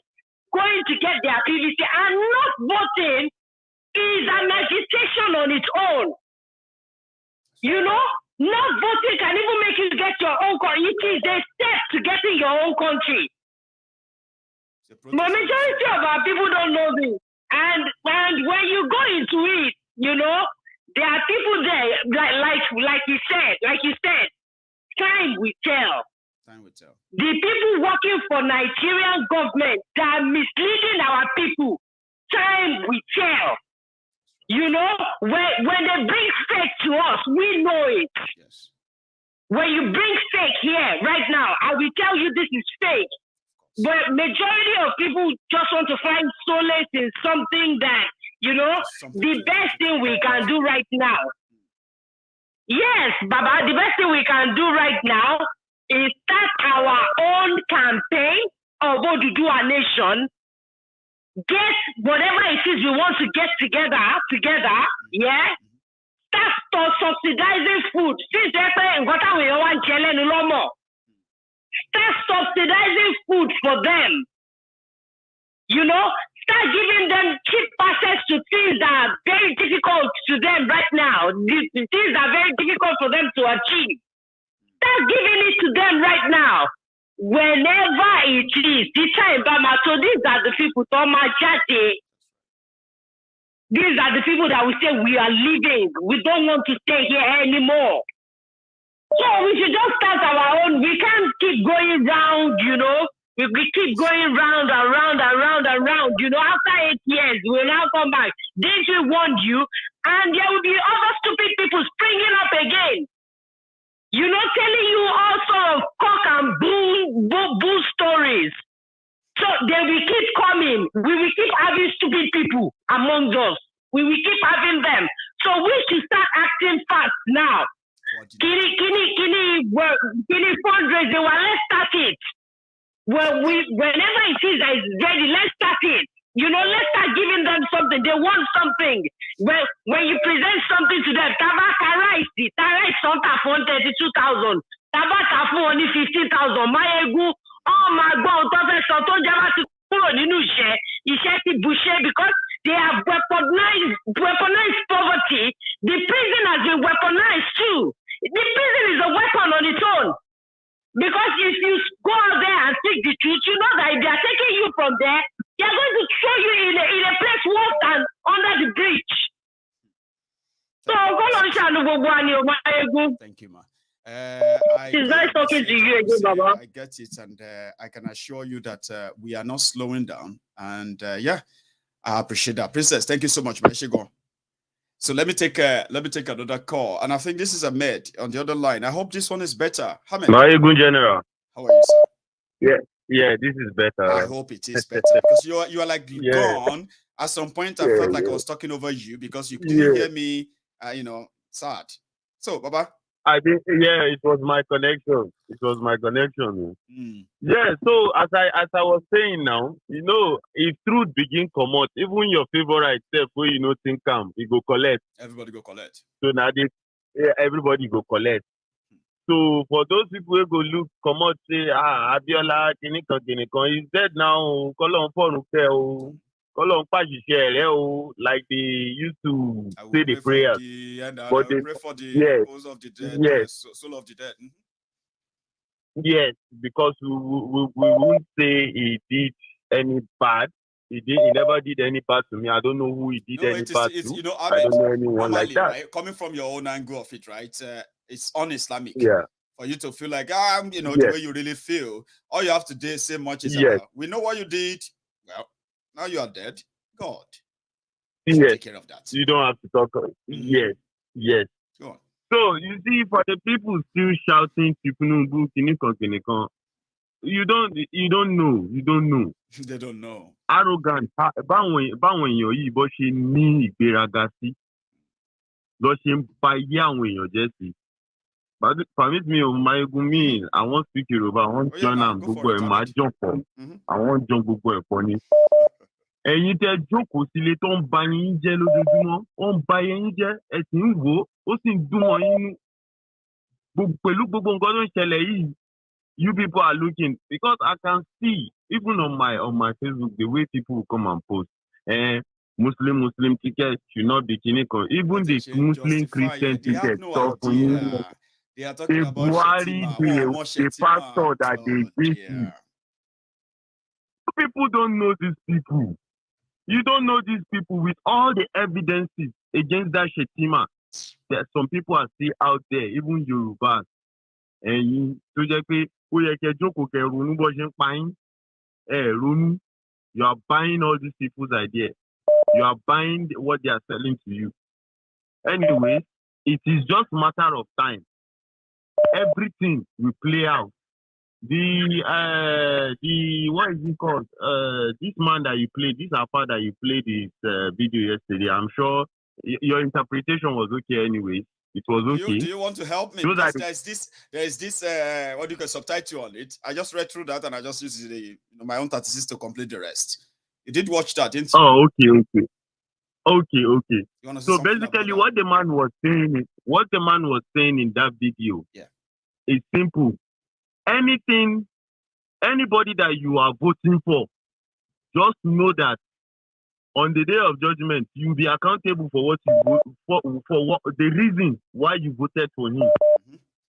going to get their PVC and not voting is an agitation on its own. You know, not voting can even make you get your own country. It is a step to getting your own country. But majority of our people don't know this. And when you go into it, you know, there are people there, like you said, time will tell. Time will tell. The people working for Nigerian government that are misleading our people, time will tell. You know, when they bring fake to us, we know it. Yes. When you bring fake here, right now, I will tell you this is fake. But majority of people just want to find solace in something that, you know, the best thing we can do right now. Yes, Baba, the best thing we can do right now is start our own campaign of Oduduwa Nation. Get whatever it is we want to get together, yeah? Start subsidizing food. Since start subsidizing food for them. You know, start giving them cheap access to things that are very difficult to them right now. The things are very difficult for them to achieve. Start giving it to them right now. Whenever it is, the time, so these are the people, these are the people that will say we are leaving. We don't want to stay here anymore. So we should just start our own. We can't keep going round, you know. We keep going round and round and round and round. You know, after 8 years, we will now come back. Didn't we warn you? And there will be other stupid people springing up again. You know, telling you all sort of cock and bull stories. So they will keep coming. We will keep having stupid people among us. We will keep having them. So we should start acting fast now. Kini fundraising. Well, let's start it. Well, whenever it is that it's ready, let's start it. You know, let's start giving them something. They want something. When you present something to them, Tabaka rice something for 32,000. Tabaka for only 15,000. Maiyegun, oh my God, because they have weaponized poverty. The prison has been weaponized too. The prison is a weapon on its own. Because if you go out there and speak the truth, you know that if they are taking you from there, they are going to throw you in a place worse than under the bridge. So, thank you, ma. It's nice talking to you again, Baba. I get it, and I can assure you that we are not slowing down. And yeah, I appreciate that, Princess. Thank you so much, Maiyegun. So let me take another call, and I think this is Ahmed on the other line. I hope this one is better. Ahmed. Maiyegun General. How are you, sir? Yeah, this is better. I hope it is better because you are like gone. At some point, I felt like I was talking over you because you couldn't hear me. You know, sad. So, Baba. It was my connection. Yeah, so as I was saying now, you know, if truth begin come out, even your favorite self where you know think come, you go collect. Everybody go collect. So now everybody go collect. So for those people who go look, come out, say, Abiola, Kinikon, he's dead now. like they used to say the prayers. But I will pray for the repose of the dead, soul of the dead. Yes, because we won't say he did any bad. He never did any bad to me. I don't know who he did any bad to. You know, I don't know anyone normally, like that. Right? Coming from your own angle of it, right? It's un-Islamic. Yeah. For you to feel like, the way you really feel. All you have to do say much is, we know what you did. Well, now you are dead. God. Take care of that. You don't have to talk. Yes. Go on. So you see, for the people still shouting, Tinubu, you don't know. They don't know. Arrogant. Báwọn èèyàn yìí bó ṣe ní ìgbéraga sí, ló ṣe ń ba ayé àwọn èèyàn jẹ́ sí. Permit me, Maiyegun, I won't speak Yoruba. I won't join am gbogbo ẹ̀ máa jọ̀ pọ̀. I won't join gbogbo ẹ̀ pọ̀ ni. Ẹ̀yin tẹ́ jókòó sílé tó ń ba yín jẹ́ lójoojúmọ́, ó ń ba yín jẹ́, ẹ sì ń wò ó sì ń dùn mọ́ yín nú. Pẹ̀lú gbogbo nǹkan tó ń ṣẹlẹ̀ yìí, you people are looking, because I can see even on my Facebook the way people will come and post. Muslim ticket should not be clinical. Even the Muslim Christian ticket stuff. They are talking about Shettima. The pastor that they gave you. People don't know these people. You don't know these people with all the evidences against that Shettima. That some people are still out there, even Yorubas. And you are buying all these people's ideas. You are buying what they are selling to you. Anyway, it is just a matter of time. Everything will play out. The what is it called? This man that you played, this Alpha that you played this video yesterday. I'm sure your interpretation was okay. Anyway, it was okay. Do you want to help me? Because there's this what do you call subtitle on it? I just read through that and I just used my own 36 to complete the rest. You did watch that, didn't you? Oh, okay. So basically, what the man was saying in that video, is simple. Anybody that you are voting for, just know that on the day of judgment, you'll be accountable for what you vote for what the reason why you voted for him.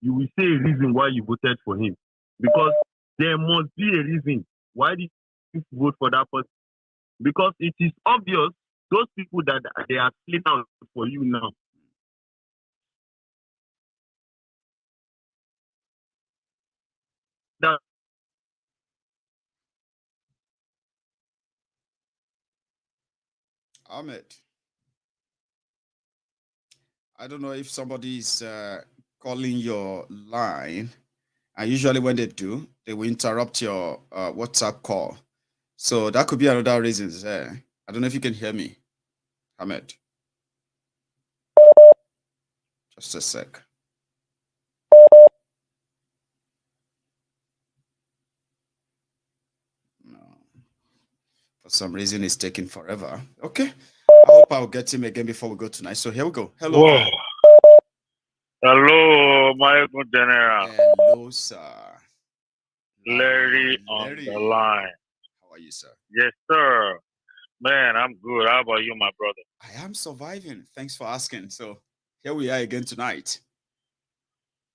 You will say a reason why you voted for him, because there must be a reason why did you vote for that person. Because it is obvious those people that they are split out for you now. That Ahmed, I don't know if somebody is calling your line, and usually when they do, they will interrupt your WhatsApp call. So that could be another reason there. I don't know if you can hear me, Ahmed. Just a sec. No. For some reason, it's taking forever. Okay. I hope I'll get him again before we go tonight. So here we go. Hello. Whoa. Hello, Maiyegun General. Hello, sir. Larry on the line. How are you, sir? Yes, sir. Man, I'm good. How about you, my brother? I am surviving. Thanks for asking. So here we are again tonight.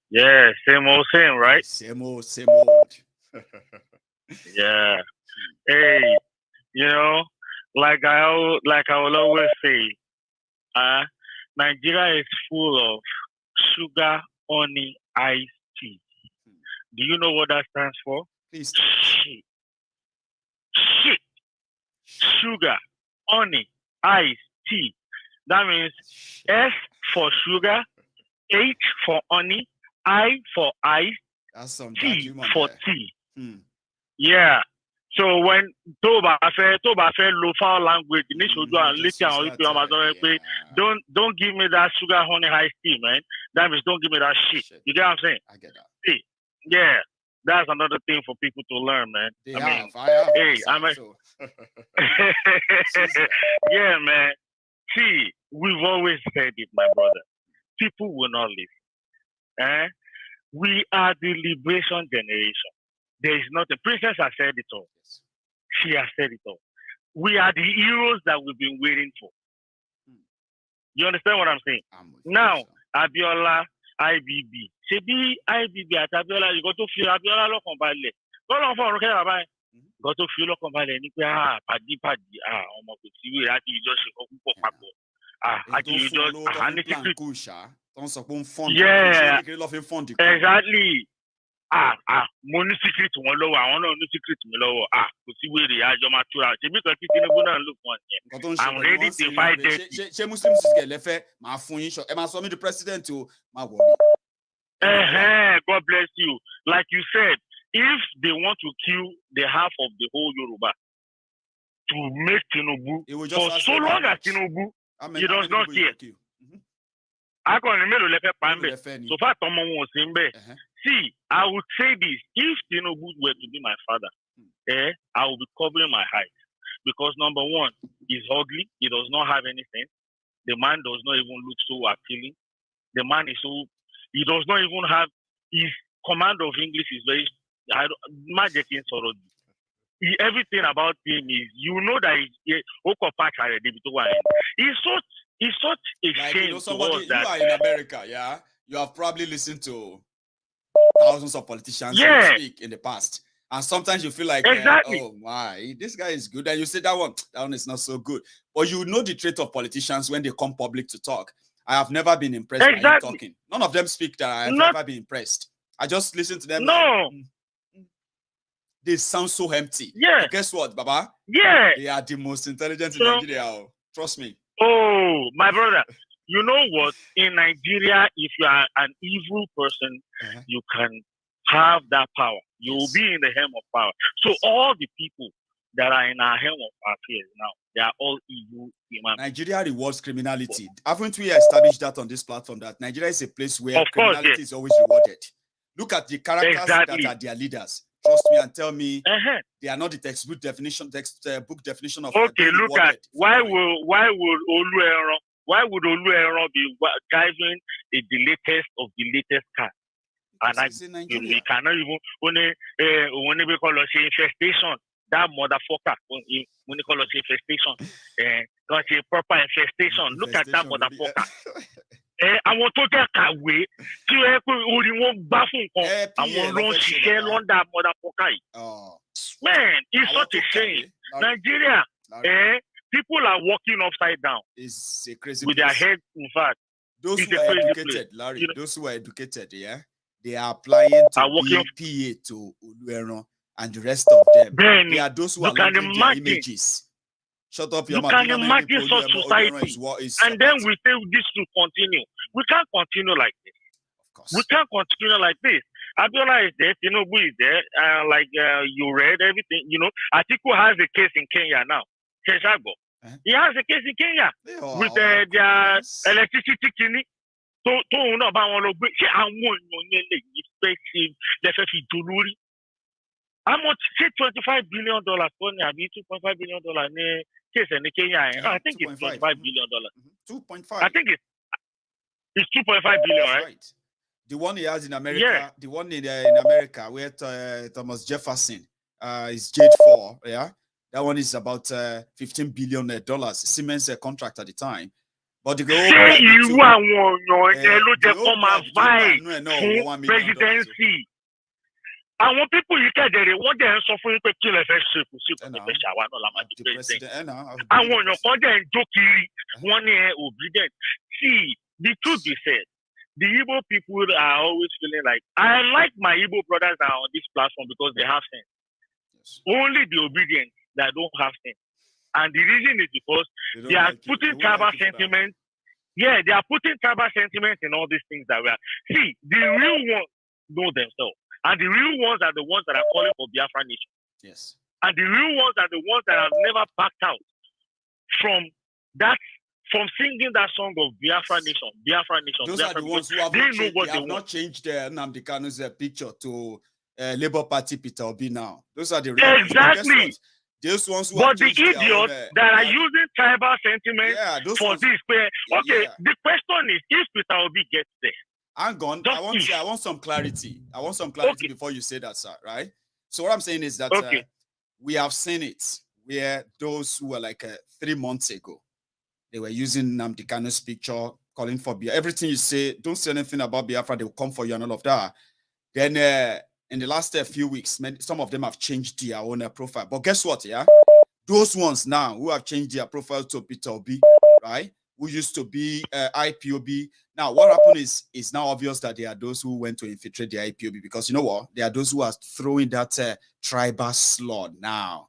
Yeah, same old same, right? Same old. Yeah. Hey, like I will always say, Nigeria is full of sugar, honey, iced tea. Do you know what that stands for? Please. Shit. Sugar, honey, ice, tea. That means S for sugar, H for honey, I for ice, T for tea. Yeah. So when Toba fair local language, don't give me that sugar, honey, ice tea, man. That means don't give me that shit. You get what I'm saying? I get that. See, yeah. That's another thing for people to learn, man. I have. Yeah, man. See, we've always said it, my brother. People will not live. We are the liberation generation. There is nothing. Princess has said it all. She has said it all. we are the heroes that we've been waiting for. You understand what I'm saying? Now, Abiola, IBB. Shebi IBB at Abiola, you got to feel Abiola look on ballet. Go on for okay, Baba. Got to feel look on ballet. Padi, almost see that you just yeah, exactly. Money secret one low. I want no secret low. To see where they are, your mature. Because Tinubu don't look one. I'm ready to fight it. She Muslims get left. My phone is short. Am I the president to my worry? God bless you. Like you said, if they want to kill the half of the whole Yoruba to make Tinubu, for so long as Tinubu, he does not care. I can remember so far, was in bed. See, I would say this: if Tinubu were to be my father, I would be covering my eyes because number one, he's ugly. He does not have anything. The man does not even look so appealing. The man is so. He does not even have his command of English is very. Everything about him is, you know that he's such a shame. You are in America, yeah. You have probably listened to thousands of politicians speak in the past, and sometimes you feel like, oh my, this guy is good, and you say that one is not so good. But you know the trait of politicians when they come public to talk. I have never been impressed by him talking. None of them speak that I have never been impressed. I just listen to them. No. They sound so empty. Yeah. But guess what, Baba? Yeah. They are the most intelligent in Nigeria. Trust me. Oh, my brother. You know what? In Nigeria, if you are an evil person, you can have that power. You will be in the helm of power. So all the people that are in our helm of affairs now, they are all evil human. Nigeria rewards criminality. Haven't we established that on this platform, that Nigeria is a place where criminality is always rewarded? Look at the characters that are their leaders. Trust me and tell me they are not the textbook definition of look at why would Olueron be driving the latest of the latest car? And we cannot even when we call it infestation, that motherfucker when they call it infestation, not a proper infestation. Look at that motherfucker. I want to get away to only one bathroom. I want to share on that motherfucker. Man, it's such a shame. Nigeria, people are walking upside down. It's a crazy with their heads, in fact. Those who are educated, Larry, those who are educated, they are applying to be PA to Olueron and the rest of them. They are those who are looking at their images. Shut up, your mouth. You can imagine such society, and then we say this will continue. We can't continue like this. Of course. We can't continue like this. Abiola is there, Tinubu is there, you read everything, Atiku has a case in Kenya now. He has a case in Kenya with their electricity kidney. So, how much? $25 billion. $2.5 billion. Case in Kenya. I think it's $25 billion. 2.5. I think it's 2.5 billion, right? The one he has in America, the one in America where Thomas Jefferson is J4, that one is about $15 billion. Siemens contract at the time. But the presidency. I want people you get there. What they are suffering to kill a I want your content jokey. One year obedient. See, the truth be said, the Igbo people are always feeling like, I like my Igbo brothers are on this platform because they have sense. Yes. Only the obedient that don't have sense. And the reason is because they are putting tribal sentiment. Yeah, they are putting tribal sentiment in all these things that we are. See, the real ones know themselves. And the real ones are the ones that are calling for Biafra nation. Yes. And the real ones are the ones that have never backed out from singing that song of Biafra nation, Biafra nation. Those Biafra are the ones who have not changed Nnamdi Kanu's picture to Labour Party Peter Obi now. Those are the real exactly. Those ones who but the idiots that are using tribal sentiment for this. Okay, the question is, if Peter Obi gets there, hang on, I want some clarity. I want some clarity before you say that, sir. Right? So what I'm saying is that we have seen it. where those who were like 3 months ago, they were using Nnamdi Kanu's picture, calling for Biafra. Everything you say, don't say anything about Biafra, they will come for you and all of that. Then in the last few weeks, some of them have changed their own profile. But guess what, yeah? Those ones now who have changed their profile to Peter Obi, right? Who used to be IPOB. Now, what happened is now obvious that there are those who went to infiltrate the IPOB, because you know what? There are those who are throwing that tribal slur now.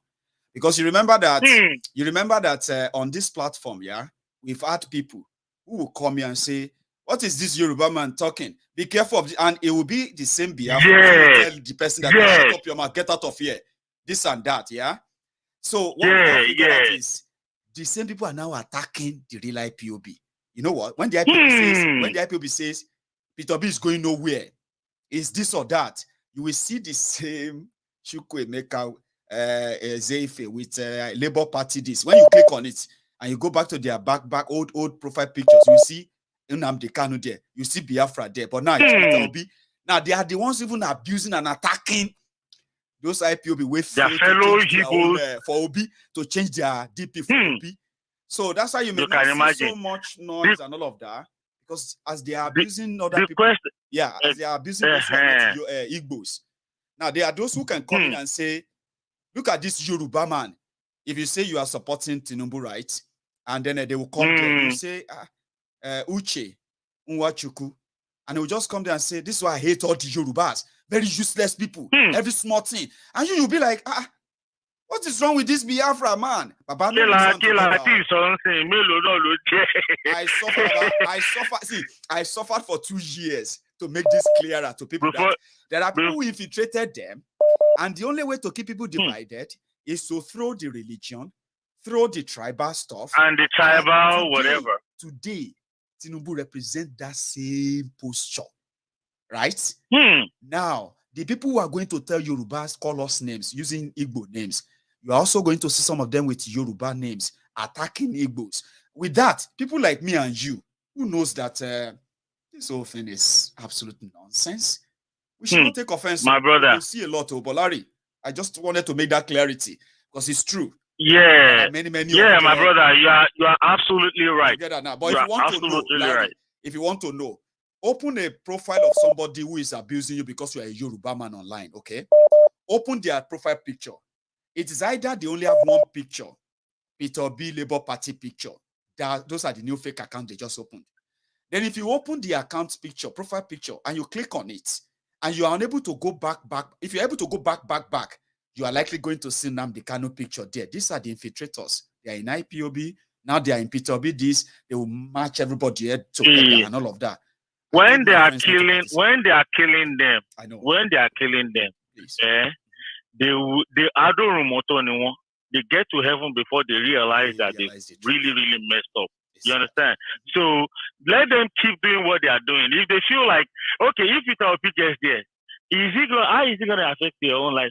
Because you remember that on this platform, yeah, we've had people who will come here and say, what is this Yoruba man talking? Be careful of and it will be the same Biafra. Tell the person that shut up your mouth, get out of here. This and that, yeah. So what we figure out is the same people are now attacking the real IPOB. You know what? When the IPOB says Peter B is going nowhere, is this or that, you will see the same Chukwu Emeka Zeife with Labour Party this. When you click on it and you go back to their old profile pictures, you see Nnamdi Kanu there, you see Biafra there, but now it's Peter Obi. Now they are the ones even abusing and attacking those IPOB with their fellow for Obi to change their DP for Obi. So that's why you may not see so much noise and all of that, because as they are abusing other people, as they are abusing those who are not Igbos. Now there are those who can come in and say, look at this Yoruba man. If you say you are supporting Tinubu, right? And then they will come there, you say, Uche, Nwachuku, and they will just come there and say, this is why I hate all the Yorubas. Very useless people, every small thing. And you'll be like, what is wrong with this Biafra, man? I suffered for 2 years to make this clearer to people that there are people who infiltrated them, and the only way to keep people divided is to throw the religion, throw the tribal stuff, and the tribal whatever. Today, Tinubu represents that same posture, right? Now, the people who are going to tell Yorubas, call us names using Igbo names, you are also going to see some of them with Yoruba names attacking Igbos. With that, people like me and you, who knows that this whole thing is absolute nonsense, we should not take offense. My brother, you see a lot of Bolari. I just wanted to make that clarity because it's true. Yeah, many. My brother, you are absolutely right. Get that now. But if you want to know, Larry, if you want to know, open a profile of somebody who is abusing you because you are a Yoruba man online. Okay, open their profile picture. It is either they only have one picture, Peter B Labour Party picture. Those are the new fake accounts they just opened. Then if you open the account picture, profile picture, and you click on it, and you are unable to go back, if you're able to go back, you are likely going to see Nnamdi Kanu picture there. These are the infiltrators. They are in IPOB. Now they are in Peter B. They will match everybody here together and all of that. When they are killing them, I know. When they are killing them, they get to heaven before they realize that they really messed up. You understand? So let them keep doing what they are doing. If they feel like, okay, if Peter Obi gets there, how is it going to affect their own life?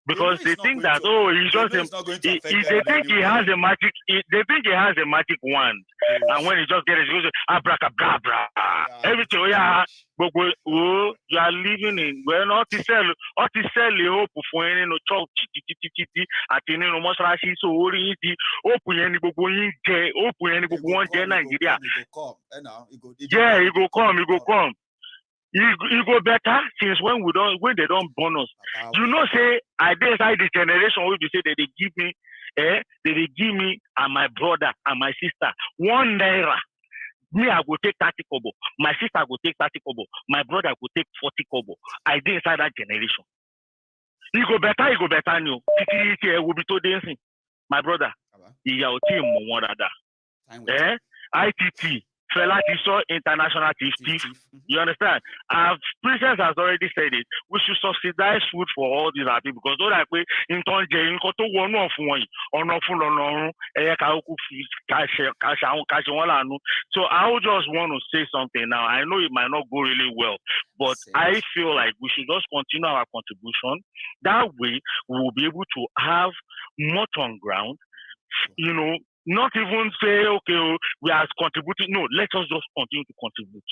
Because they think that he's just they think he has a magic. They think he has a magic wand, and when he just gets it, he goes abracadabra. Everything. You are living in not to sell hope for any no talk. Atini no mosrashi so ori di hope any gbogbo yin je hope any gbogbo won je Nigeria. Yeah, he go come. It go better since when they don't burn us. You know, say I did inside the generation where you say that they give me and my brother and my sister 1 naira. Me, I go take 30 kobo. My sister go take 30 kobo. My brother go take 40 kobo. I did inside that generation. It go better new. It will be too dancing. My brother, ITT. Fela Tiso International Thief. You understand? Princess has already said it. We should subsidize food for all these people because those are in So I would just want to say something now. I know it might not go really well, but I feel like we should just continue our contribution. That way we will be able to have more on ground, you know. Not even say, okay, we are contributing. No, let us just continue to contribute.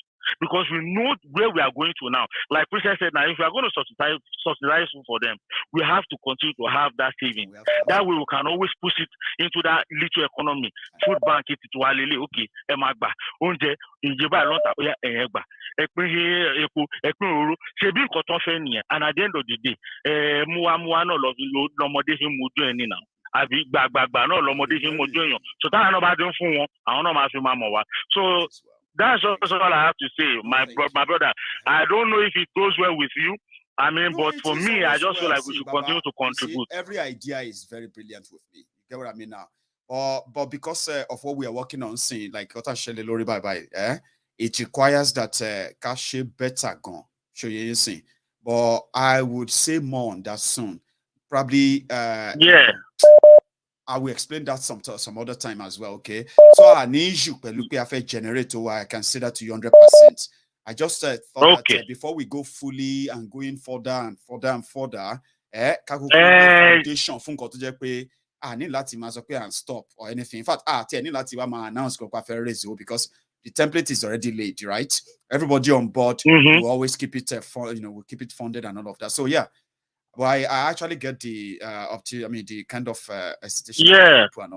because we know where we are going to now. Like Princess said, now if we are going to subsidize food for them, we have to continue to have that saving. That way we can always push it into that little economy. Food bank it to Alele, okay, Emagba, Unje, Injeba Lonta, Egba, and at the end of the day, Mua no love no more now. So that that's also all I have to say, my brother. I don't know if it goes well with you. I mean, but for me, I just feel like we should continue to contribute. Every idea is very brilliant with me. You get what I mean now? But because of what we are working on, seeing like it requires that cash better gone. Show you see. But I would say more on that soon. Probably yeah. I will explain that some other time as well, okay? So I need you to generate I can say that to you 100%. I just thought that before we go fully and going further and further and further, foundation I need and stop or anything. In fact, I need announce because the template is already laid, right? Everybody on board will always keep it we'll keep it funded and all of that. So yeah. Well, I actually get the the kind of hesitation. Yeah. And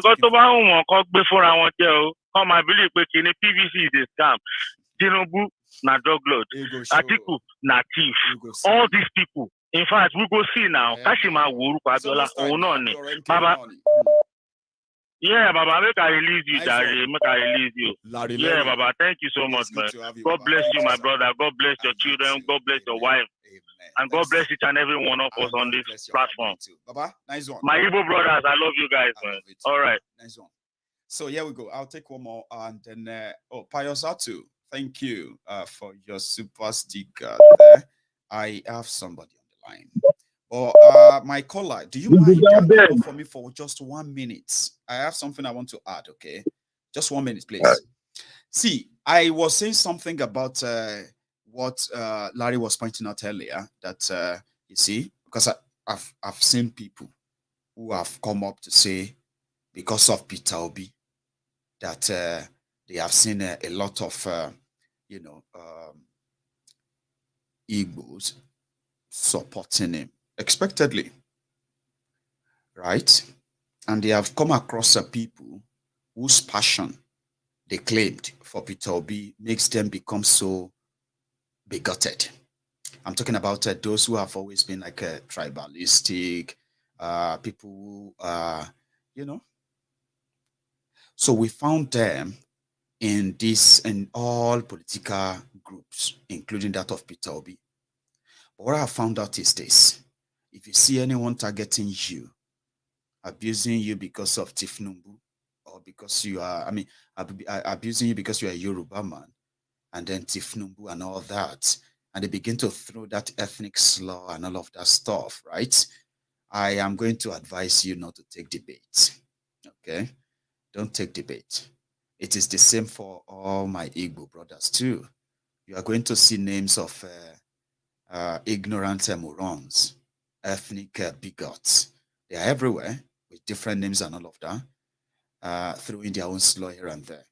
got to before I want to come. I believe that PVC is a scam. Tinubu na drug lord. Atiku na thief. All these people. In fact, we go see now. Kashima Wuru Kwadola Onone. Baba. Yeah, Baba, make I release you, Dari. Make I release you. Yeah, Baba, thank you so much, man. God bless you, my brother. God bless your children. God bless your wife. And God bless each and every one of us on this platform. Baba, nice one. My Igbo brothers, I love you guys, man. All right. Nice one. So here we go. I'll take one more and then Pius Atu. Thank you for your super sticker there. I have somebody on the line. My caller, do you mind coming for me for just 1 minute? I have something I want to add, okay? Just 1 minute, please. See, I was saying something about what Larry was pointing out earlier, that you see, because I've seen people who have come up to say, because of Peter Obi, that they have seen a lot of Igbos supporting him, expectedly, right? And they have come across people whose passion they claimed for Peter Obi makes them become so bigoted. I'm talking about those who have always been like tribalistic, people who, So we found them in all political groups, including that of Peter Obi. But what I found out is this: if you see anyone targeting you, abusing you because of Tinubu, or because you are, abusing you because you are a Yoruba man, and then Tinubu and all that, and they begin to throw that ethnic slur and all of that stuff, right? I am going to advise you not to take debate, okay? Don't take debate. It is the same for all my Igbo brothers too. You are going to see names of ignorant morons, ethnic bigots. They are everywhere with different names and all of that, throwing their own slur here and there.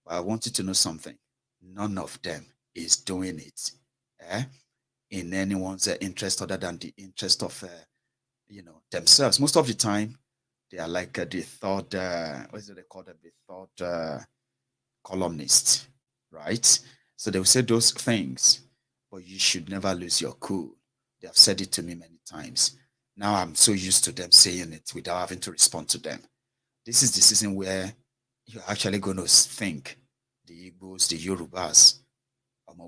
But I want you to know something. None of them is doing it in anyone's interest other than the interest of themselves. Most of the time, they are like the third, what is it they call them? The third columnist, right? So they will say those things, but you should never lose your cool. They have said it to me many times. Now I'm so used to them saying it without having to respond to them. This is the season where you're actually going to think the Igbos, the Yorubas,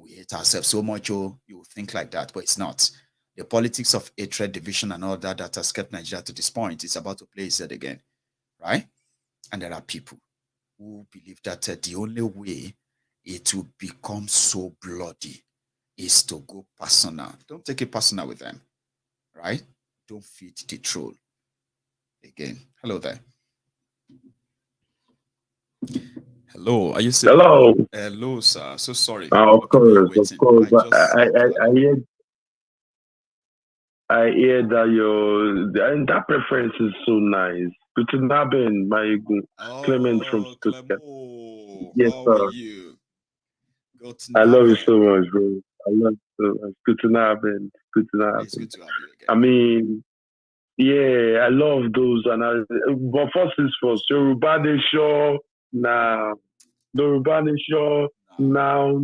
we hate ourselves so much, you think like that, but it's not. The politics of hatred, division, and all that has kept Nigeria to this point is about to play itself again, right? And there are people who believe that the only way it will become so bloody is to go personal. Don't take it personal with them, right? Don't feed the troll. Again, hello there. Hello, are you still? Hello, sir. So sorry. Of course. I hear that that preference is so nice. Good to have been Maiyegun. Clement from Stuttgart. Clemo. Yes, How sir. are you? I love you so much, bro. I love you so much. Good to know, man. Good to know. It's good to have you again. I mean, yeah, I love those. But first is first. Yoruba Nation now. Yoruba Nation now.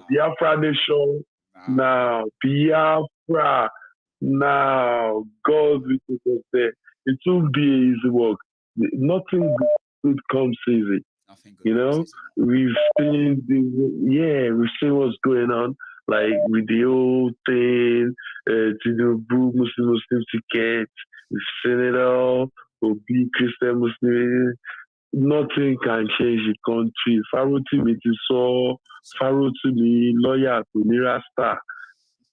Biafra Nation now. Biafra now. God, we could say it will be easy work. Nothing good comes easy. You know, we've seen what's going on, like with the old thing, Tinubu, Muslim ticket, we've seen it all, Obi, Christian, Muslim, nothing can change the country. Farotimi lawyer, Rasta,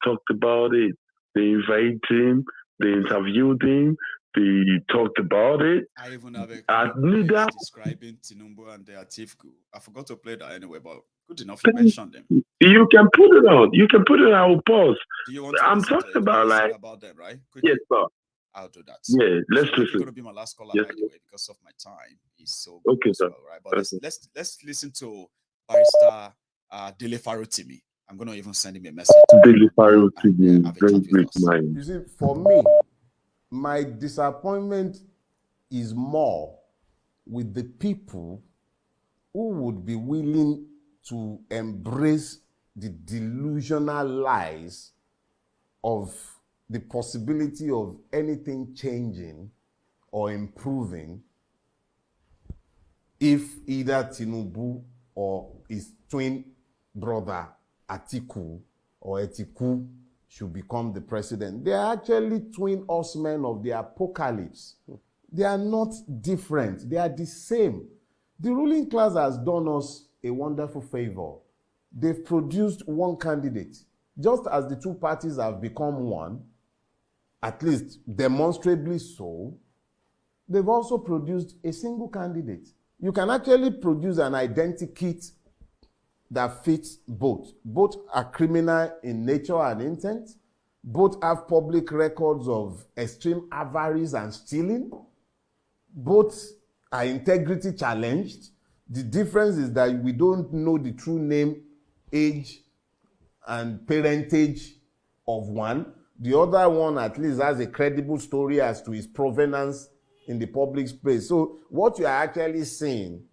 talked about it. They invited him, they interviewed him, they talked about it. I even have a clip describing Tinubu and their Tifku. I forgot to play that anyway, but good enough you mentioned them. You can put it on. You can put it on our post. Do you want to I'm talking about like about them, right? Quickly. Yes, sir. I'll do that. Yeah, let's listen. It's going to be my last caller, by the way, because of my time. Is so okay, sir. Well, right? But let's listen to Barrister Dele Farotimi. I'm going to even send him a message. Dele Farotimi, very great mind. You see, for me, my disappointment is more with the people who would be willing to embrace the delusional lies of the possibility of anything changing or improving if either Tinubu or his twin brother Atiku or Etiku should become the president. They are actually twin horsemen of the apocalypse. They are not different. They are the same. The ruling class has done us a wonderful favor. They've produced one candidate. Just as the two parties have become one, at least demonstrably so, they've also produced a single candidate. You can actually produce an identikit that fits both. Both are criminal in nature and intent. Both have public records of extreme avarice and stealing. Both are integrity challenged. The difference is that we don't know the true name, age, and parentage of one. The other one at least has a credible story as to his provenance in the public space. So what you are actually seeing,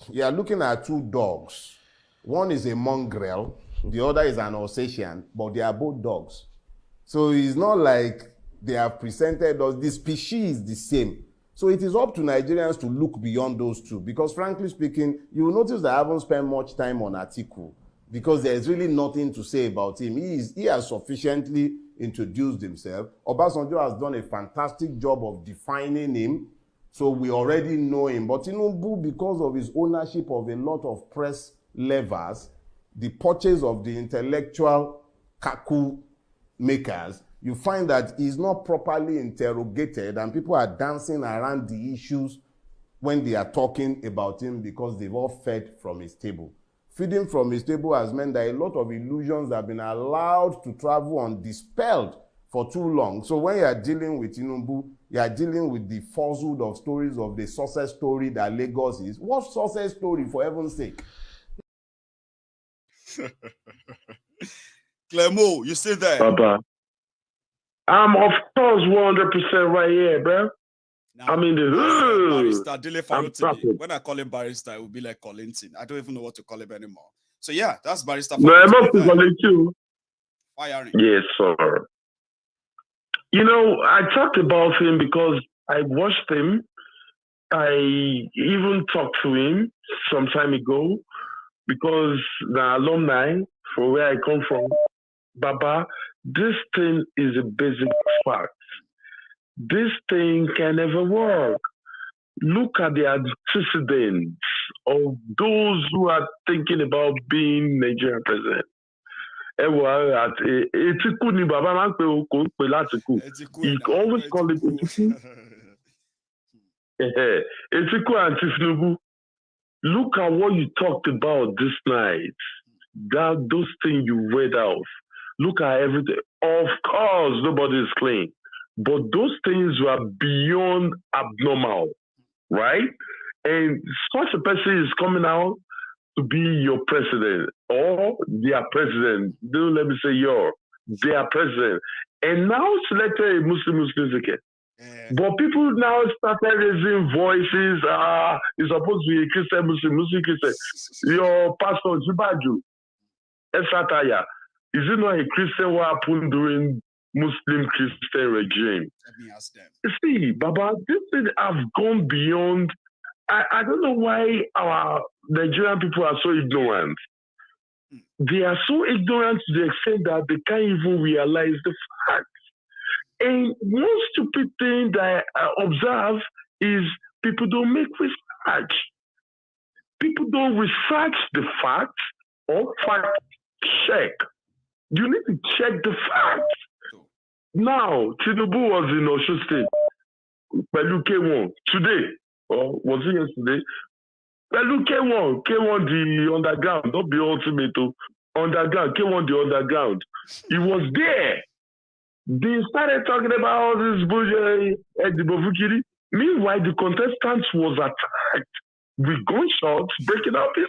you are looking at two dogs. One is a mongrel, the other is an Alsatian, but they are both dogs. So it's not like they have presented us, the species is the same. So it is up to Nigerians to look beyond those two, because frankly speaking, you will notice that I haven't spent much time on Atiku, because there's really nothing to say about him. He has sufficiently introduced himself. Obasanjo has done a fantastic job of defining him, so we already know him. But Tinubu, because of his ownership of a lot of press levers, the purchase of the intellectual kaku makers, you find that he's not properly interrogated and people are dancing around the issues when they are talking about him because they've all fed from his table. Feeding from his table has meant that a lot of illusions have been allowed to travel undispelled for too long. So when you are dealing with Tinubu, you are dealing with the falsehood of stories of the success story that Lagos is. What success story, for heaven's sake? Clemo, you still there? Baba. I'm of course 100% right here, bro. Now, I mean, Barrister Dele Farotimi. When I call him Barrister, it will be like Collinton. I don't even know what to call him anymore. So yeah, that's Barrister Farotimi. No, I'm not calling you. Firing. Yes, sir. You know, I talked about him because I watched him. I even talked to him some time ago because the alumni from where I come from, Baba, this thing is a basic fact. This thing can never work. Look at the antecedents of those who are thinking about being Nigerian president. He always call it Etiku and Tinubu. Look at what you talked about this night. Those things you read out. Look at everything. Of course, nobody is clean. But those things were beyond abnormal, right? And such a person is coming out to be your president or their president. Don't let me say their president. And now selected a Muslim ticket. But people now started raising voices. It's supposed to be a Christian, Muslim Christian. Your pastor, Jibaju, Esataya, is it not a Christian what happened during Muslim Christian regime? Let me ask them. See, Baba, this thing have gone beyond. I don't know why our Nigerian people are so ignorant. They are so ignorant to the extent that they can't even realize the fact. And one stupid thing that I observe is people don't make research. People don't research the facts or fact check. You need to check the facts. Now, Tinubu was in Osun State. Pelu K1 today, or was it yesterday? Pelu K1 the underground, not the ultimate underground. K1 the underground. He was there. They started talking about all this bullshit at the Bovukiri. Meanwhile, the contestants was attacked with gunshots, breaking up his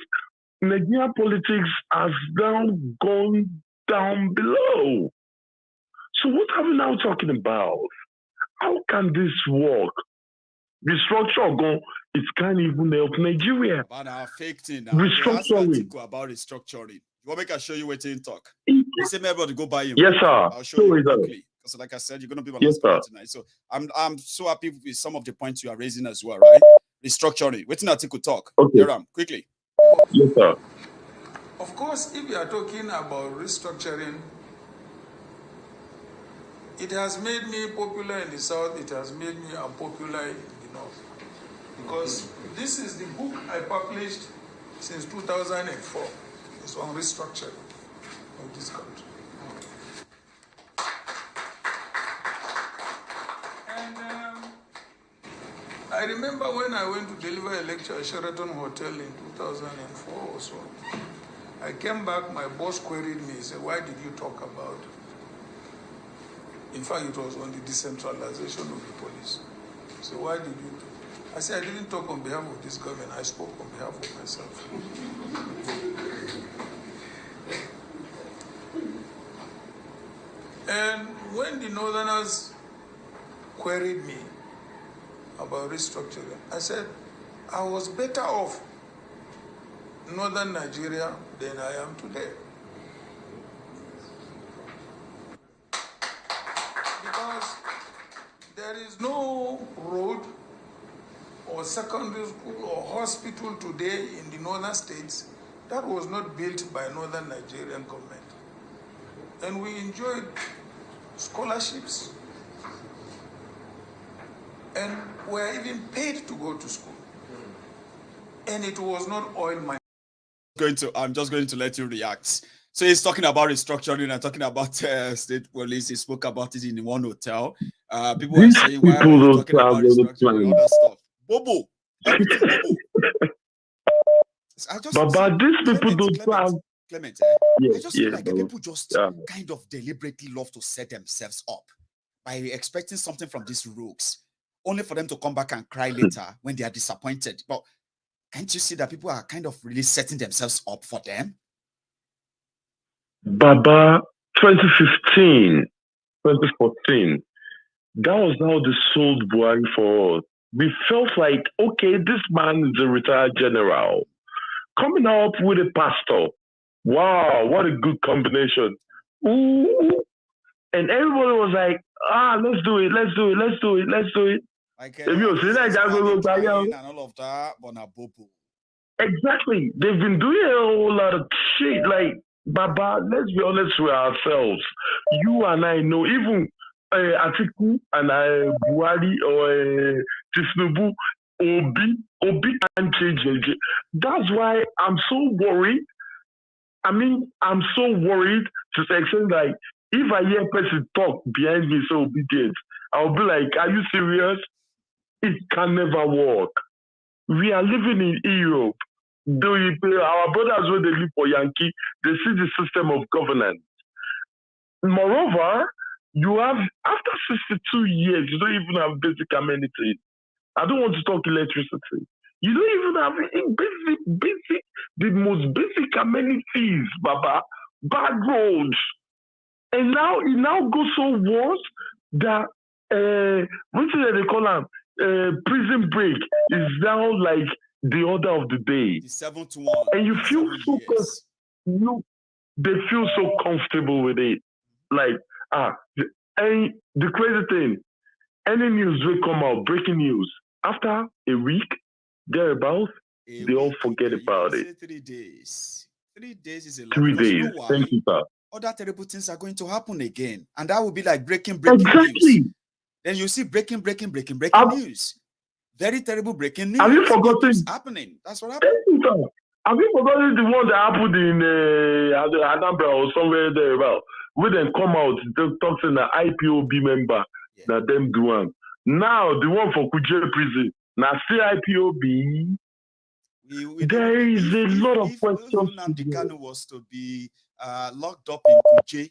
Nigerian politics has now gone down below. So what are we now talking about? How can this work? The structure gone, it can't even help Nigeria. But our fake thing now. Restructuring. About restructuring. You want me to show you what you talk? You say maybe to go buy him. Yes, sir. I'll show you quickly. Because like I said, you're going to be my last comment tonight. So I'm so happy with some of the points you are raising as well, right? Restructuring. Waiting article talk. Okay. Quickly. Yes, sir. Of course, if you are talking about restructuring, it has made me popular in the South. It has made me unpopular in the North. Because this is the book I published since 2004. It's on restructuring of this country. And I remember when I went to deliver a lecture at Sheraton Hotel in 2004 or so. I came back, my boss queried me, he said, why did you talk about? In fact, it was on the decentralization of the police. So why did you talk? I said, I didn't talk on behalf of this government, I spoke on behalf of myself. And when the Northerners queried me about restructuring, I said, I was better off Northern Nigeria than I am today. Because there is no road or secondary school or hospital today in the northern states that was not built by Northern Nigerian government. And we enjoyed scholarships and were even paid to go to school. And it was not oil money. I'm just going to let you react. So he's talking about restructuring and talking about state police. He spoke about it in one hotel. People are saying, why are you talking about restructuring and all that stuff? Bobo. But these people don't have. Clement, yes, I just feel like people just kind of deliberately love to set themselves up by expecting something from these rogues, only for them to come back and cry later when they are disappointed. But can't you see that people are kind of really setting themselves up for them? Baba, 2015, 2014, that was how they sold Buhari for us. We felt like, okay, this man is a retired general coming up with a pastor. Wow, what a good combination. Ooh. And everybody was like, let's do it, let's do it, let's do it, let's do it. And all of that, exactly. They've been doing a whole lot of shit. Like, Baba, let's be honest with ourselves. You and I know, even Atiku and Buhari or Tinubu, Obi can change it. That's why I'm so worried. I mean, I'm so worried to the extent like, if I hear a person talk behind me so obedient, I'll be like, are you serious? It can never work. We are living in Europe. Our brothers, when they live for Yankee, they see the system of governance. Moreover, you have, after 62 years, you don't even have basic amenities. I don't want to talk electricity. You don't even have the most basic amenities, Baba, bad roads. And now it now goes so worse that what do they call them? Prison break is now like the order of the day. The 7th one. And you feel so they feel so comfortable with it. Like and the crazy thing, any news will come out, breaking news. After a week, thereabouts, they all forget about it. 3 days. 3 days is a lot. 3 days. You know why? Thank you, sir. Other terrible things are going to happen again. And that will be like breaking news. Then you see breaking news. Very terrible breaking news. Have you forgotten? Happening. That's what happened. Thank you, sir. Have you forgotten the one that happened in Anambra or somewhere there about? Where they come out, they talk to the IPOB member, that them do one. Now, the one for Kuje prison, now see IPOB. There is a lot of questions. If Kanu was to be locked up in Kuje,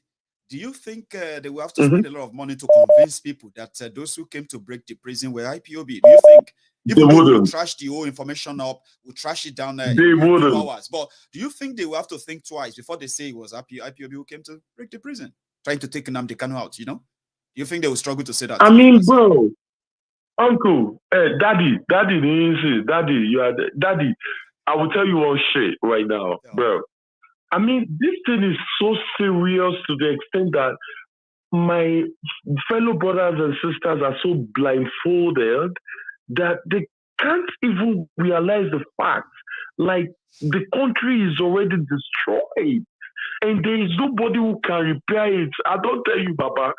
do you think they will have to spend a lot of money to convince people that those who came to break the prison were IPOB? Do you think? Even though we'll trash the whole information up, we'll trash it down in a few hours. But do you think they will have to think twice before they say it was IPOB who came to break the prison, trying to take Nnamdi Kanu out, you know? Do you think they will struggle to say that? I mean, bro, uncle, daddy, you are daddy. I will tell you one shit right now, bro. I mean, this thing is so serious to the extent that my fellow brothers and sisters are so blindfolded that they can't even realize the fact. Like, the country is already destroyed. And there is nobody who can repair it. I don't tell you, Baba.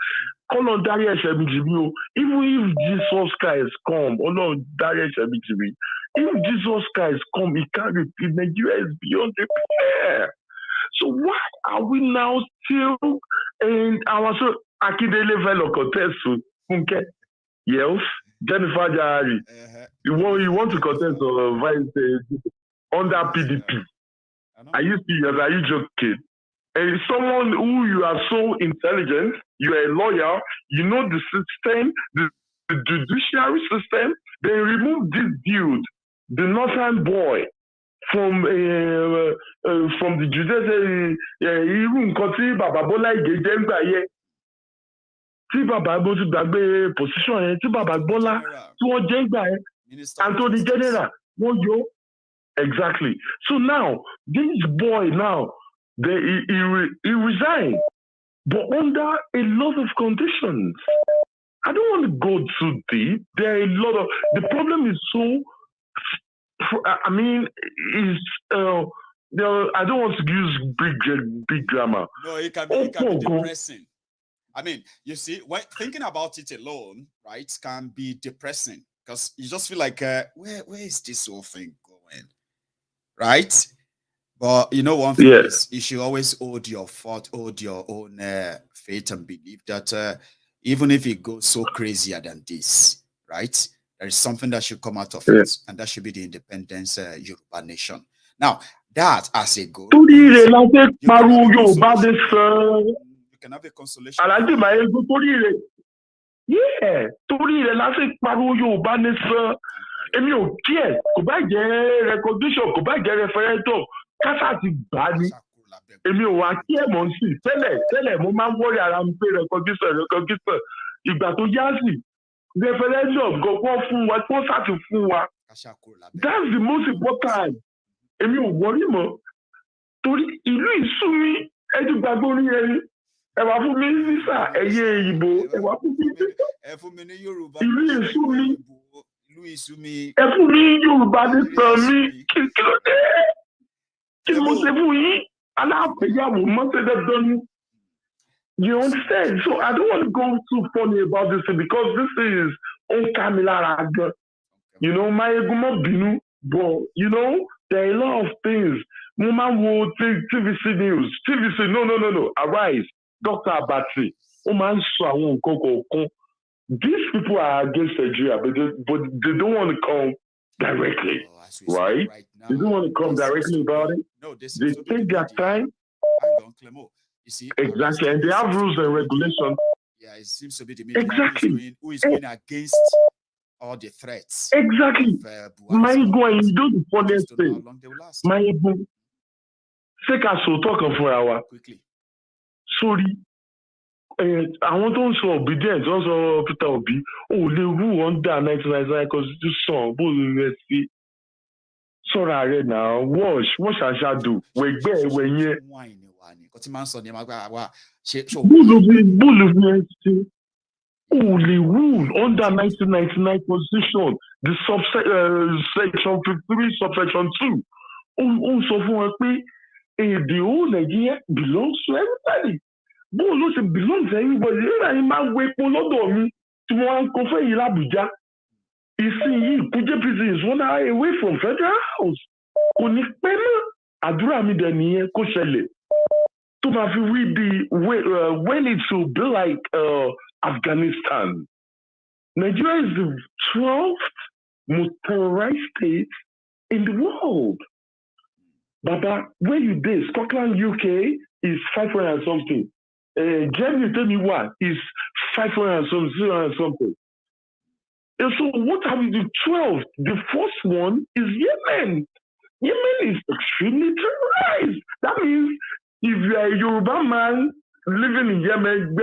Call on Darius Emijimi. Even if Jesus Christ come, Darius Emijimi. If Jesus Christ come, he can't repeat. Nigeria is beyond repair. So why are we now still in our Akindele Velo contest? Okay. Yes, Jennifer Jari. You want to contest or vice under PDP? Are you serious? Are you joking? And someone who you are so intelligent, you are a lawyer, you know the system, the judiciary system. They remove this dude, the northern boy, from the judiciary. Even Koti Baba Bola Igejemba tí Baba bó ti gbàgbé position yẹn, tí Baba Bola tí wọ́n jẹ́ ìgbà yẹn, Anthony General wọ́n yọ. Exactly. So now this boy now he resigned, but under a lot of conditions. I don't want to go too deep. There are a lot of the problem is so. I mean, I don't want to use big grammar. No, it can be depressing. I mean, you see, when thinking about it alone, right, can be depressing because you just feel like, where is this whole thing going, right? But you know, one thing is you should always hold your own faith and believe that even if it goes so crazier than this, right, there is something that should come out of it, and that should be the independence Yoruba nation. Now, that as a goal, you can have a consolation. Yeah, èmi ò kíẹ̀ kò bá jẹ́ recognition kò bá jẹ́ referendum kásá ti gbà ní èmi ò wá kíẹ̀ mọ̀ sí tẹ́lẹ̀ mo máa ń wọ́rí ara mi pé recognition ìgbà tó yá sí referendum gbọ́gbọ́n fún wa tí wọ́n ṣàti fún wa that's the most important èmi ò wọ́rí mọ́ torí ìlú ìsúnmi ẹjú gbàgbọ́ orí ẹni ẹwà fún mi nísà ẹyẹ ìbò ẹwà fún mi nísà ìlú ìsúnmi. Ẹ fún mi Yorùbá ní sàn mí kí ló dé kí ni mo ṣe fún yín aláàpẹ̀yàwó mọ́tẹ́dẹ́ dání. You understand? So I don't want to go too funny about this because this is Okamilara. You know, Maiyegun mo bínú, but you know there are a lot of things. Mo máa wo TVC news. TVC no. Arise, Dr. Abati. Ó máa ń sọ àwọn nǹkan kọ̀ọ̀kan. These people are against Nigeria, but they don't want to come directly, right? They don't want to come directly about it. No, they take their time. Hang on, Clemo. You see, exactly, and they have rules and regulations. Yeah, it seems to be the media who is going against all the threats. Exactly. Maiyegun, you do the funniest thing. Maiyegun, Take us to talk for our quickly. Sorry. I want also obedience, also Peter Obi. Oh, the rule under 1999 Constitution, both university. Sorry, I read now. What shall I do? When you the rule under 1999 Constitution, the section 53, subsection 2. Also for the whole Nigeria belongs to everybody. Bola belongs to everybody. You might wait for me to one confer in Abuja. You see, Kuje prison is 1 hour away from Federal House. Adura mi deniye ko ṣẹlẹ̀. To ma fi read the when it will be like Afghanistan. Nigeria is the 12th most terrorized state in the world. Baba, where you there? Scotland, UK is 500 and something. Germany, tell me what, is 500 and something. And so what have we do? 12? The first one is Yemen. Yemen is extremely terrorized. That means if you are a Yoruba man living in Yemen,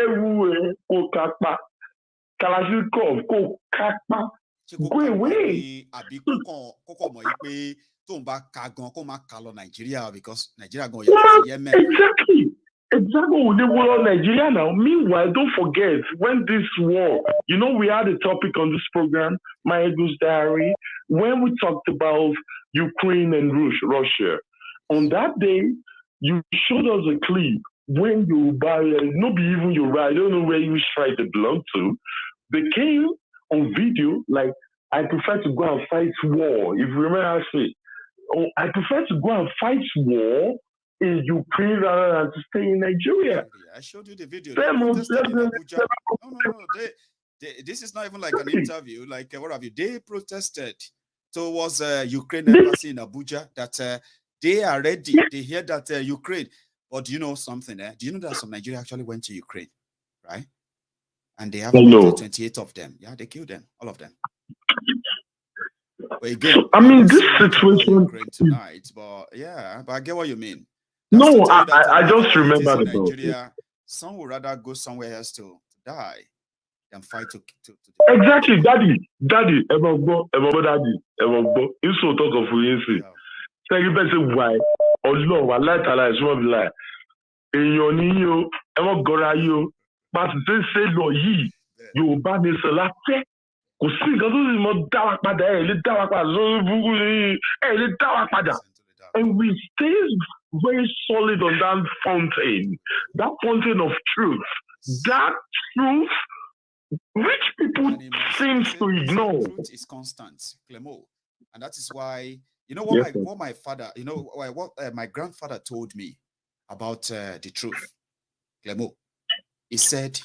Kalashnikov, go away. Because Nigeria Yemen. Exactly. They were on Nigeria now. Meanwhile, don't forget when this war, we had a topic on this program, MaiyegunSDiary, when we talked about Ukraine and Russia. On that day, you showed us a clip when Yoruba, not even Yoruba, I don't know where you tried to belong to. They came on video like, I prefer to go and fight war. If you remember I say, I prefer to go and fight war in Ukraine rather than to stay in Nigeria. I showed you the video. No. This is not even like an interview. Like, what have you? They protested towards Ukraine embassy in Abuja that they are ready. They hear that Ukraine. But do you know something? Do you know that some Nigerians actually went to Ukraine, right? And they have 28 of them. Yeah, they killed them, all of them. But again, this situation tonight. But I get what you mean. No, I just remember the Nigeria. Some would rather go somewhere else to die than fight to exactly, daddy. Ever go, daddy. It's so talk of you. Tell you better why. Oh no, I like one lie. In your neo, ever go you, but they say no ye. You ban this a lot. And we stay very solid on that fountain of truth. That truth, which people seem to ignore. Truth is constant, Clemo. And that is why, what my father, what my grandfather told me about the truth, Clemo. He said,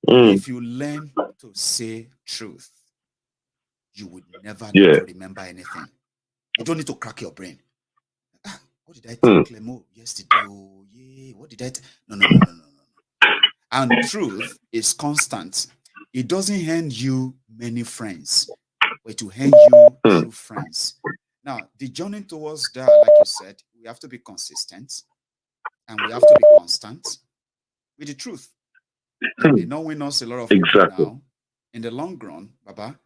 if you learn to say truth, you would never need to remember anything. You don't need to crack your brain. What did I tell Clemo yesterday? Oh, yeah. What did I tell? No. And truth is constant. It doesn't hand you many friends, but to hand you true friends. Now, the journey towards that, like you said, we have to be consistent and we have to be constant with the truth. And they know we know a lot of people now. In the long run, Baba,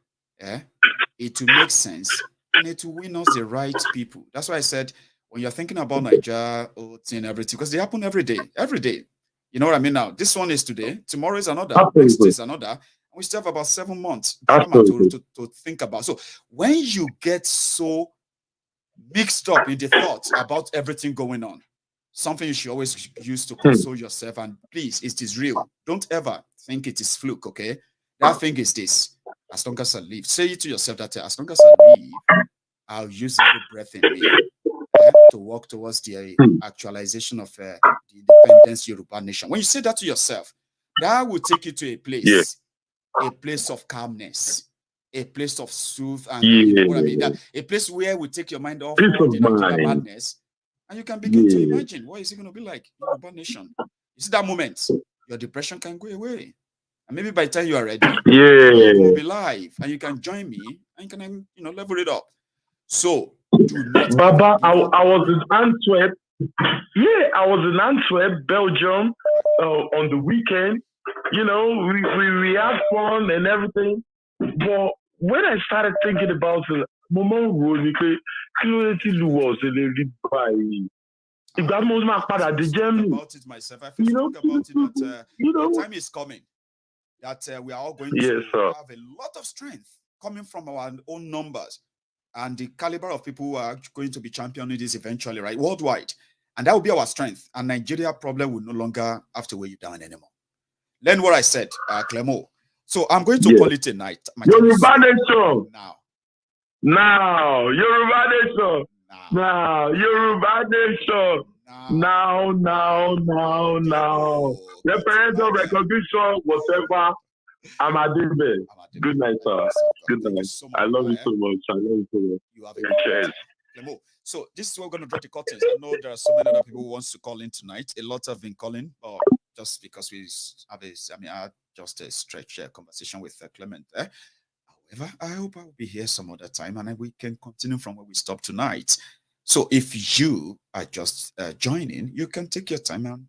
it will make sense and it will win us the right people. That's why I said, when you're thinking about Nigeria, and everything, because they happen every day. You know what I mean now? This one is today, tomorrow is another, next is another. And we still have about 7 months to think about. So when you get so mixed up in the thoughts about everything going on, something you should always use to console yourself, and please, it is real. Don't ever think it is fluke, okay? That thing is this. As long as I live, say it to yourself that as long as I live, I'll use every breath in me to work towards the actualization of the independence Yoruba nation. When you say that to yourself, that will take you to a place of calmness, a place of soothe, and you know what I mean? A place where we take your mind off all the Nigerian madness, and you can begin to imagine what is it going to be like in Yoruba nation. You see that moment, your depression can go away. And maybe by the time you are ready, you will be live, and you can join me, and you can, level it up. So, do not. Baba, I was in Antwerp Yeah, I was in Antwerp, Belgium, on the weekend. You know, we had fun and everything. But when I started thinking about it, Mama was about it myself. I feel about it that the time is coming that we are all going to have a lot of strength coming from our own numbers and the caliber of people who are going to be championing this eventually, right? Worldwide. And that will be our strength. And Nigeria problem will no longer have to weigh you down anymore. Learn what I said, Clemo. So I'm going to call it a night. Yoruba Nation. Now. Yoruba Nation. Now. Yoruba Nation. Now. Referendum, recognition, whatever. I'm a David. Good night, sir. Good night. I love you so much. You have a So this is what we're going to drop the curtains. I know there are so many other people who wants to call in tonight. A lot have been calling, but just because we have I had just a stretch conversation with Clement. However, I hope I'll be here some other time and we can continue from where we stopped tonight. So if you are just joining, you can take your time and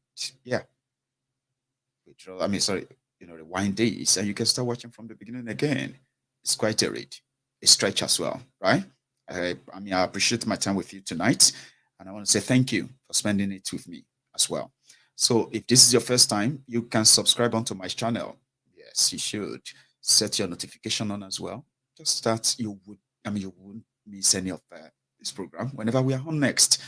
rewind days and you can start watching from the beginning again. It's quite a read, a stretch as well, right? I appreciate my time with you tonight, and I want to say thank you for spending it with me as well. So if this is your first time, you can subscribe onto my channel. Yes, you should set your notification on as well. Just that you wouldn't miss any of this program whenever we are on next.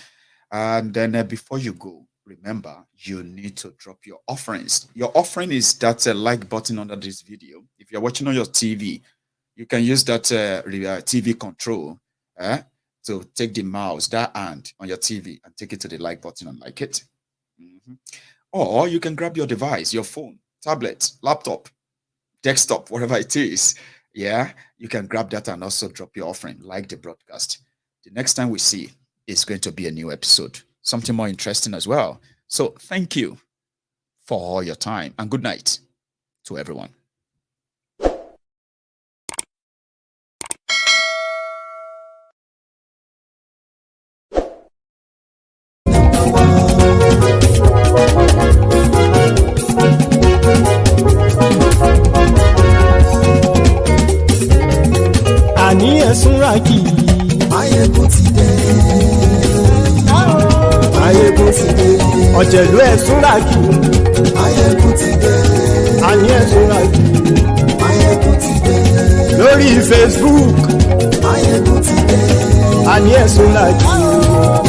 And then before you go, remember, you need to drop your offerings. Your offering is that like button under this video. If you're watching on your TV, you can use that TV control to take the mouse, that hand on your TV and take it to the like button and like it. Or you can grab your device, your phone, tablet, laptop, desktop, whatever it is. Yeah, you can grab that and also drop your offering, like the broadcast. The next time we see is going to be a new episode, something more interesting as well. So thank you for all your time and good night to everyone. Àníyàn súnra kì í. Maiyegun ti dé. Maiyegun ti dé. Ọ̀jẹ̀lú ẹ̀ súnra kì í. Maiyegun ti dé. Àníyàn súnra kì í. Maiyegun ti dé. Lórí Facebook. Maiyegun ti dé. Àníyàn súnra kì í.